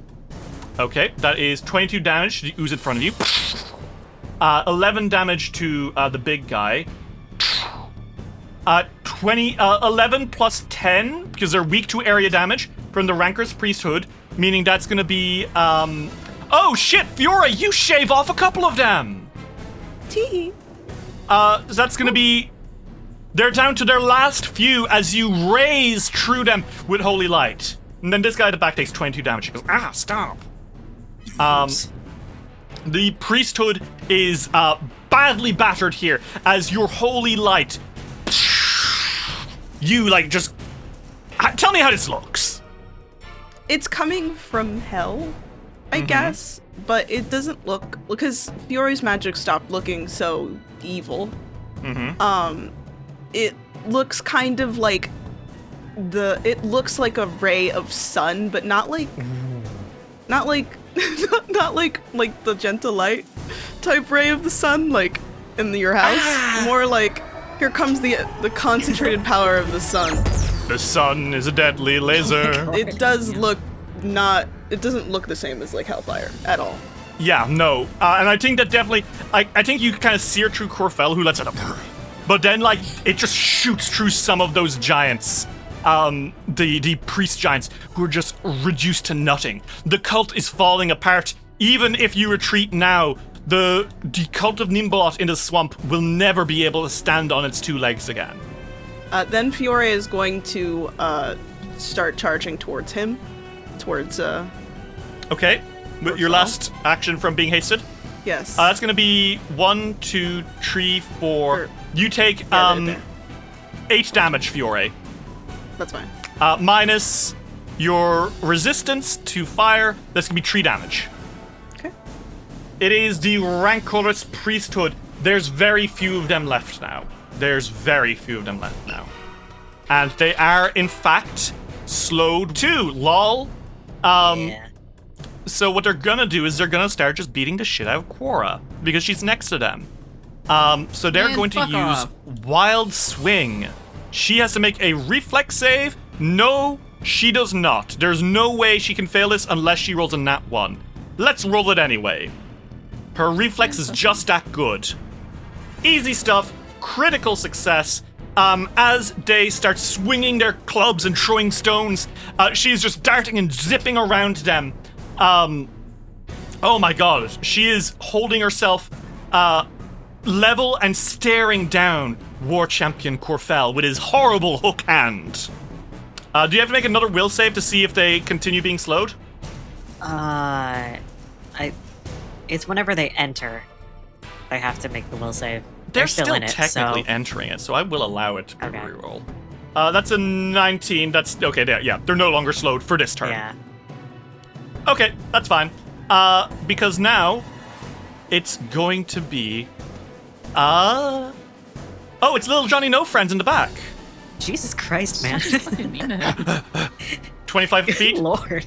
Okay, that is 22 damage to the ooze in front of you. 11 damage to the big guy. 11 plus 10, because they're weak to area damage, from the Rancorous Priesthood, meaning that's gonna be, oh shit, Fiora, you shave off a couple of them! Tee. That's gonna be... They're down to their last few as you raise through them with Holy Light. And then this guy at the back takes 22 damage. He goes, stop. The priesthood is badly battered here as your Holy Light... You, like, just... Tell me how this looks. It's coming from hell, I guess, but it doesn't look... Because Fiore's magic stopped looking so evil. It looks kind of like it looks like a ray of sun, but not like not like the gentle light type ray of the sun, like in your house. More like, here comes the concentrated power of the sun. The sun is a deadly laser. It does look it doesn't look the same as like Hellfire at all. Yeah, no. And I think that definitely... I think you kind of sear through Khurfel, who lets it up. But then, like, it just shoots through some of those giants. the priest giants who are just reduced to nothing. The cult is falling apart. Even if you retreat now, the cult of Nhimbaloth in the swamp will never be able to stand on its two legs again. Then Fiore is going to start charging towards him. Okay. With your last action from being hasted? Yes. That's going to be 1, 2, 3, 4. Sure. You take there. 8 damage, Fiore. That's fine. Minus your resistance to fire. That's going to be 3 damage. Okay. It is the rancorous priesthood. There's very few of them left now. And they are, in fact, slowed too. Lol. Yeah. So what they're gonna do is they're gonna start just beating the shit out of Quora because she's next to them. So they're going to use Wild Swing. She has to make a reflex save. No, she does not. There's no way she can fail this unless she rolls a nat 1. Let's roll it anyway. Her reflex is just that good. Easy stuff. Critical success. As they start swinging their clubs and throwing stones, she's just darting and zipping around them. Oh my god, she is holding herself level and staring down War Champion Khurfel with his horrible hook hand. Do you have to make another will save to see if they continue being slowed? It's whenever they enter, I have to make the will save. They're still in it, technically so... entering it, so I will allow it to be Okay. reroll. That's a 19. That's okay. They're no longer slowed for this turn. Yeah. Okay, that's fine. Because now it's going to be oh, it's little Johnny No Friends in the back. Jesus Christ, man. Fucking mean to him. 25 feet. Lord.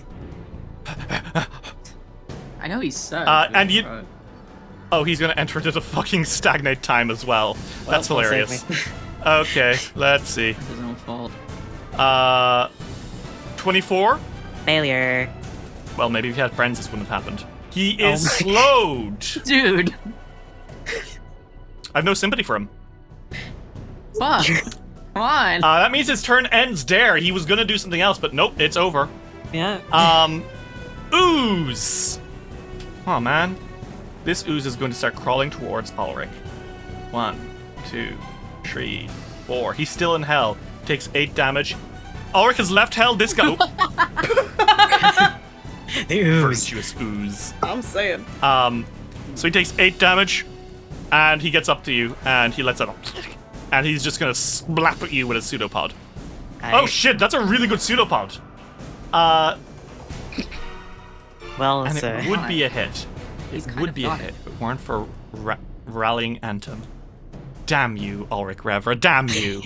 I know he's sucks. And you. Oh, he's gonna enter into the fucking stagnate time as well. That's Well, hilarious. save me. Okay, let's see. It's his own fault. 24. Failure. Well, maybe if he had friends, this wouldn't have happened. He Oh is my slowed. Dude. I have no sympathy for him. Fuck. Come on. That means his turn ends there. He was gonna do something else, but nope, it's over. Yeah. Ooze. Oh man, this ooze is going to start crawling towards Ulrich. 1, 2, 3, 4. He's still in hell. Takes 8 damage. Ulrich has left hell. This guy. The ooze. Virtuous ooze. I'm saying. So he takes 8 damage, and he gets up to you, and he lets out and he's just gonna slap at you with a pseudopod. Oh shit, that's a really good pseudopod. Well, And it's it would be a hit. He's It kind would of be a got hit it. if it weren't for Rallying Anthem. Damn you, Ulrich Revra. Damn you.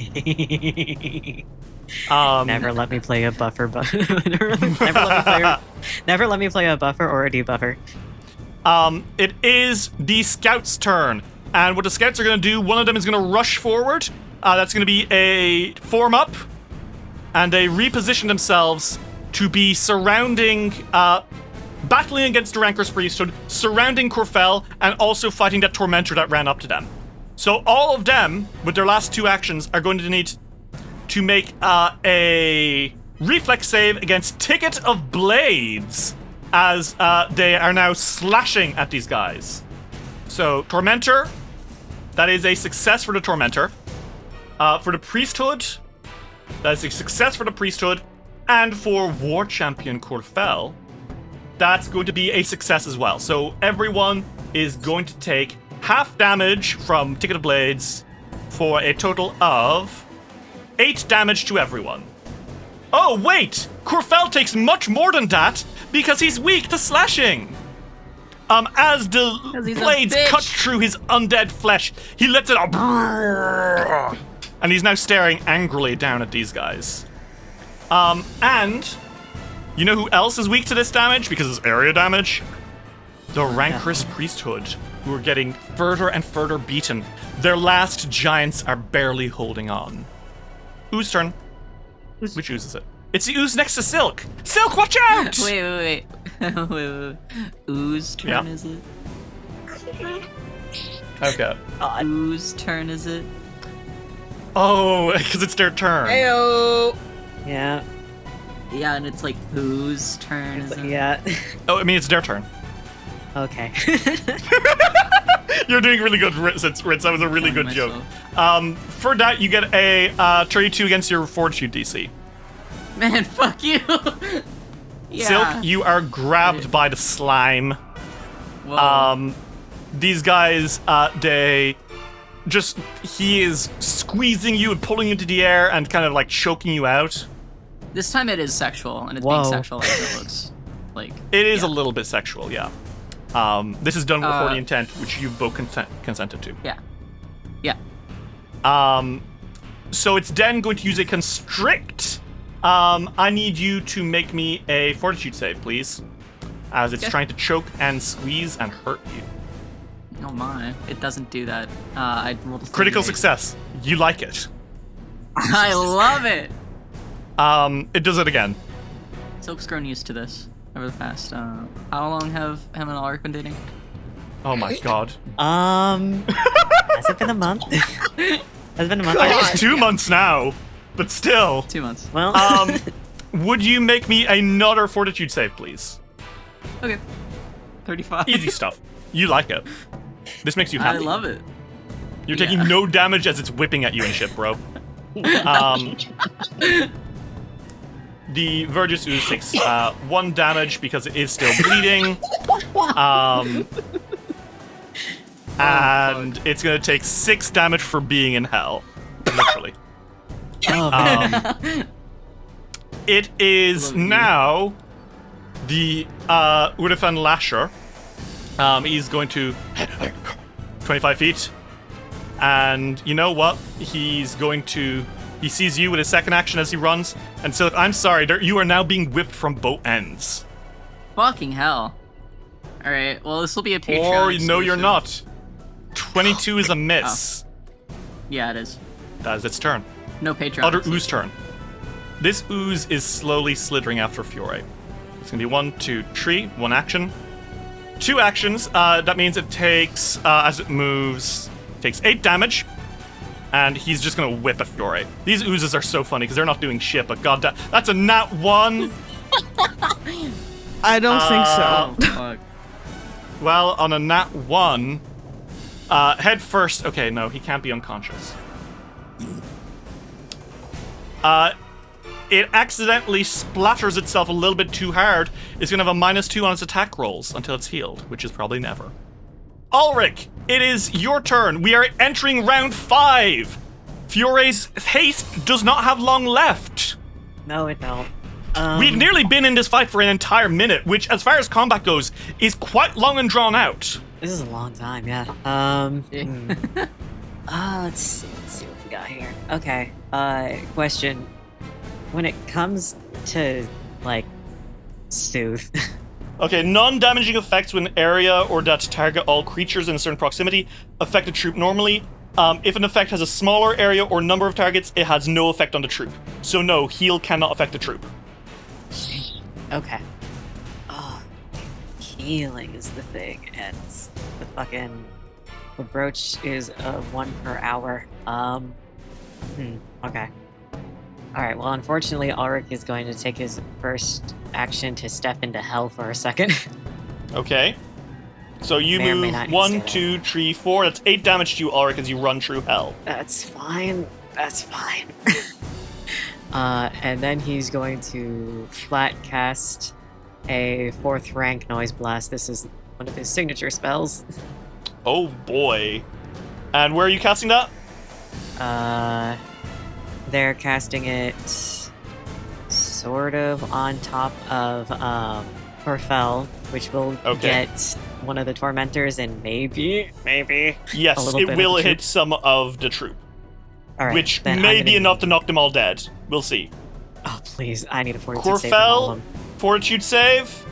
Never let me play a buffer, never let me play a buffer or a debuffer. It is the scouts' turn. And what the scouts are going to do, one of them is going to rush forward. That's going to be a form up. And they reposition themselves to be surrounding, battling against the Rancorous Priesthood, surrounding Khurfel, and also fighting that Tormentor that ran up to them. So all of them, with their last 2 actions, are going to need to make a reflex save against Ticket of Blades, as they are now slashing at these guys. So, Tormentor, that is a success for the Tormentor. For the Priesthood, that is a success for the Priesthood. And for War Champion Khurfel, that's going to be a success as well. So everyone is going to take half damage from Ticket of Blades for a total of 8 damage to everyone. Oh, wait! Khurfel takes much more than that because he's weak to slashing. As the he's a blades bitch. cut through his undead flesh, he lets it out. And he's now staring angrily down at these guys. And you know who else is weak to this damage because it's area damage? The Rancorous Priesthood, who are getting further and further beaten. Their last giants are barely holding on. Whose turn? Which ooze is it? It's the ooze next to Silk. Silk, watch out! Wait. Ooze turn, Yeah. is it? Okay. Ooze turn, is it? Oh, because it's their turn. Heyo. Yeah. Yeah, and it's like whose turn is it? Yeah. Oh, I mean, it's their turn. Okay. You're doing really good, Ritz. That was a really good joke. For that, you get a 32 against your Fortitude DC. Man, fuck you. Yeah. Silk, you are grabbed by the slime. Whoa. These guys, he is squeezing you and pulling you into the air and kind of like choking you out. This time it is sexual, and it's Whoa. being sexual as it looks. Like It is a little bit sexual, yeah. This is done before the intent, which you both consented to. Yeah. Yeah. So it's then going to use a constrict. I need you to make me a fortitude save, please. As it's trying to choke and squeeze and hurt you. Oh my. It doesn't do that. I rolled a Critical 38. success. You like it. I love it. It does it again. Silk's grown used to this over the past, how long have him and Ulrich been dating? Oh my god. Has it been a month? Has it been a month? I think it's 2 months now, but still. 2 months. Well, Would you make me another fortitude save, please? Okay. 35. Easy stuff. You like it. This makes you I happy. love it. You're taking no damage as it's whipping at you and shit, bro. The Vergus Ooze takes 1 damage because it is still bleeding. And it's going to take 6 damage for being in hell. Literally. oh, man. It is now the Urifan Lasher. He's going to 25 feet. And you know what? He sees you with his second action as he runs. And so, I'm sorry, you are now being whipped from both ends. Fucking hell. Alright, well, this will be a Patreon Or, no, exclusive. you're not. 22 is a miss. Yeah, it is. That is its turn. No Patreon. Other exclusive. ooze turn. This ooze is slowly slithering after Fiore. It's gonna be 1, 2, 3, 1 action. 2 actions, that means it takes, as it moves, takes 8 damage. And he's just gonna whip at Fiore. These oozes are so funny because they're not doing shit, but goddamn, that's a nat 1! I don't think Oh, so. fuck. Well, on a nat 1, head first. Okay, no, he can't be unconscious. It accidentally splatters itself a little bit too hard. It's gonna have a -2 on its attack rolls until it's healed, which is probably never. Ulrich, it is your turn. We are entering round 5. Fiore's haste does not have long left. No, it don't. We've nearly been in this fight for an entire minute, which, as far as combat goes, is quite long and drawn out. This is a long time, yeah. Let's see what we got here. Okay, question. When it comes to, like, soothe... Okay, non-damaging effects when area or that target all creatures in a certain proximity affect a troop normally. If an effect has a smaller area or number of targets, it has no effect on the troop. So no, heal cannot affect the troop. Okay. Oh, healing is the thing, and the brooch is 1 per hour. Okay. Alright, well, unfortunately, Ulrich is going to take his first action to step into hell for a second. Okay. So you May or may move not 1, say 2, 3, 4. That's 8 damage to you, Ulrich, as you run through hell. That's fine. And then he's going to flat cast a 4th rank noise blast. This is one of his signature spells. Oh boy. And where are you casting that? They're casting it sort of on top of Khurfel, which will Okay. get one of the tormentors and maybe a Yes, little it bit of will the hit troop. some of the troop. All right, Which then may I'm be gonna- enough to knock them all dead. We'll see. Oh please, I need a fortitude save from all of Khurfel, them. fortitude save.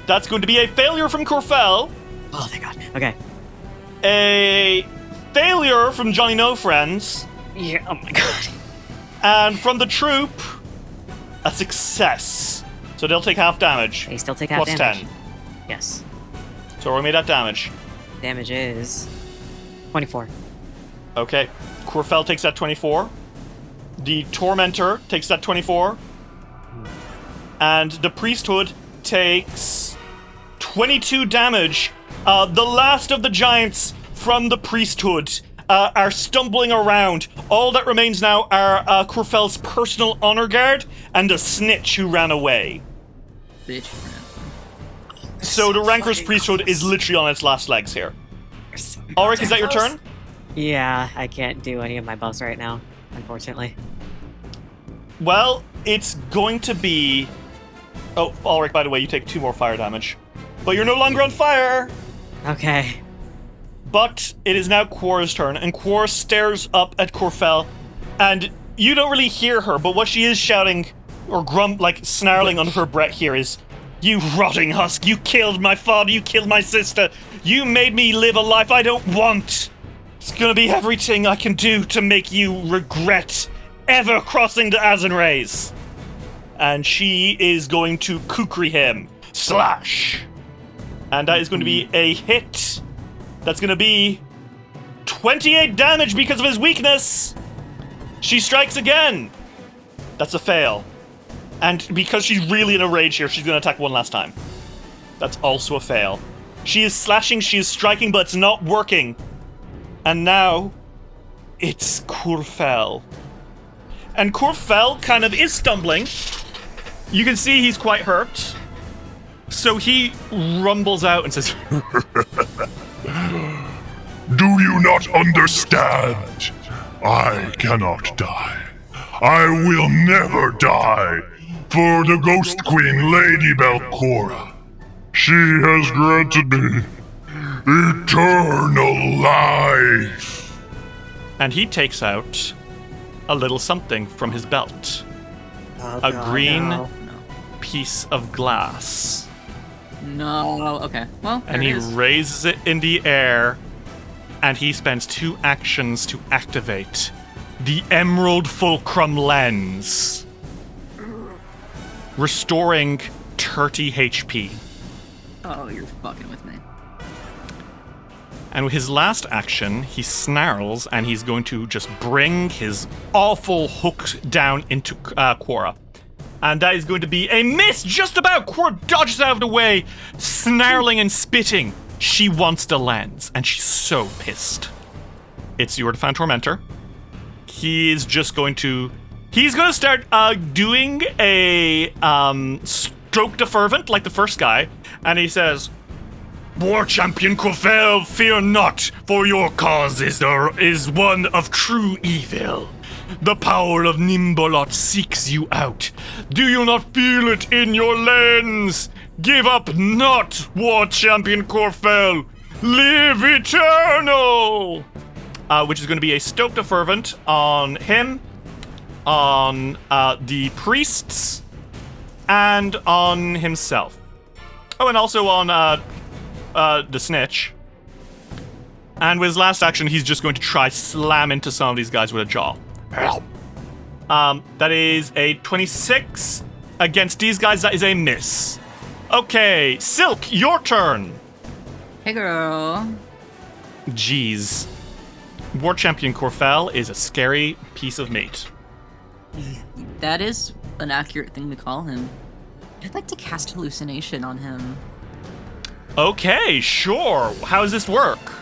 That's going to be a failure from Khurfel. Oh thank God. Okay. A failure from Johnny No Friends. Yeah. Oh my God. And from the troop, a success. So they'll take half damage. They still take half Plus damage. 10. Yes. So we made that damage. Damage is 24. Okay. Khurfel takes that 24. The Tormentor takes that 24. And the Priesthood takes 22 damage. The last of the giants from the Priesthood are stumbling around. All that remains now are Khurfel's personal honor guard and a snitch who ran away. Bitch. So the Rancor's Priesthood is literally on its last legs here. Ulrich, is that your turn? Yeah, I can't do any of my buffs right now, unfortunately. Well, it's going to be... Oh, Ulrich, by the way, you take 2 more fire damage. But you're no longer on fire! Okay. But it is now Quor's turn, and Quor stares up at Khurfel, and you don't really hear her, but what she is shouting, or snarling under her breath here is, "You rotting husk, you killed my father, you killed my sister, you made me live a life I don't want. It's gonna be everything I can do to make you regret ever crossing the Azenrays." And she is going to kukri him. Slash! And that is going to be a hit. That's going to be 28 damage because of his weakness. She strikes again. That's a fail. And because she's really in a rage here, she's going to attack one last time. That's also a fail. She is slashing, she is striking, but it's not working. And now, it's Khurfel. And Khurfel kind of is stumbling. You can see he's quite hurt. So he rumbles out and says, Do you not understand? I cannot die. I will never die. For the Ghost Queen, Lady Belcorra. She has granted me eternal life. And he takes out a little something from his belt. A green piece of glass. No, okay. Well, and he raises it in the air, and he spends 2 actions to activate the Emerald Fulcrum Lens, restoring 30 HP. Oh, you're fucking with me. And with his last action, he snarls, and he's going to just bring his awful hook down into Quora. And that is going to be a miss, just about. Quora dodges out of the way, snarling and spitting. She wants the lens, and she's so pissed. It's your Define Tormentor. He's just going to... He's going to start doing a Stroke the Fervent, like the first guy. And he says, "War Champion Khurfel, fear not, for your cause is one of true evil. The power of Nhimbaloth seeks you out. Do you not feel it in your lens? Give up not, War Champion Khurfel. Live eternal!" Which is going to be a Stoke the Fervent on him, on the priests, and on himself. Oh, and also on the snitch. And with his last action, he's just going to try slam into some of these guys with a jaw. That is a 26 against these guys. That is a miss. Okay, Silk, your turn. Hey, girl. Jeez. War Champion Khurfel is a scary piece of meat. That is an accurate thing to call him. I'd like to cast Hallucination on him. Okay, sure. How does this work?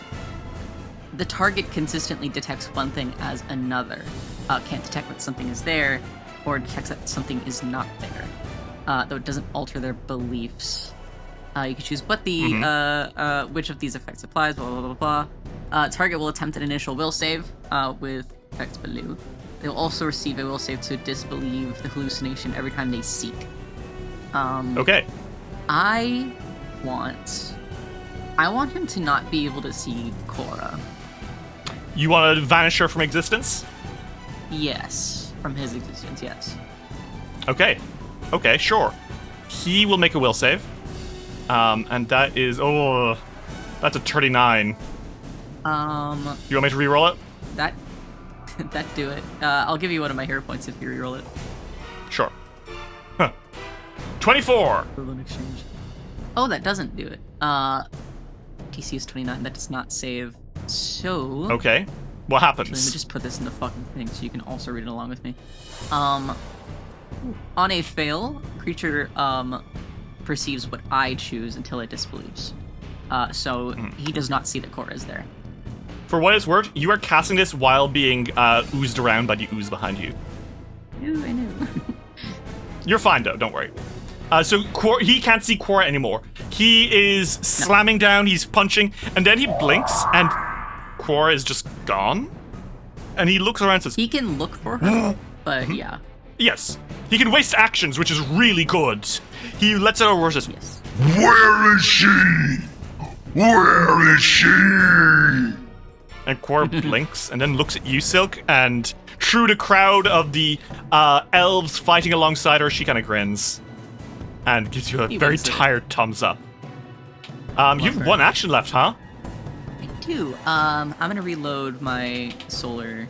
The target consistently detects one thing as another. Can't detect that something is there, or detects that something is not there. Though it doesn't alter their beliefs. You can choose what the which of these effects applies. Blah blah blah blah. Target will attempt an initial will save with effects below. They will also receive a will save to disbelieve the hallucination every time they seek. Okay. I want him to not be able to see Cora. You want to vanish her from existence? Yes, from his existence, yes. Okay, sure. He will make a will save. And that is, that's a 39. You want me to reroll it? That do it. I'll give you one of my hero points if you reroll it. Sure. 24. Exchange. Oh, that doesn't do it. DC is 29. That does not save. So. Okay. What Actually, let me happens? just put this in the fucking thing so you can also read it along with me. On a fail, creature perceives what I choose until it disbelieves. So he does not see that Cora is there. For what it's worth, you are casting this while being oozed around by the ooze behind you. Ooh, I know. You're fine though, don't worry. So he can't see Quora anymore. He is slamming down, he's punching, and then he blinks, and Quora is just gone. And he looks around and says, He can look for her, but yeah. yes. He can waste actions, which is really good. He lets out a roar and says, Yes. Where is she? Where is she? and Quora blinks and then looks at you, Silk, and through the crowd of the elves fighting alongside her, she kind of grins and gives you a He very winks at it. tired thumbs up. You've one action left, huh? I do. I'm gonna reload my solar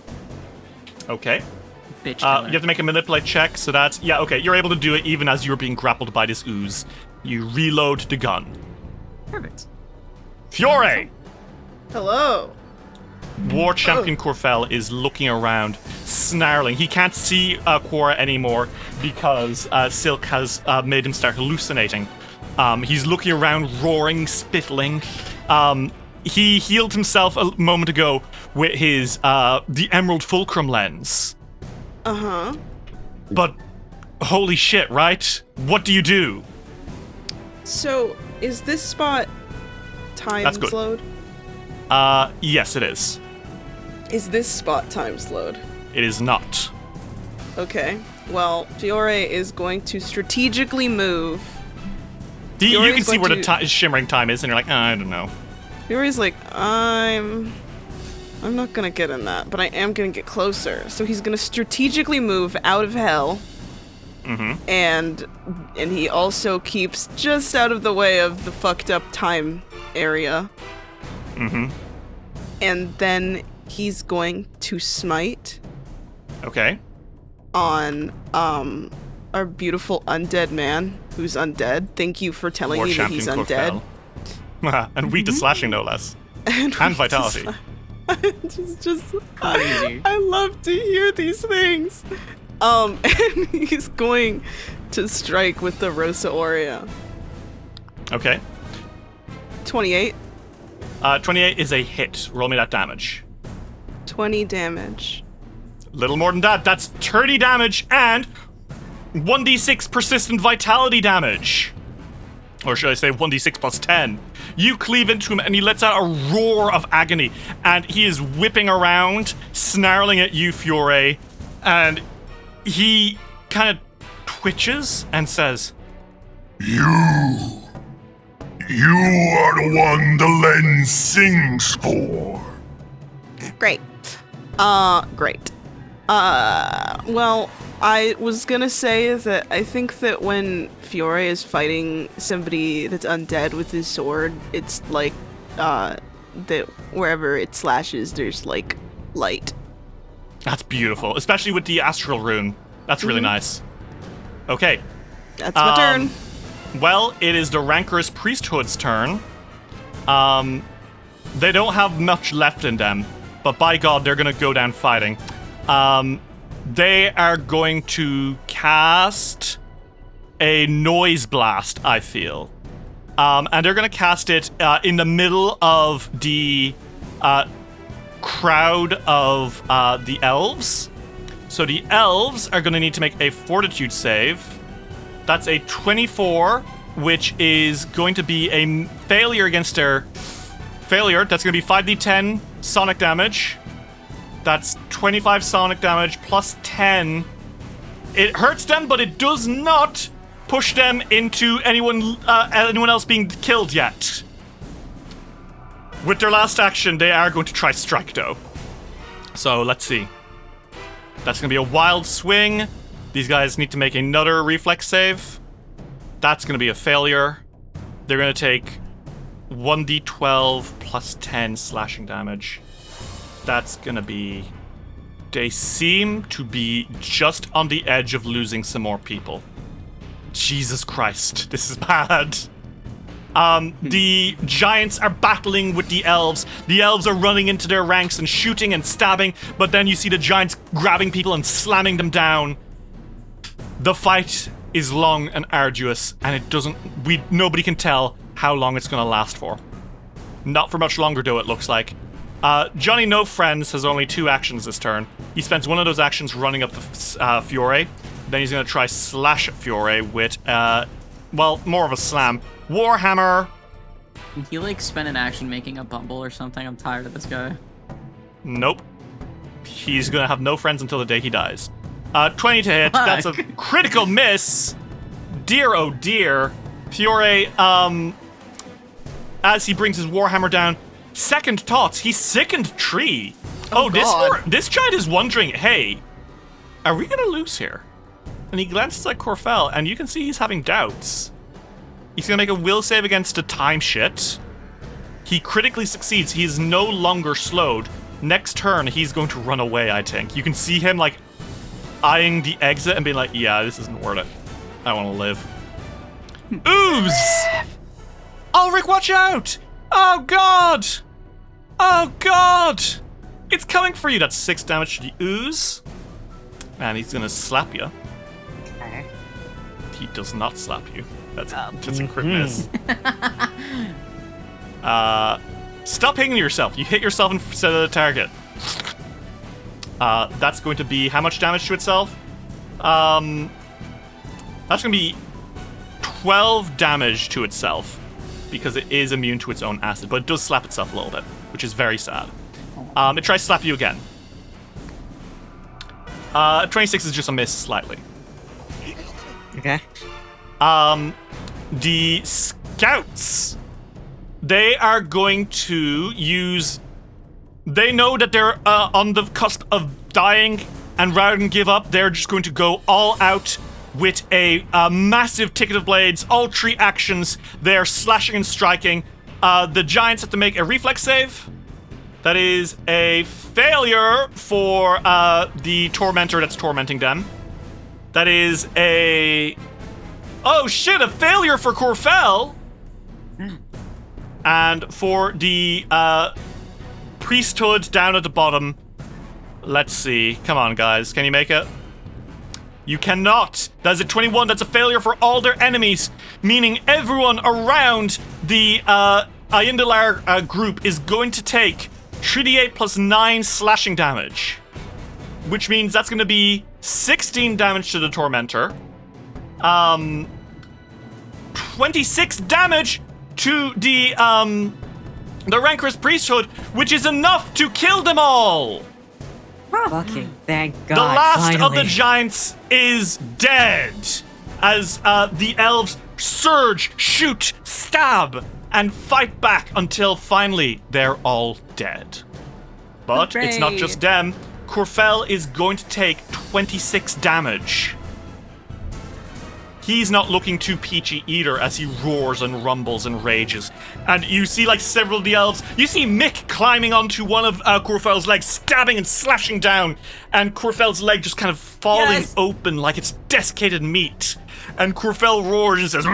Okay. bitch. You have to make a manipulate check, so that's... Yeah, okay, you're able to do it even as you're being grappled by this ooze. You reload the gun. Perfect. Fiore! Hello. War Champion Khurfel is looking around, snarling. He can't see Quora anymore because Silk has made him start hallucinating. He's looking around, roaring, spittling. He healed himself a moment ago with his the Emerald Fulcrum Lens. Uh-huh. But holy shit, right? What do you do? So, is this spot That's time good. slowed? Yes, it is. Is this spot time slowed? It is not. Okay. Well, Fiore is going to strategically move. You Fiore's can see going where the to- shimmering time is, and you're like, I don't know. Fiore's like, I'm not gonna get in that, but I am gonna get closer. So he's gonna strategically move out of hell. Mm-hmm. And he also keeps just out of the way of the fucked up time area. Mm-hmm. And then he's going to smite Okay. on our beautiful undead man who's undead. Thank you for telling War me that Champion he's undead. Khurfel. And weak to slashing, no less. And Vitality. just Crazy. I love to hear these things. And he's going to strike with the Rosa Aurea. Okay. 28, 28 is a hit. Roll me that damage. 20 damage. Little more than that. That's 30 damage and 1d6 persistent vitality damage. Or should I say 1d6 plus 10. You cleave into him and he lets out a roar of agony. And he is whipping around, snarling at you, Fiore. And he kind of twitches and says, You are the one the lens sings for. Great. Great. Well, I was gonna say that I think that when Fiore is fighting somebody that's undead with his sword, it's like, that wherever it slashes, there's, like, light. that's beautiful. Especially with the astral rune. That's really nice. Okay. That's my turn. Well, it is the Rancorous Priesthood's turn. They don't have much left in them, but by God, they're gonna go down fighting. They are going to cast a noise blast, I feel. And they're gonna cast it in the middle of the crowd of the elves. So the elves are gonna need to make a fortitude save. That's a 24, which is going to be a failure against their failure. That's going to be 5d10 sonic damage. That's 25 sonic damage plus 10. It hurts them, but it does not push them into anyone else being killed yet. With their last action, they are going to try strike, though. So let's see. That's going to be a wild swing. These guys need to make another reflex save. That's going to be a failure. They're going to take 1d12 plus 10 slashing damage. That's going to be... They seem to be just on the edge of losing some more people. Jesus Christ, this is bad. The giants are battling with the elves. The elves are running into their ranks and shooting and stabbing, but then you see the giants grabbing people and slamming them down. The fight is long and arduous, and nobody can tell how long it's going to last for. Not for much longer, though, it looks like. Johnny No Friends has only 2 actions this turn. He spends one of those actions running up the Fiore. Then he's going to try slash at Fiore with, more of a slam. Warhammer. Can he, like, spend an action making a bumble or something? I'm tired of this guy. Nope. He's going to have no friends until the day he dies. 20 to hit. Fuck. That's a critical miss. Dear, oh dear. Fiore, as he brings his Warhammer down, second thoughts. He sickened tree. This giant is wondering, hey, are we going to lose here? And he glances at Khurfel, and you can see he's having doubts. He's going to make a will save against a time shit. He critically succeeds. He is no longer slowed. Next turn, he's going to run away, I think. You can see him, like, eyeing the exit and being like, yeah, this isn't worth it. I want to live. Ooze! Ulrich, watch out! Oh, God! Oh, God! It's coming for you. That's 6 damage to the ooze. And he's going to slap you. Okay. He does not slap you. That's a crit miss. Stop hitting yourself. You hit yourself instead of the target. That's going to be how much damage to itself? That's going to be 12 damage to itself because it is immune to its own acid, but it does slap itself a little bit, which is very sad. It tries to slap you again. 26 is just a miss slightly. Okay. The scouts, they are going to use... They know that they're on the cusp of dying, and rather than give up, they're just going to go all out with a massive ticket of blades, all 3 actions. They're slashing and striking. The giants have to make a reflex save. That is a failure for the tormentor that's tormenting them. That is a... Oh shit, a failure for Khurfel! And for the priesthood down at the bottom, let's see. Come on, guys. Can you make it? You cannot. That's a 21. That's a failure for all their enemies, meaning everyone around the Yldaris group is going to take 3d8 plus 9 slashing damage, which means that's going to be 16 damage to the tormentor. 26 damage to the rancorous priesthood, which is enough to kill them all. Fucking thank God. The last finally. of the giants is dead as the elves surge, shoot, stab, and fight back until finally they're all dead. But it's not just them. Khurfel is going to take 26 damage. He's not looking too peachy either as he roars and rumbles and rages. And you see, like, several of the elves. You see Mick climbing onto one of Khurfel's legs, stabbing and slashing down. And Khurfel's leg just kind of falling open like it's desiccated meat. And Khurfel roars and says,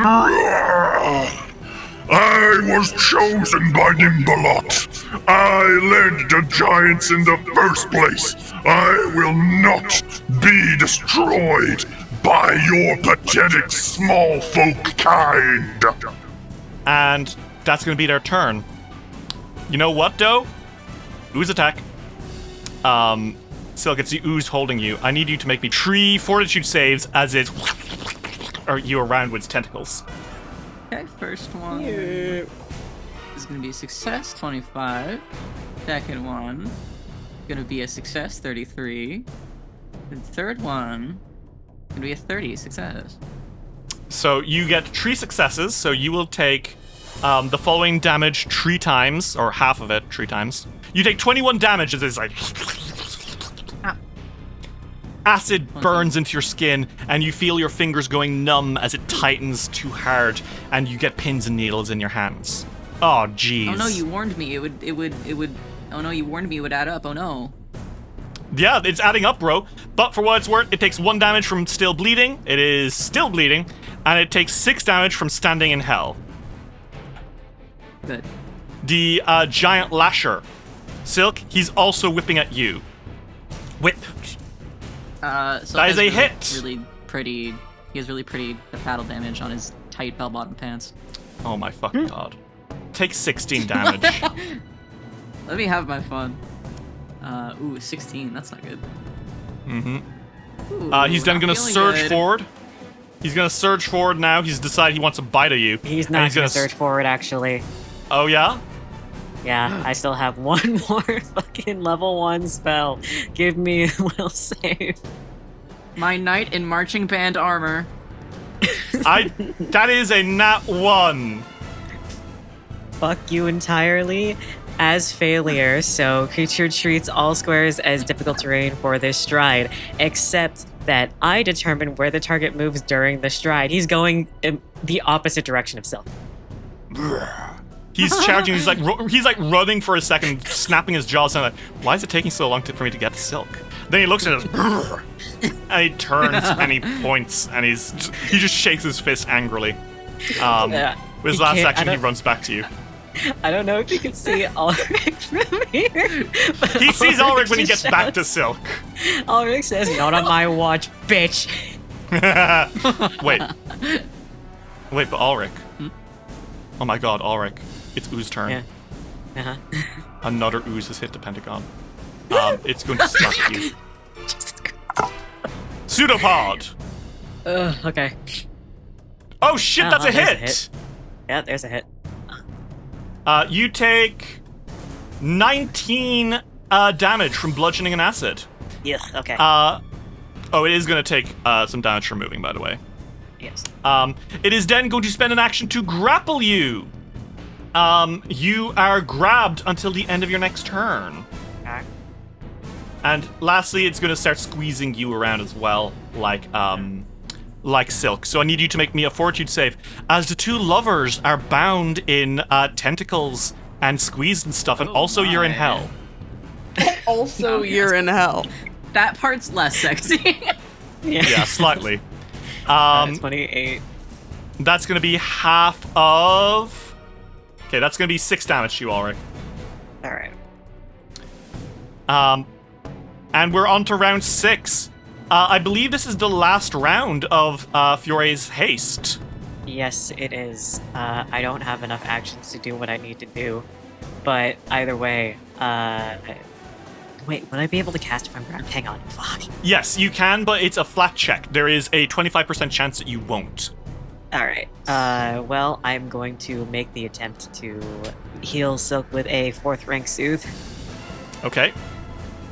I was chosen by Nhimbaloth. I led the giants in the first place. I will not be destroyed by your pathetic small folk kind. And that's going to be their turn. You know what, though? Ooze attack. Silk, it's the ooze holding you. I need you to make me 3 fortitude saves as it you around with its tentacles. Okay, first one is going to be a success, 25. Second one, going to be a success, 33. The third one, going to be a 30 success. So you get 3 successes, so you will take the following damage 3 times, or half of it 3 times. You take 21 damage as it's like... Acid burns into your skin, and you feel your fingers going numb as it tightens too hard, and you get pins and needles in your hands. Oh, jeez. Oh no, you warned me. It would. Oh no, you warned me it would add up. Oh no. Yeah, it's adding up, bro. But for what it's worth, it takes 1 damage from still bleeding. It is still bleeding, and it takes 6 damage from standing in hell. Good. The giant lasher. Silk, he's also whipping at you. Whip. So That is a really, hit. Really pretty. He has really pretty battle damage on his tight bell-bottom pants. Oh my fucking god. Take 16 damage. Let me have my fun. 16. That's not good. Mm-hmm. He's then not gonna feeling surge good. forward. He's gonna surge forward now. He's decided he wants a bite of you. He's And not gonna s- surge forward, actually. Oh yeah? Yeah, I still have one more fucking level 1 spell. Give me a will save. My knight in marching band armor. That is a nat 1. Fuck you entirely. As failure, so creature treats all squares as difficult terrain for this stride, except that I determine where the target moves during the stride. He's going in the opposite direction of Silk. He's charging. He's like running for a second, snapping his jaws, and like, why is it taking so long for me to get the Silk? Then he looks at us, and he turns and he points, and he just shakes his fist angrily. With his He last can't- action, I he don't- runs back to you. I don't know if you can see Ulrich from here. but He sees Ulrich when he just gets back to shouts- Silk. Ulrich says, "Not on my watch, bitch." Wait, but Ulrich. Oh my god, Ulrich. It's Oo's turn. Yeah. Uh-huh. Another Ooze has hit the Pentagon. It's going to slap at you. Pseudopod! Okay. Oh shit, that's a there's hit! Yeah, there's a hit. You take 19 damage from bludgeoning and acid. Yes, okay. It is going to take some damage from moving, by the way. Yes. It is then going to spend an action to grapple you. You are grabbed until the end of your next turn. Okay. And lastly, it's going to start squeezing you around as well, like Silk. So I need you to make me a fortitude save, as the two lovers are bound in tentacles and squeezed and stuff, and also you're in my. hell. Also, you're in hell. That part's less sexy. Yeah, slightly. 28. That's going to be half of... Okay, that's going to be 6 damage to you, Ulrich. All right. And we're on to round 6. I believe this is the last round of Fiore's haste. Yes, it is. I don't have enough actions to do what I need to do, but either way, wait, would I be able to cast if I'm grabbed? Hang on, fuck. Yes, you can, but it's a flat check. There is a 25% chance that you won't. All right. Well, I'm going to make the attempt to heal Silk with a 4th rank soothe. Okay.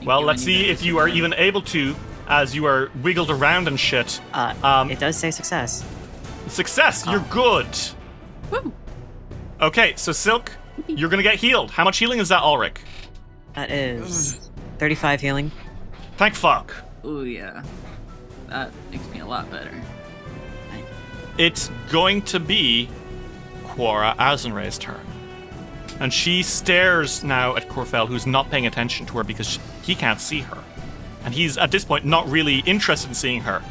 Well, let's see if you are even able to, as you are wiggled around and shit. It does say success. Success, you're good. Woo. Okay, so Silk, you're gonna get healed. How much healing is that, Ulrich? That is 35 healing. Thank fuck. Ooh, yeah. That makes me a lot better. It's going to be Quora Azenray's turn. And she stares now at Khurfel, who's not paying attention to her because he can't see her. And he's, at this point, not really interested in seeing her.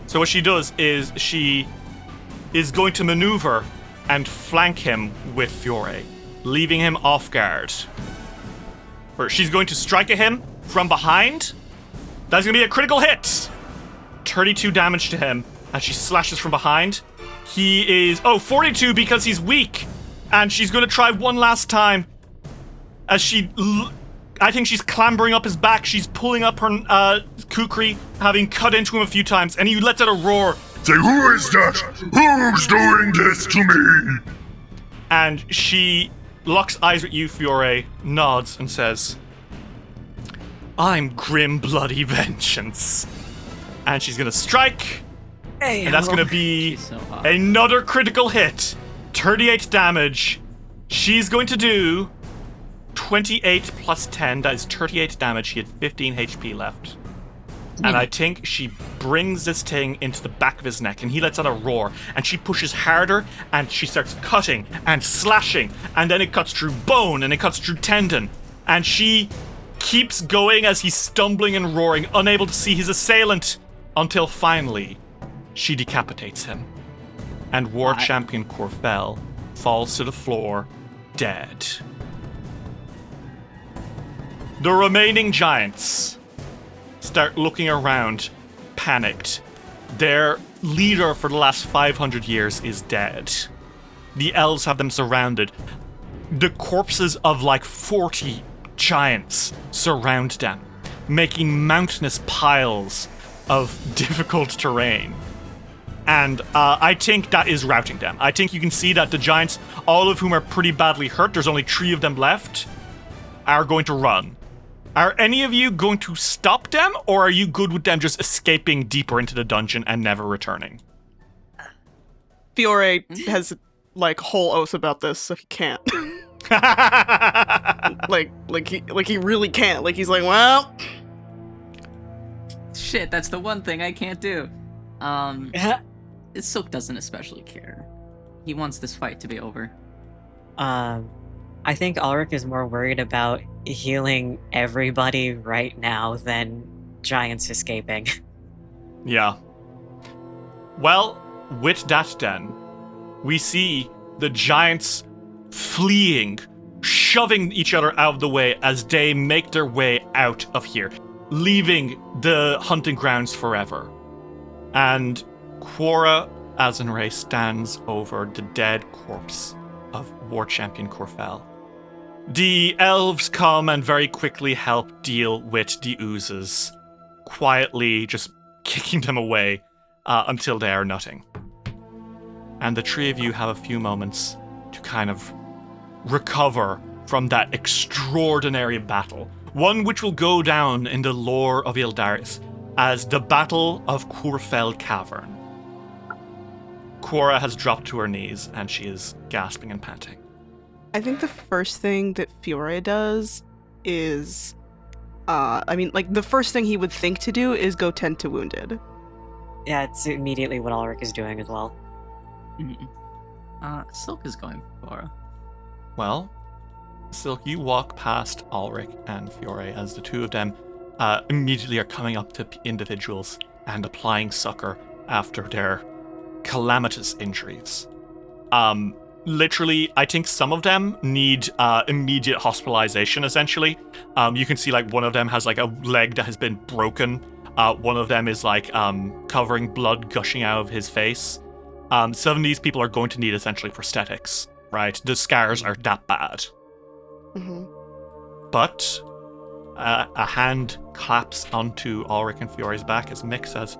So what she does is she is going to maneuver and flank him with Fiore, leaving him off guard. Or she's going to strike at him from behind. That's going to be a critical hit. 32 damage to him as she slashes from behind. He is, 42 because he's weak. And she's going to try one last time as I think she's clambering up his back. She's pulling up her kukri, having cut into him a few times, and he lets out a roar. Say, who is that? Who's doing this to me? And she locks eyes with you, Fiore, nods, and says, I'm Grim Bloody Vengeance. And she's going to strike, and that's going to be She's so hot. another critical hit. 38 damage. She's going to do 28 plus 10. That is 38 damage. She had 15 HP left. And I think she brings this thing into the back of his neck, and he lets out a roar, and she pushes harder, and she starts cutting and slashing, and then it cuts through bone, and it cuts through tendon, and she keeps going as he's stumbling and roaring, unable to see his assailant, until finally she decapitates him. And War Champion Khurfel falls to the floor dead. The remaining giants start looking around, panicked. Their leader for the last 500 years is dead. The elves have them surrounded. The corpses of like 40 giants surround them, making mountainous piles of difficult terrain. And I think that is routing them. I think you can see that the giants, all of whom are pretty badly hurt, there's only 3 of them left, are going to run. Are any of you going to stop them, or are you good with them just escaping deeper into the dungeon and never returning? Fiore has like whole oath about this, so he can't. he really can't. Like he's like, well, Shit, that's the one thing I can't do. Silk doesn't especially care. He wants this fight to be over. I think Ulrich is more worried about healing everybody right now than giants escaping. Yeah. Well, with that then, we see the giants fleeing, shoving each other out of the way as they make their way out of here, leaving the hunting grounds forever. And Quora Azenray stands over the dead corpse of War Champion Khurfel. The elves come and very quickly help deal with the oozes, quietly just kicking them away until they are nothing. And the 3 of you have a few moments to kind of recover from that extraordinary battle, one which will go down in the lore of Yldaris as the Battle of Khurfel Cavern. Quora has dropped to her knees and she is gasping and panting. I think the first thing that Fiore does is, the first thing he would think to do is go tend to wounded. Yeah, it's immediately what Ulrich is doing as well. Silk is going for Quora. Well, Silk, you walk past Ulrich and Fiore as the 2 of them immediately are coming up to individuals and applying succor after their calamitous injuries. Literally, I think some of them need immediate hospitalization, essentially. You can see, like, one of them has, like, a leg that has been broken. One of them is, like, covering blood gushing out of his face. Some of these people are going to need, essentially, prosthetics, right? The scars are that bad. Mm-hmm. But a hand claps onto Ulrich and Fiore's back as Mick says,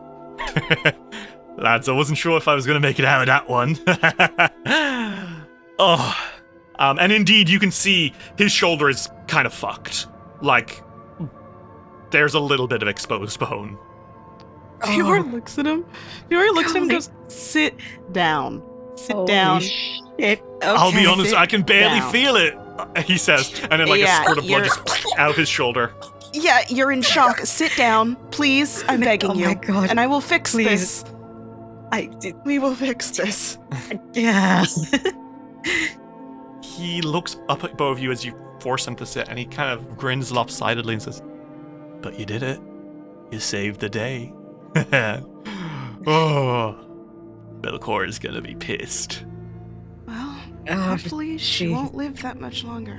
lads, I wasn't sure if I was going to make it out of that one. And indeed, you can see his shoulder is kind of fucked. Like, there's a little bit of exposed bone. Fiore looks at him. Fiore looks at him and goes, sit down. Sit down. Shit. Okay. I'll be honest, I can barely down. feel it, he says. And then, like, a squirt of blood you're- just out of his shoulder. Yeah, you're in shock. Sit down, please. I'm begging you. Oh my God. And I will fix Please. this. We will fix this. Yeah. He looks up at both of you as you force him to sit, and he kind of grins lopsidedly and says, but you did it. You saved the day. Oh, Belcorra is gonna be pissed. Well, Oh, hopefully she she- won't live that much longer.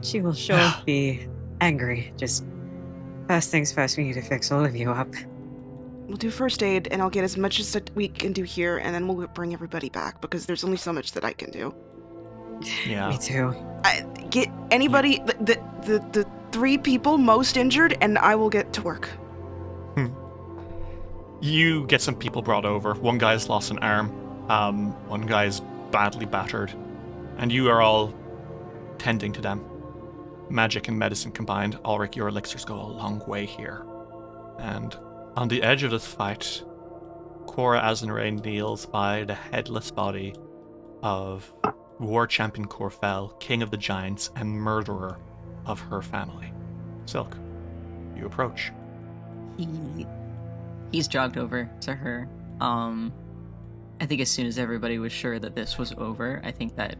She will sure be angry. Just first things first, we need to fix all of you up. We'll do first aid, and I'll get as much as that we can do here, and then we'll bring everybody back, because there's only so much that I can do. Yeah. Me too. Get anybody, the 3 people most injured, and I will get to work. You get some people brought over. One guy's lost an arm. One guy's badly battered. And you are all tending to them. Magic and medicine combined, Ulrich, your elixirs go a long way here. And on the edge of this fight, Quora Azenray kneels by the headless body of War Champion Khurfel, King of the Giants and murderer of her family. Silk, you approach. He's jogged over to her. I think as soon as everybody was sure that this was over, I think that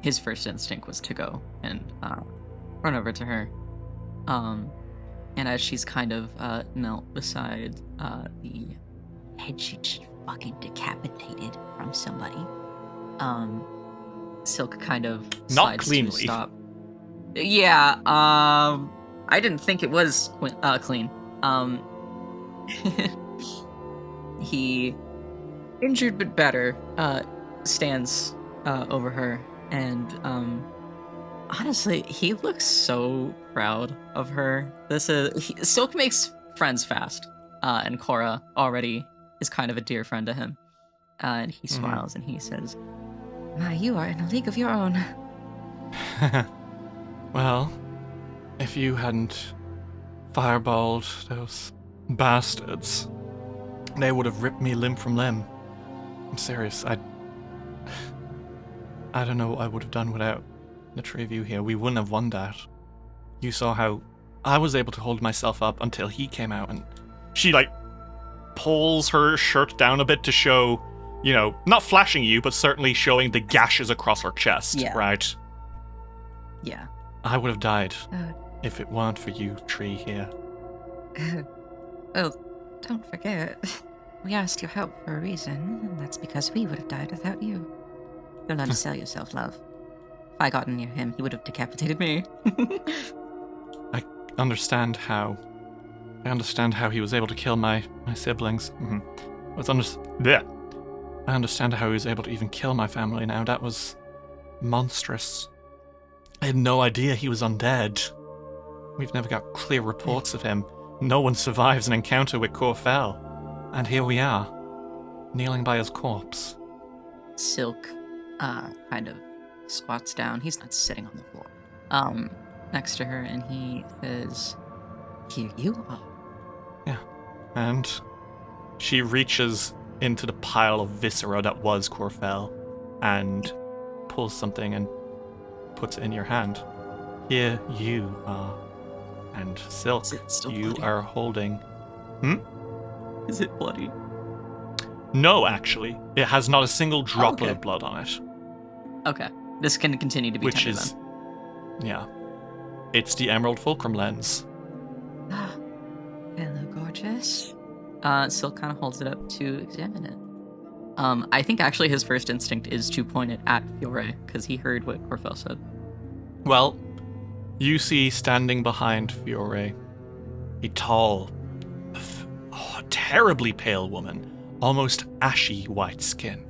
his first instinct was to go and run over to her. And as she's kind of knelt beside the head she just fucking decapitated from somebody, Silk kind of Not decides cleanly. to stop. Yeah, I didn't think it was clean. He, injured but better, stands over her, and honestly, he looks so proud of her. Silk makes friends fast, and Cora already is kind of a dear friend to him. And he smiles and he says, "My, you are in a league of your own." Well, if you hadn't fireballed those bastards, they would have ripped me limb from limb. I'm serious. I don't know what I would have done without the three of you here. We wouldn't have won that. You saw how I was able to hold myself up until he came out, and she, like, pulls her shirt down a bit to show, you know, not flashing you, but certainly showing the gashes across her chest, right? Yeah. I would have died if it weren't for you three here. Well, don't forget, we asked your help for a reason, and that's because we would have died without you. You're allowed to sell yourself, love. If I gotten near him, he would have decapitated me. I understand how he was able to kill my siblings. I understand how he was able to even kill my family now. That was monstrous. I had no idea he was undead. We've never got clear reports of him. No one survives an encounter with Khurfel. And here we are, kneeling by his corpse. Silk kind of squats down. He's not sitting on the floor. Next to her, and he says, "Here you are." Yeah. And she reaches into the pile of viscera that was Khurfel and pulls something and puts it in your hand. Here you are. And Silk, Is it still you bloody? are holding... Is it bloody? No, actually. It has not a single droplet okay. of blood on it. Okay. This can continue to be Which tender is... then. Yeah. It's the Emerald Fulcrum Lens. Hello, gorgeous. Silk kind of holds it up to examine it. I think actually his first instinct is to point it at Fiore, because he heard what Khurfel said. Well, you see standing behind Fiore a tall, terribly pale woman, almost ashy white skin.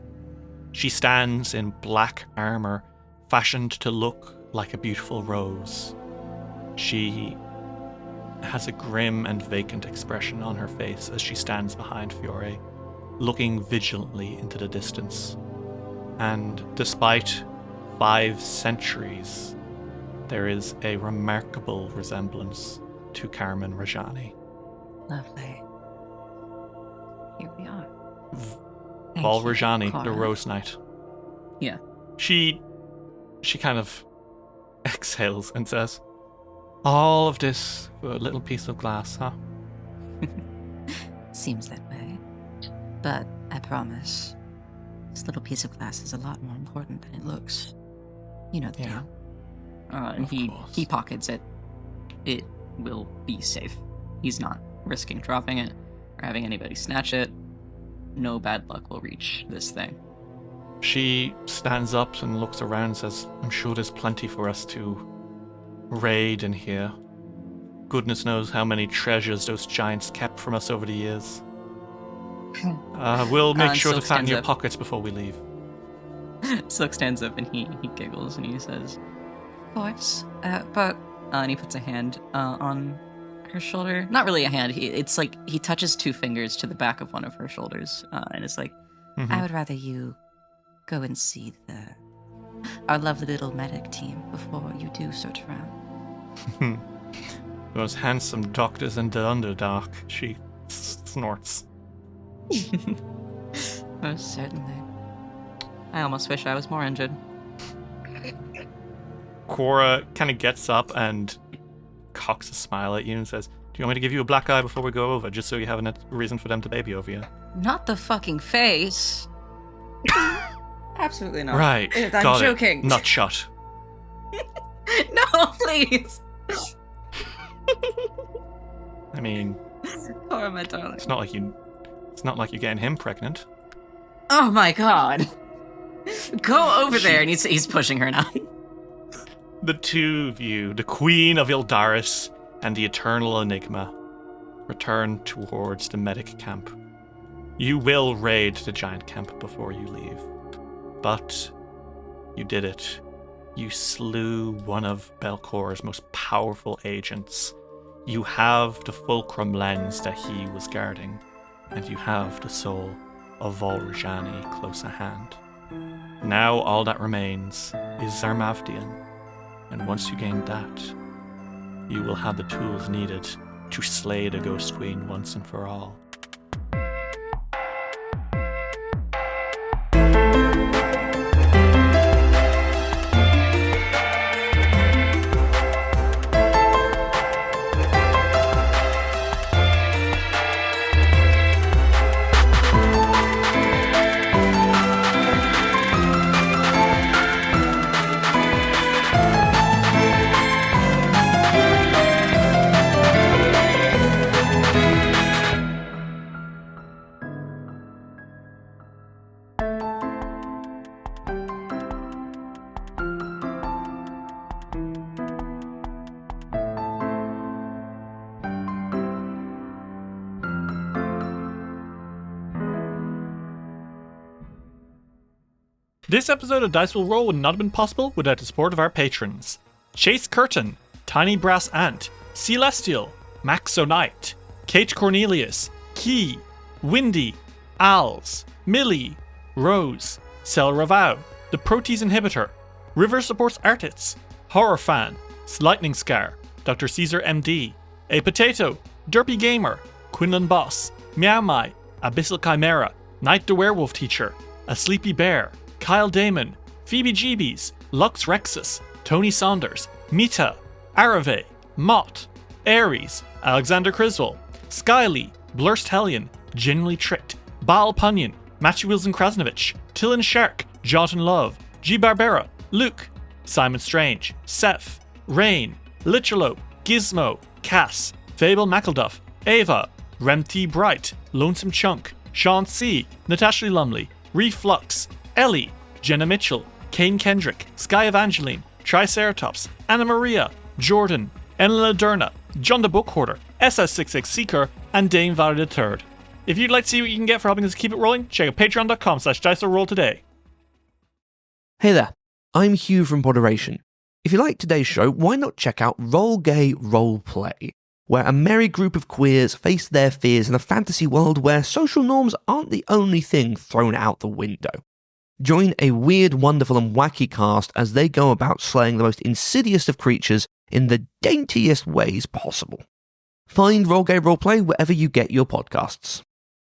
She stands in black armor, fashioned to look like a beautiful rose. She has a grim and vacant expression on her face as she stands behind Fiore, looking vigilantly into the distance. And despite 5 centuries, there is a remarkable resemblance to Carmen Rajani. Lovely. Here we are. Val Rajani, the Cora. Rose Knight. Yeah. She kind of exhales and says, "All of this for a little piece of glass, huh?" Seems that way. But I promise, this little piece of glass is a lot more important than it looks. You know the Yeah. deal. And Of he course. pockets it. It will be safe. He's not risking dropping it or having anybody snatch it. No bad luck will reach this thing. She stands up and looks around and says, "I'm sure there's plenty for us to raid in here. Goodness knows how many treasures those giants kept from us over the years. We'll make And sure to Silk fatten stands your up. pockets before we leave." Silk stands up and he giggles and he says, Of course. and he puts a hand on her shoulder. Not really a hand. It's like he touches 2 fingers to the back of one of her shoulders, and it's like, Mhm. I would rather you go and see our lovely little medic team before you do search around. Those handsome doctors in the Underdark, she snorts. Most certainly. I almost wish I was more injured. Cora kind of gets up and cocks a smile at you and says, "Do you want me to give you a black eye before we go over, just so you have a reason for them to baby over you?" Not the fucking face. Absolutely not. Right, I'm got joking. it. Nut shot. No, please. I mean, Cora, my darling. it's not like you're getting him pregnant. Oh my god. Go over there, and he's pushing her now. The two of you, the Queen of Yldaris and the Eternal Enigma, return towards the medic camp. You will raid the giant camp before you leave, but you did it. You slew one of Belcorra's most powerful agents. You have the Fulcrum Lens that he was guarding, and you have the soul of Volrajani close at hand. Now all that remains is Zarmavdian, and once you gain that, you will have the tools needed to slay the Ghost Queen once and for all. This episode of Dice Will Roll would not have been possible without the support of our patrons. Chase Curtin, Tiny Brass Ant, Celestial, Max O'Knight, Kate Cornelius, Key, Windy, Als, Millie, Rose, Cel Ravau, The Protease Inhibitor, River Supports Artists, Horror Fan, Lightning Scar, Dr. Caesar MD, A Potato, Derpy Gamer, Quinlan Boss, Meow Mai, Abyssal Chimera, Night the Werewolf Teacher, A Sleepy Bear, Kyle Damon, Phoebe Jeebies, Lux Rexus, Tony Saunders, Mita, Arave, Mott, Aries, Alexander Criswell, Skyly, Blurst Hellion, Genuinely Tricked, Baal Punyon, Matthew Wilson Krasnovich, Tillin Shark, Jonathan Love, G. Barbera, Luke, Simon Strange, Seth, Rain, Litralope, Gizmo, Cass, Fable McElduff, Ava, Rem T. Bright, Lonesome Chunk, Sean C., Natasha Lumley, Reflux, Ellie, Jenna Mitchell, Kane Kendrick, Sky Evangeline, Triceratops, Anna Maria, Jordan, Enla Derna, John the Book Hoarder, SS66 Seeker, and Dame Valley III. If you'd like to see what you can get for helping us keep it rolling, check out patreon.com/DiceWillRoll today. Hey there, I'm Hugh from Moderation. If you like today's show, why not check out Roll Gay Roleplay, where a merry group of queers face their fears in a fantasy world where social norms aren't the only thing thrown out the window. Join a weird, wonderful, and wacky cast as they go about slaying the most insidious of creatures in the daintiest ways possible. Find Roll Gay Roleplay wherever you get your podcasts.